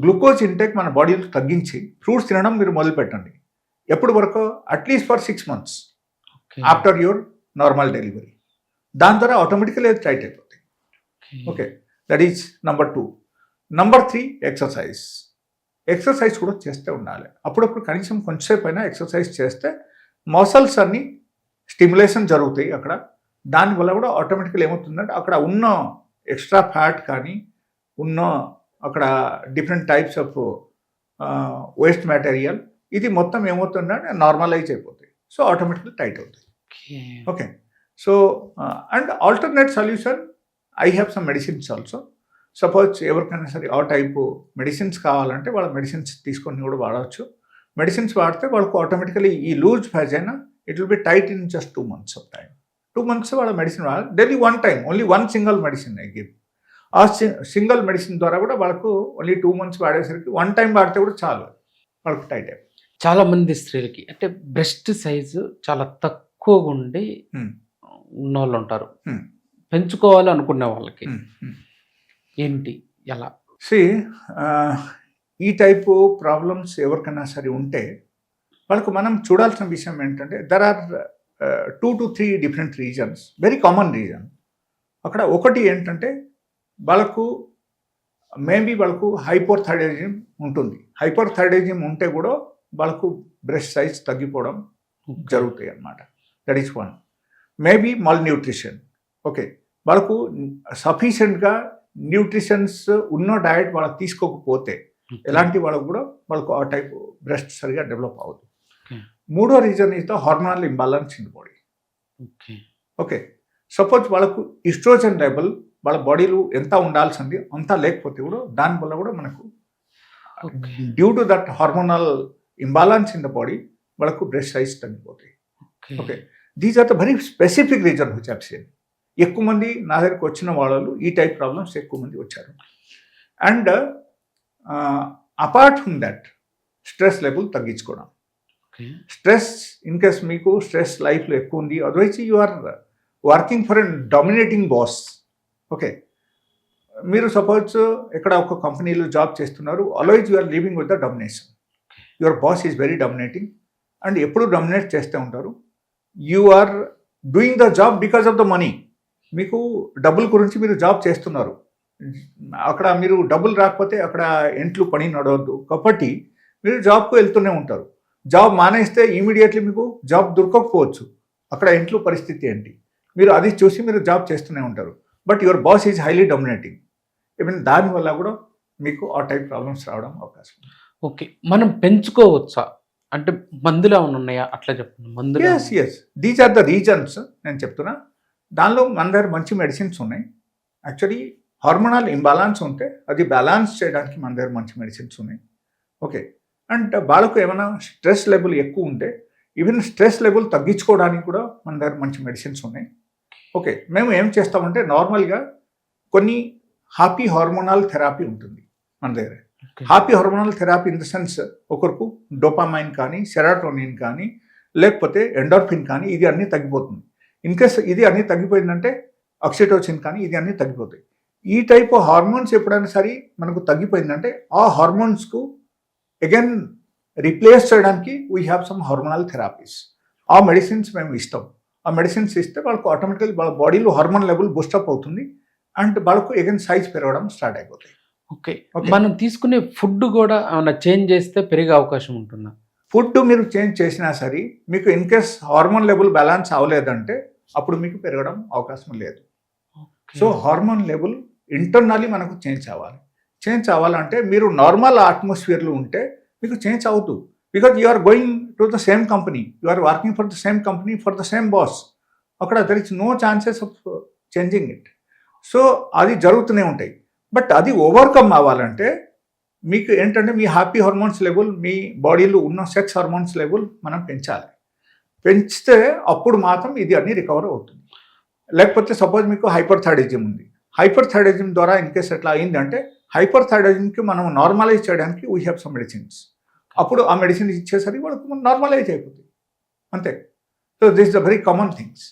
గ్లూకోజ్ ఇంటేక్ మన బాడీలో తగ్గించి ఫ్రూట్స్ తినడం మీరు మొదలు పెట్టండి. ఎప్పటి వరకు? At least for 6 months after your normal delivery. దాని ద్వారా ఆటోమేటికలీ అది టైట్ అయిపోతాయి. Okay, that is number 2. Number 3, exercise. Exercise కూడా చేస్తూ ఉండాలి. అప్పుడప్పుడు కనీసం కొంచెంసేపు అయినా ఎక్సర్సైజ్ చేస్తే మసల్స్ అన్ని స్టిమ్యులేషన్ జరుగుతాయి అక్కడ. దానివల్ల కూడా ఆటోమేటికల్ ఏమవుతుందంటే అక్కడ ఉన్న ఎక్స్ట్రా ఫ్యాట్ కానీ ఉన్న అక్కడ different types of waste material ఇది మొత్తం ఏమవుతుందంటే నార్మలైజ్ అయిపోతాయి. సో ఆటోమేటికల్ టైట్ అవుతాయి. Okay, so and alternate solution, I have some medicines also. Suppose ఎవరికైనా సరే ఆ టైపు మెడిసిన్స్ కావాలంటే వాళ్ళ మెడిసిన్స్ తీసుకొని కూడా వాడవచ్చు. మెడిసిన్స్ వాడితే వాళ్ళకు ఆటోమేటికలీ ఈ loose vagina it will be tight in just 2 months of time. 2 months వాళ్ళ మెడిసిన్ వాడాలి. Daily 1 time, only 1 single medicine I give. ఆ సింగిల్ మెడిసిన్ ద్వారా కూడా వాళ్ళకు ఓన్లీ 2 months వాడేసరికి 1 time వాడితే కూడా చాలు వాళ్ళకు టైట్ అయిపోయి. చాలా మంది స్త్రీలకి అంటే బ్రెస్ట్ సైజు చాలా తక్కువగా ఉండి ఉన్న వాళ్ళు ఉంటారు. పెంచుకోవాలి అనుకునే వాళ్ళకి ఏంటి ఎలా? ఈ టైపు ప్రాబ్లమ్స్ ఎవరికైనా సరే ఉంటే వాళ్ళకు మనం చూడాల్సిన విషయం ఏంటంటే there are 2 to 3 different reasons, very common reason. అక్కడ ఒకటి ఏంటంటే వాళ్ళకు మేబీ వాళ్ళకు హైపోథైరాయిడిజం ఉంటుంది. హైపోథైరాయిడిజం ఉంటే కూడా వాళ్ళకు బ్రెస్ట్ సైజ్ తగ్గిపోవడం జరుగుతాయి అన్నమాట. That is one. Maybe mall nutrition. Okay, వాళ్ళకు సఫిషియెంట్గా న్యూట్రిషన్స్ ఉన్న డయట్ వాళ్ళకి తీసుకోకపోతే ఎలాంటి వాళ్ళకు కూడా వాళ్ళకు ఆ టైప్ బ్రెస్ట్ సరిగా డెవలప్ అవ్వదు. మూడో reason is the hormonal imbalance in body. Okay, suppose వాళ్ళకు ఈస్ట్రోజన్ లెవెల్ వాళ్ళ బాడీలో ఎంత ఉండాల్సింది అంతా లేకపోతే కూడా దానివల్ల కూడా మనకు due to that hormonal imbalance in the body వాళ్ళకు బ్రెస్ట్ సైజ్ తగ్గిపోతాయి. Okay, these are the very specific reason which I have seen. ఎక్కువ మంది నా దగ్గరికి వచ్చిన వాళ్ళు ఈ టైప్ ప్రాబ్లమ్స్ ఎక్కువ మంది వచ్చారు. And apart from that stress level తగ్గించుకోవడం. స్ట్రెస్ ఇన్ కేస్ మీకు స్ట్రెస్ లైఫ్లో ఎక్కువ ఉంది, otherwise you are working for a dominating boss. Okay, మీరు సపోజ్ ఇక్కడ ఒక కంపెనీలో జాబ్ చేస్తున్నారు, always you are living with the domination. Your boss is very dominating and ఎప్పుడు డామినేట్ చేస్తూ ఉంటారు. You are doing the job because of the money. మీకు డబ్బుల గురించి మీరు జాబ్ చేస్తున్నారు, అక్కడ మీరు డబ్బులు రాకపోతే అక్కడ ఇంట్లో పని నడవద్దు కాబట్టి మీరు జాబ్కు వెళ్తూనే ఉంటారు. జాబ్ మానేస్తే ఇమీడియట్లీ మీకు జాబ్ దొరకకపోవచ్చు, అక్కడ ఇంట్లో పరిస్థితి ఏంటి, మీరు అది చూసి మీరు జాబ్ చేస్తూనే ఉంటారు. But your boss is highly dominating. Even దానివల్ల కూడా మీకు ఆ టైప్ ప్రాబ్లమ్స్ రావడం అవకాశం. ఓకే, మనం పెంచుకోవచ్చా అంటే మందులు ఏమైనా ఉన్నాయా అట్లా చెప్పండి. మందులు yes these are the reasons నేను చెప్తున్నా. దానిలో మన దగ్గర మంచి మెడిసిన్స్ ఉన్నాయి. యాక్చువల్లీ హార్మోనల్ ఇంబ్యాలెన్స్ ఉంటే అది బ్యాలెన్స్ చేయడానికి మన దగ్గర మంచి మెడిసిన్స్ ఉన్నాయి. ఓకే, అండ్ వాళ్ళకు ఏమైనా స్ట్రెస్ లెవెల్ ఎక్కువ ఉంటే ఈవెన్ స్ట్రెస్ లెవెల్ తగ్గించుకోవడానికి కూడా మన దగ్గర మంచి మెడిసిన్స్ ఉన్నాయి. ఓకే, మేము ఏం చేస్తామంటే నార్మల్గా కొన్ని హ్యాపీ హార్మోనల్ థెరపీ ఉంటుంది మన దగ్గర. Happy hormonal therapy in the sense ఒకరికి డోపామైన్ కానీ, సెరాటోనిన్ కానీ, లేకపోతే ఎండోర్ఫిన్ కానీ, ఇది అన్నీ తగ్గిపోతుంది. ఇన్ కేస్ ఇది అన్నీ తగ్గిపోయిందంటే ఆక్సిటోసిన్ కానీ ఇది అన్నీ తగ్గిపోతాయి. ఈ టైప్ హార్మోన్స్ ఎప్పుడైనా సరే మనకు తగ్గిపోయిందంటే ఆ హార్మోన్స్కు అగైన్ రీప్లేస్ చేయడానికి we have some hormonal therapies. ఆ మెడిసిన్స్ మేము ఇస్తాం. ఆ మెడిసిన్స్ ఇస్తే వాళ్ళకు ఆటోమేటికల్లీ వాళ్ళ బాడీలో హార్మోన్ లెవెల్ బూస్టప్ అవుతుంది అండ్ వాళ్ళకు అగైన్ సైజ్ పెరగడం స్టార్ట్ అయిపోతాయి. ఓకే, మనం తీసుకునే ఫుడ్ కూడా ఏమైనా చేంజ్ చేస్తే పెరిగే అవకాశం ఉంటుందా? ఫుడ్ మీరు చేంజ్ చేసినా సరే మీకు in case hormone level balance అవ్వలేదంటే అప్పుడు మీకు పెరగడం అవకాశం లేదు. సో హార్మోన్ లెవెల్ ఇంటర్నల్లీ మనకు చేంజ్ అవ్వాలి. చేంజ్ అవ్వాలంటే మీరు నార్మల్ అట్మాస్ఫియర్లో ఉంటే మీకు చేంజ్ అవుతుంది. Because you are going to the same company, you are working for the same company for the same boss. అక్కడ there is no chances of changing it. So అది జరుగుతూనే ఉంటాయి. బట్ అది ఓవర్కమ్ అవ్వాలంటే మీకు ఏంటంటే మీ హ్యాపీ హార్మోన్స్ లెవెల్, మీ బాడీలో ఉన్న సెక్స్ హార్మోన్స్ లెవెల్ మనం పెంచాలి. పెంచితే అప్పుడు మాత్రం ఇది అన్నీ రికవర్ అవుతుంది. లేకపోతే సపోజ్ మీకు హైపర్ థైరాయిడిజం ఉంది, హైపర్ థైరాయిడిజం ద్వారా ఇన్ కేస్ ఎట్లా అయిందంటే హైపర్ థైరాయిడిజంకి మనం నార్మలైజ్ చేయడానికి వీ హ్యావ్ సమ్ మెడిసిన్స్. అప్పుడు ఆ మెడిసిన్ ఇచ్చేసరికి వాళ్ళకి నార్మలైజ్ అయిపోతుంది అంతే. So this is the very common things.